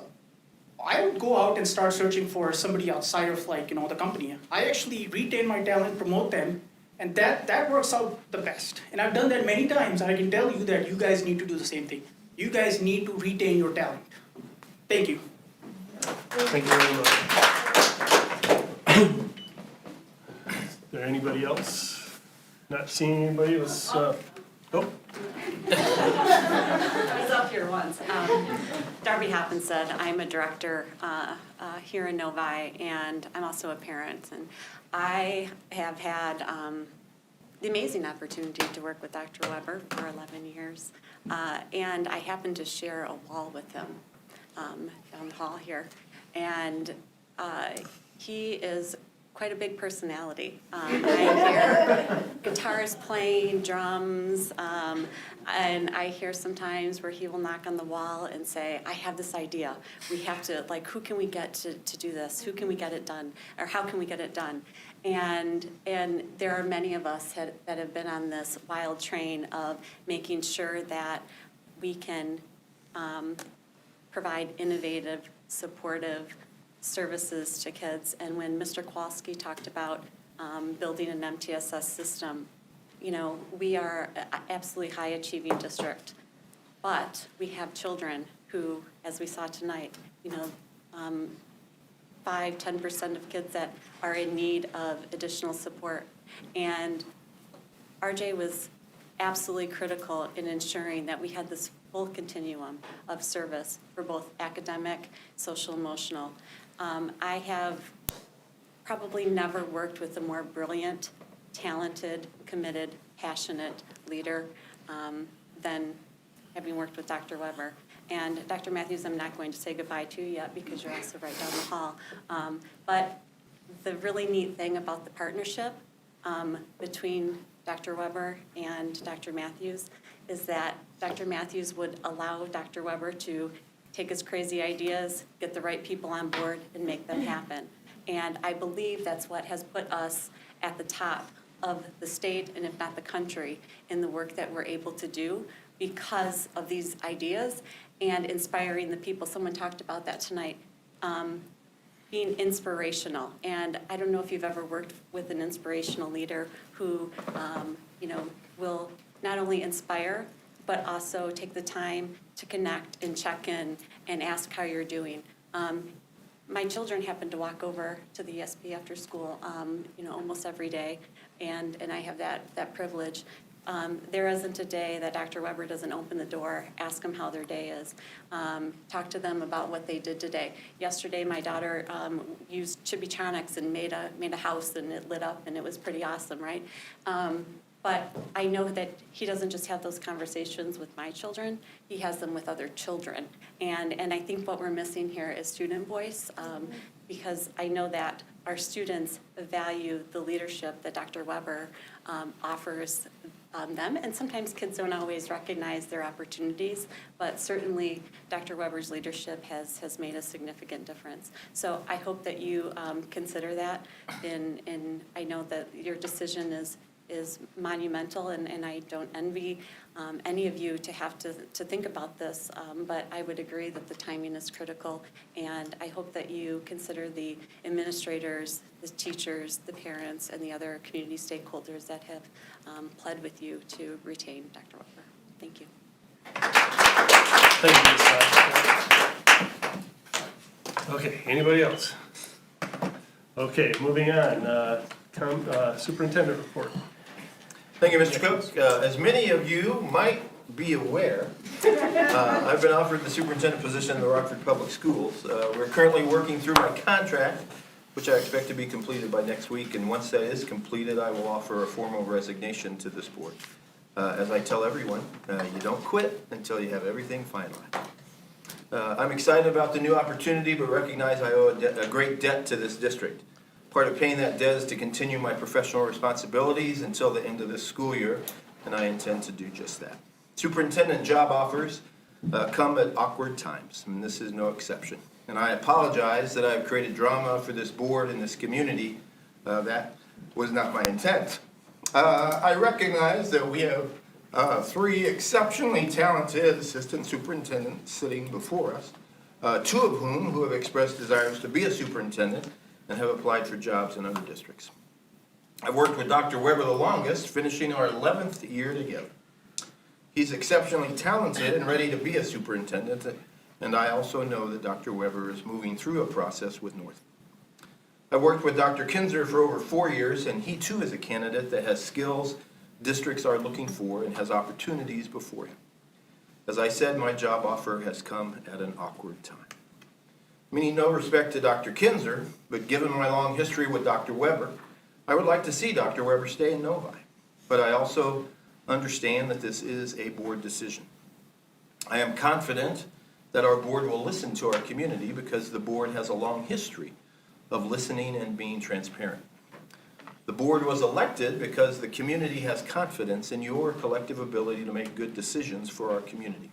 I would go out and start searching for somebody outside of the company. I actually retain my talent, promote them, and that works out the best. And I've done that many times, and I can tell you that you guys need to do the same thing. You guys need to retain your talent. Thank you. Thank you very much. Is there anybody else? Not seeing anybody, let's, I was up here once. Darby Hoppenstead, I'm a director here in Novi, and I'm also a parent. And I have had the amazing opportunity to work with Dr. Weber for 11 years. And I happen to share a wall with him down the hall here. And he is quite a big personality. I hear guitars playing, drums, and I hear sometimes where he will knock on the wall and say, "I have this idea. We have to, who can we get to do this? Who can we get it done? Or how can we get it done?" And there are many of us that have been on this wild train of making sure that we can provide innovative, supportive services to kids. And when Mr. Kowalski talked about building an MTSS system, we are an absolutely high achieving district, but we have children who, as we saw tonight, 5-10% of kids that are in need of additional support. And RJ was absolutely critical in ensuring that we had this full continuum of service for both academic, social, emotional. I have probably never worked with a more brilliant, talented, committed, passionate leader than having worked with Dr. Weber. And Dr. Matthews, I'm not going to say goodbye to you yet because you're also right down the hall. But the really neat thing about the partnership between Dr. Weber and Dr. Matthews is that Dr. Matthews would allow Dr. Weber to take his crazy ideas, get the right people on board, and make them happen. And I believe that's what has put us at the top of the state, and if not the country, in the work that we're able to do because of these ideas and inspiring the people. Someone talked about that tonight, being inspirational. And I don't know if you've ever worked with an inspirational leader who, will not only inspire, but also take the time to connect and check in and ask how you're doing. My children happen to walk over to the ESP after school, almost every day, and I have that privilege. There isn't a day that Dr. Weber doesn't open the door, ask them how their day is, talk to them about what they did today. Yesterday, my daughter used Chibitronics and made a house, and it lit up, and it was pretty awesome, right? But I know that he doesn't just have those conversations with my children, he has them with other children. And I think what we're missing here is student voice, because I know that our students value the leadership that Dr. Weber offers them. And sometimes kids don't always recognize their opportunities, but certainly Dr. Weber's leadership has made a significant difference. So I hope that you consider that, and I know that your decision is monumental, and I don't envy any of you to have to think about this, but I would agree that the timing is critical, and I hope that you consider the administrators, the teachers, the parents, and the other community stakeholders that have pled with you to retain Dr. Weber. Thank you. Thank you, Ms. Okay, anybody else? Okay, moving on. Superintendent report. Thank you, Mr. Cook. As many of you might be aware, I've been offered the superintendent position in the Rockford Public Schools. We're currently working through my contract, which I expect to be completed by next week, and once that is completed, I will offer a formal resignation to this board. As I tell everyone, you don't quit until you have everything finalized. I'm excited about the new opportunity, but recognize I owe a great debt to this district. Part of paying that debt is to continue my professional responsibilities until the end of this school year, and I intend to do just that. Superintendent job offers come at awkward times, and this is no exception. And I apologize that I've created drama for this board and this community. That was not my intent. I recognize that we have 3 exceptionally talented assistant superintendents sitting before us, 2 of whom who have expressed desires to be a superintendent and have applied for jobs in other districts. I've worked with Dr. Weber the longest, finishing our 11th year together. He's exceptionally talented and ready to be a superintendent, and I also know that Dr. Weber is moving through a process with North. I've worked with Dr. Kinzer for over 4 years, and he too is a candidate that has skills districts are looking for and has opportunities before him. As I said, my job offer has come at an awkward time. Meaning no respect to Dr. Kinzer, but given my long history with Dr. Weber, I would like to see Dr. Weber stay in Novi. But I also understand that this is a board decision. I am confident that our board will listen to our community because the board has a long history of listening and being transparent. The board was elected because the community has confidence in your collective ability to make good decisions for our community.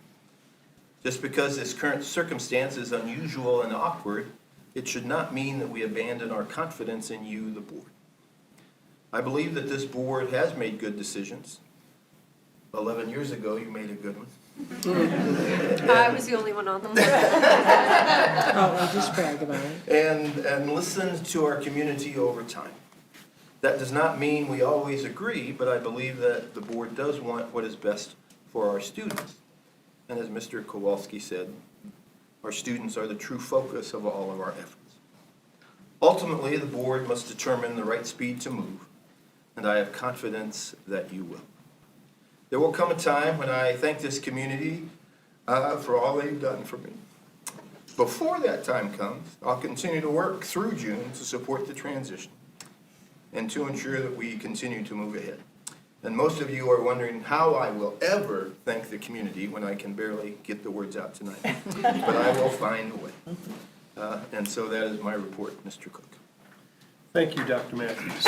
Just because this current circumstance is unusual and awkward, it should not mean that we abandon our confidence in you, the board. I believe that this board has made good decisions. 11 years ago, you made a good one. I was the only one on the board. Oh, just brag about it. And listened to our community over time. That does not mean we always agree, but I believe that the board does want what is best for our students. And as Mr. Kowalski said, our students are the true focus of all of our efforts. Ultimately, the board must determine the right speed to move, and I have confidence that you will. There will come a time when I thank this community for all they've done for me. Before that time comes, I'll continue to work through June to support the transition and to ensure that we continue to move ahead. And most of you are wondering how I will ever thank the community when I can barely get the words out tonight. But I will find a way. And so that is my report, Mr. Cook. Thank you, Dr. Matthews.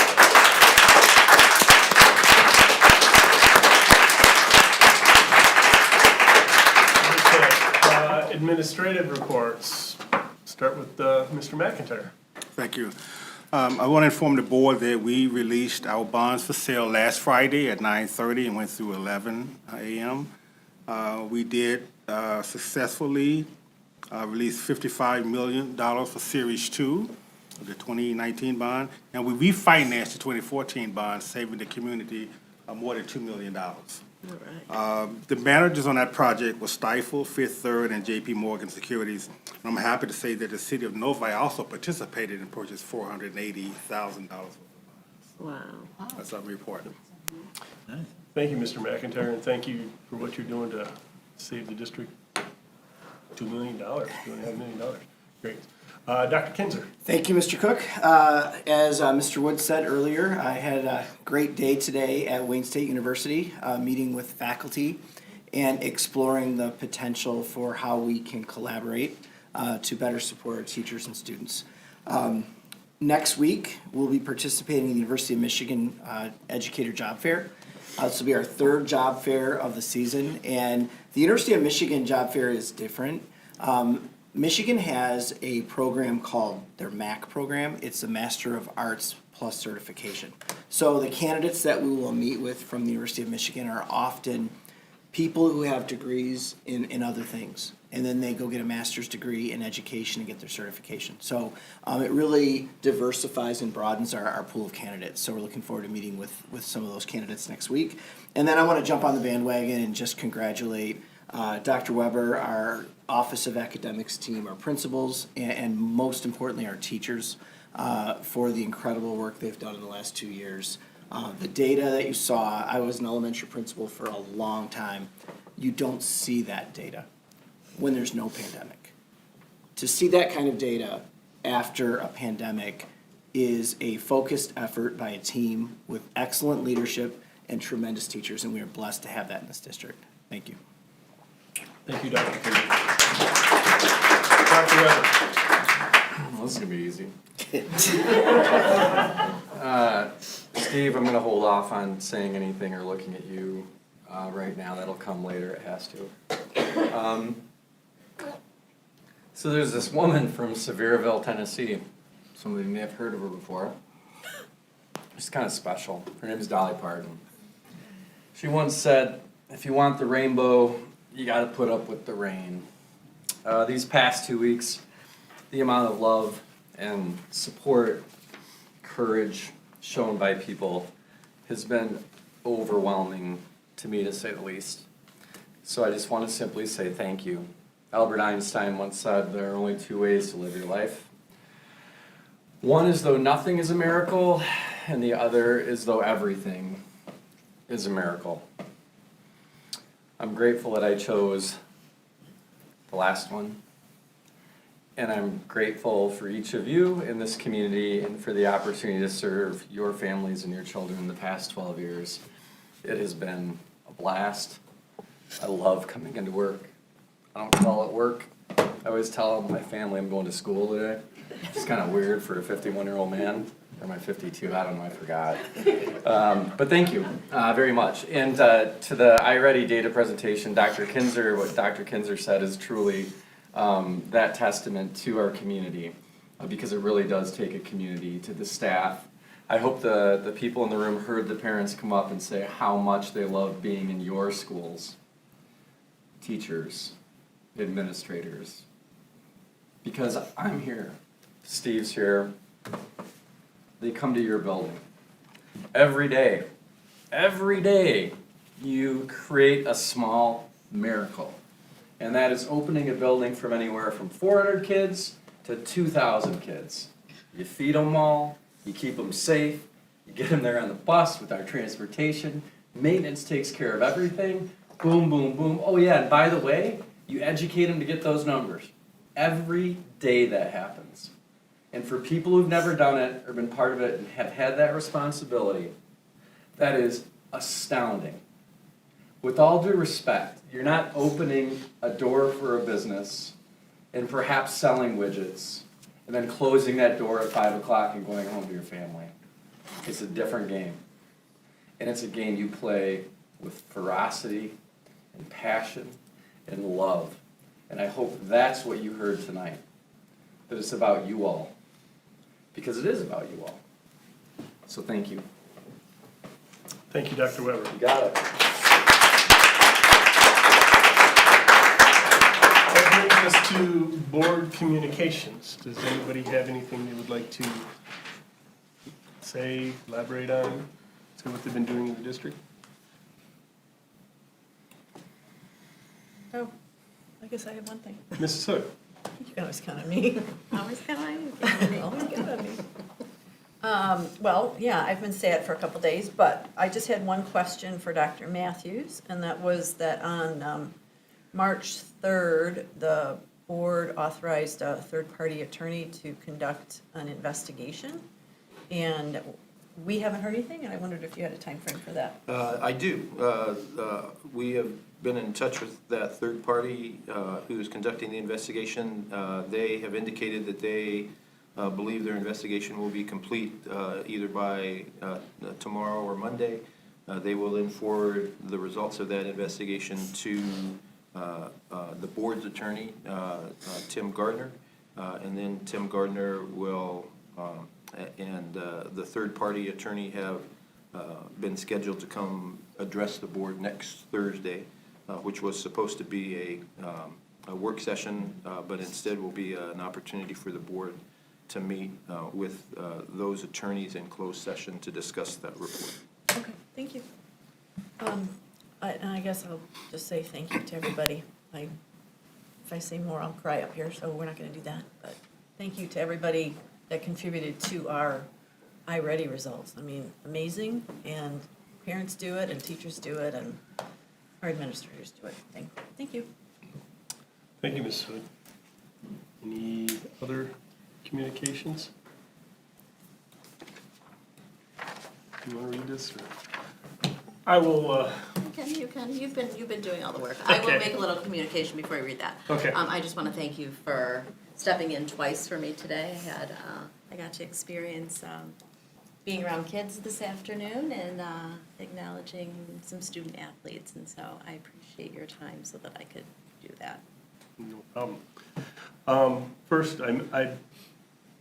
Okay, administrative reports. Start with Mr. McIntyre. Thank you. I want to inform the board that we released our bonds for sale last Friday at 9:30 and went through 11 a.m. We did successfully release $55 million for Series 2 of the 2019 bond, and we refinanced the 2014 bond, saving the community more than $2 million. The managers on that project were Stifel, Fifth Third, and J.P. Morgan Securities. And I'm happy to say that the city of Novi also participated and purchased $480,000. Wow. That's our report. Thank you, Mr. McIntyre, and thank you for what you're doing to save the district $2 million, $2.5 million. Great. Dr. Kinzer. Thank you, Mr. Cook. As Mr. Wood said earlier, I had a great day today at Wayne State University, meeting with faculty and exploring the potential for how we can collaborate to better support our teachers and students. Next week, we'll be participating in the University of Michigan Educator Job Fair. This will be our third job fair of the season, and the University of Michigan Job Fair is different. Michigan has a program called their MAC program. It's the Master of Arts plus certification. So the candidates that we will meet with from the University of Michigan are often people who have degrees in other things, and then they go get a master's degree in education and get their certification. So it really diversifies and broadens our pool of candidates. So we're looking forward to meeting with some of those candidates next week. And then I want to jump on the bandwagon and just congratulate Dr. Weber, our Office of Academics team, our principals, and most importantly, our teachers for the incredible work they've done in the last 2 years. The data that you saw, I was an elementary principal for a long time. You don't see that data when there's no pandemic. To see that kind of data after a pandemic is a focused effort by a team with excellent leadership and tremendous teachers, and we are blessed to have that in this district. Thank you. Thank you, Dr. Kinder. Dr. Weber. Well, this is going to be easy. Steve, I'm going to hold off on saying anything or looking at you right now. That'll come later. It has to. So there's this woman from Sevierville, Tennessee. Some of you may have heard of her before. She's kind of special. Her name is Dolly Parton. She once said, if you want the rainbow, you got to put up with the rain. These past 2 weeks, the amount of love and support, courage shown by people has been overwhelming to me, to say the least. So I just want to simply say thank you. Albert Einstein once said there are only 2 ways to live your life. One is though nothing is a miracle, and the other is though everything is a miracle. I'm grateful that I chose the last one. And I'm grateful for each of you in this community and for the opportunity to serve your families and your children in the past 12 years. It has been a blast. I love coming into work. I don't call it work. I always tell my family I'm going to school today. It's kind of weird for a 51-year-old man. Or am I 52? I don't know, I forgot. But thank you very much. And to the iReady data presentation, Dr. Kinzer, what Dr. Kinzer said is truly that testament to our community, because it really does take a community. To the staff, I hope the people in the room heard the parents come up and say how much they love being in your schools. Teachers, administrators, because I'm here, Steve's here, they come to your building. Every day you create a small miracle. And that is opening a building from anywhere from 400 kids to 2,000 kids. You feed them all, you keep them safe, you get them there on the bus with our transportation, maintenance takes care of everything, boom, boom, boom. Oh yeah, and by the way, you educate them to get those numbers. Every day that happens. And for people who've never done it or been part of it and have had that responsibility, that is astounding. With all due respect, you're not opening a door for a business and perhaps selling widgets and then closing that door at 5 o'clock and going home to your family. It's a different game. And it's a game you play with ferocity and passion and love. And I hope that's what you heard tonight, that it's about you all. Because it is about you all. So thank you. Thank you, Dr. Weber. You got it. That brings us to board communications. Does anybody have anything they would like to say, elaborate on? Say what they've been doing in the district? Oh, I guess I have one thing. Mrs. Hood. You can always count on me. Always count on you. Always count on me. Well, yeah, I've been sad for a couple days, but I just had one question for Dr. Matthews, and that was that on March 3rd, the board authorized a third-party attorney to conduct an investigation, and we haven't heard anything, and I wondered if you had a time frame for that. I do. We have been in touch with that third party who is conducting the investigation. They have indicated that they believe their investigation will be complete either by tomorrow or Monday. They will then forward the results of that investigation to the board's attorney, Tim Gardner, and then Tim Gardner will, and the third-party attorney have been scheduled to come address the board next Thursday, which was supposed to be a work session, but instead will be an opportunity for the board to meet with those attorneys in closed session to discuss that report. Okay, thank you. I guess I'll just say thank you to everybody. If I say more, I'll cry up here, so we're not gonna do that. But thank you to everybody that contributed to our iReady results. I mean, amazing, and parents do it, and teachers do it, and our administrators do it. Thank you. Thank you, Ms. Hood. Any other communications? Do you want to read this, or? I will, You can. You've been doing all the work. I will Okay. make a little communication before I read that. Okay. I just want to thank you for stepping in twice for me today. I got to experience being around kids this afternoon and acknowledging some student athletes, and so I appreciate your time so that I could do that. no problem. First, I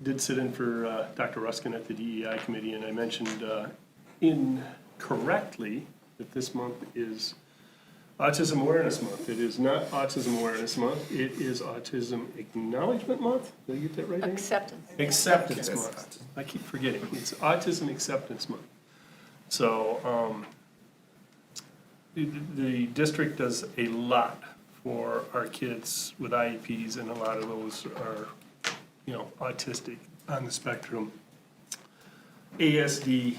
did sit in for Dr. Ruskin at the DEI committee, and I mentioned incorrectly that this month is Autism Awareness Month. It is not Autism Awareness Month, it is Autism Acknowledgement Month. Did I get that right? Amy? Acceptance Month. I keep forgetting. It's Autism Acceptance Month. So the district does a lot for our kids with IEPs, and a lot of those are, autistic on the spectrum. ASD,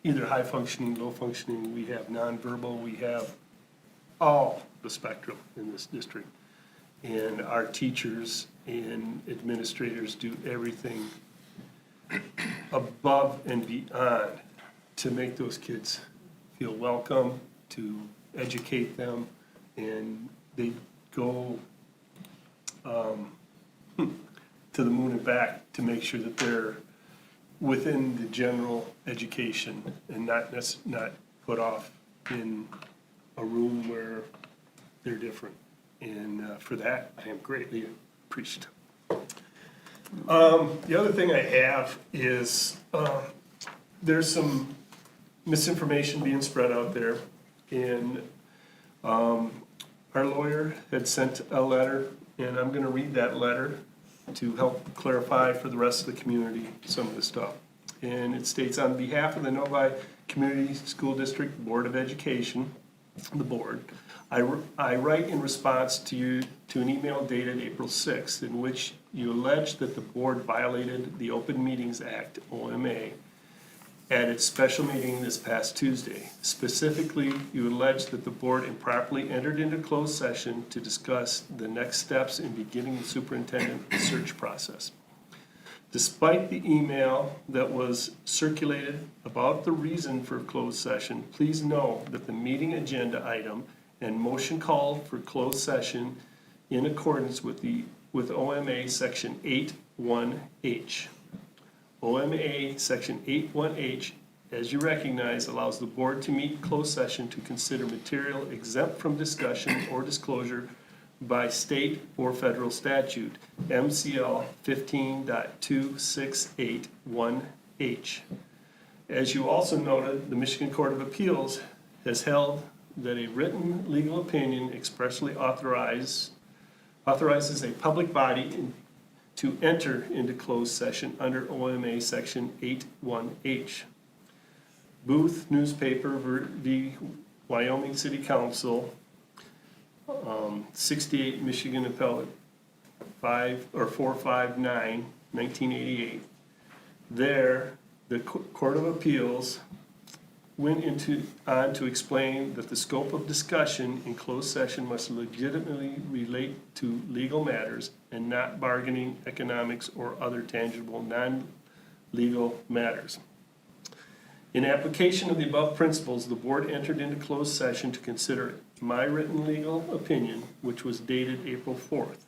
either high functioning, low functioning, we have nonverbal, we have all the spectrum in this district. And our teachers and administrators do everything above and beyond to make those kids feel welcome, to educate them, and they go to the moon and back to make sure that they're within the general education and not put off in a room where they're different. And for that, I am greatly appreciative. The other thing I have is there's some misinformation being spread out there, and our lawyer had sent a letter, and I'm going to read that letter to help clarify for the rest of the community some of the stuff. And it states, on behalf of the Novi Community School District Board of Education, the board, I write in response to an email dated April 6th in which you allege that the board violated the Open Meetings Act, OMA, at its special meeting this past Tuesday. Specifically, you allege that the board improperly entered into closed session to discuss the next steps in beginning the superintendent search process. Despite the email that was circulated about the reason for closed session, please know that the meeting agenda item and motion called for closed session in accordance with OMA Section 8.1H. OMA Section 8.1H, as you recognize, allows the board to meet in closed session to consider material exempt from discussion or disclosure by state or federal statute, MCL 15.2681H. As you also noted, the Michigan Court of Appeals has held that a written legal opinion expressly authorizes a public body to enter into closed session under OMA Section 8.1H. Booth Newspaper v. Wyoming City Council, 68 Michigan Appellate 459, 1988. There, the Court of Appeals went on to explain that the scope of discussion in closed session must legitimately relate to legal matters and not bargaining, economics, or other tangible non-legal matters. In application of the above principles, the board entered into closed session to consider my written legal opinion, which was dated April 4th.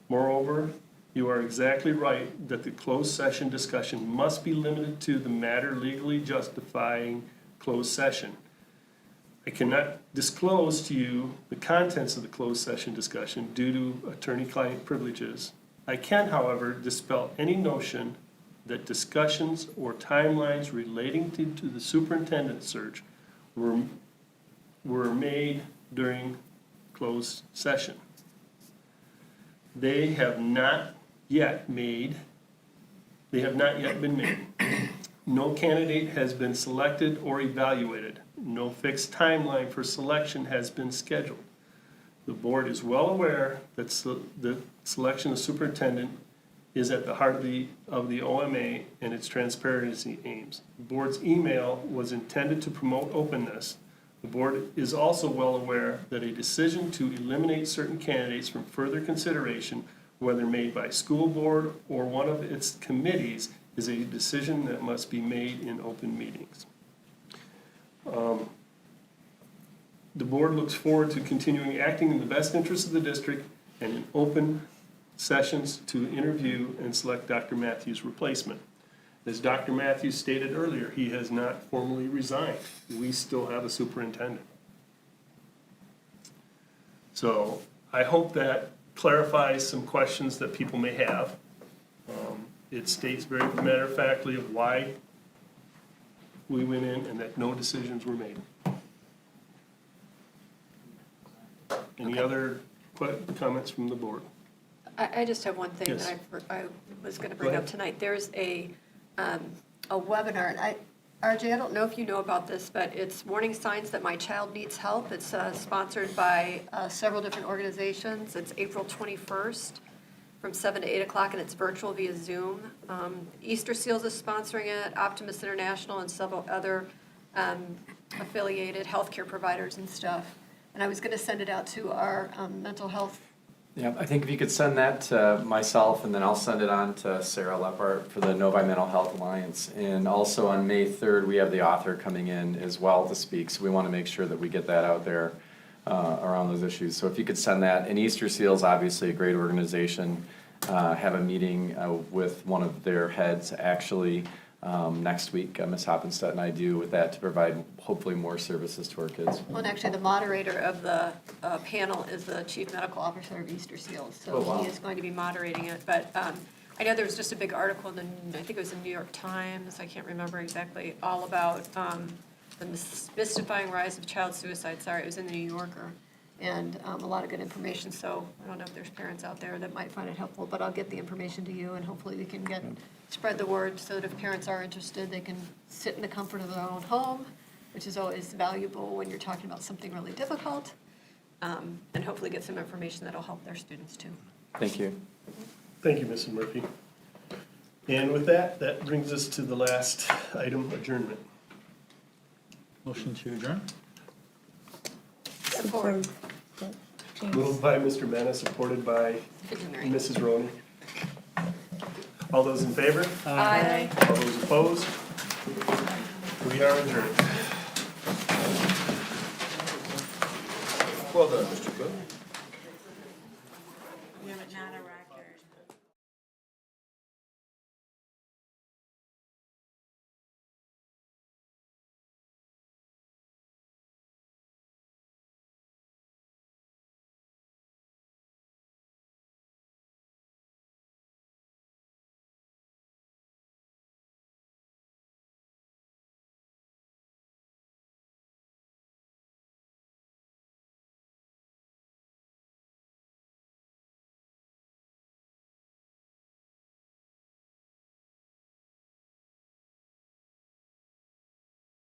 Moreover, You are exactly right that the closed session discussion must be limited to the matter legally justifying closed session. I cannot disclose to you the contents of the closed session discussion due to attorney-client privileges. I can, however, dispel any notion that discussions or timelines relating to the superintendent search were made during closed session. They have not yet been made. No candidate has been selected or evaluated. No fixed timeline for selection has been scheduled. The board is well aware that the selection of superintendent is at the heart of the OMA and its transparency aims. The board's email was intended to promote openness. The board is also well aware that a decision to eliminate certain candidates from further consideration, whether made by school board or one of its committees, is a decision that must be made in open meetings. The board looks forward to continuing acting in the best interest of the district and in open sessions to interview and select Dr. Matthews' replacement. As Dr. Matthews stated earlier, he has not formally resigned. We still have a superintendent. So I hope that clarifies some questions that people may have. It states very matter-of-factly of why we went in and that no decisions were made. Any other comments from the board? I just have one thing Yes. that I was going to Go bring ahead. up tonight. There's a webinar, and RJ, I don't know if you know about this, but it's Warning Signs That My Child Needs Help. It's sponsored by several different organizations. It's April 21st from 7 to 8 o'clock, and it's virtual via Zoom. Easter Seals is sponsoring it, Optimist International, and several other affiliated healthcare providers and stuff. And I was going to send it out to our mental health. Yeah, I think if you could send that to myself, and then I'll send it on to Sarah Leppart for the Novi Mental Health Alliance. And also on May 3rd, we have the author coming in as well to speak, so we want to make sure that we get that out there around those issues. So if you could send that. And Easter Seals, obviously a great organization, have a meeting with one of their heads actually next week. Ms. Hoppenstedt and I do with that to provide hopefully more services to our kids. Well, and actually, the moderator of the panel is the Chief Medical Officer of Easter Seals, so Oh, wow. he is going to be moderating it. But I know there was just a big article in I think it was the New York Times, I can't remember exactly, all about the mystifying rise of child suicide. Sorry, it was in the New Yorker. And a lot of good information, so I don't know if there's parents out there that might find it helpful, but I'll get the information to you, and hopefully we can spread the word so that if parents are interested, they can sit in the comfort of their own home, which is always valuable when you're talking about something really difficult, and hopefully get some information that'll help their students too. Thank you. Thank you, Mrs. Murphy. And with that, that brings us to the last item, adjournment. Motion to adjourn? Support. Moved by Mr. Mena, supported by Mrs. Roney. All those in favor? Aye. All those opposed? We are adjourned. Well done, Mr. Cook.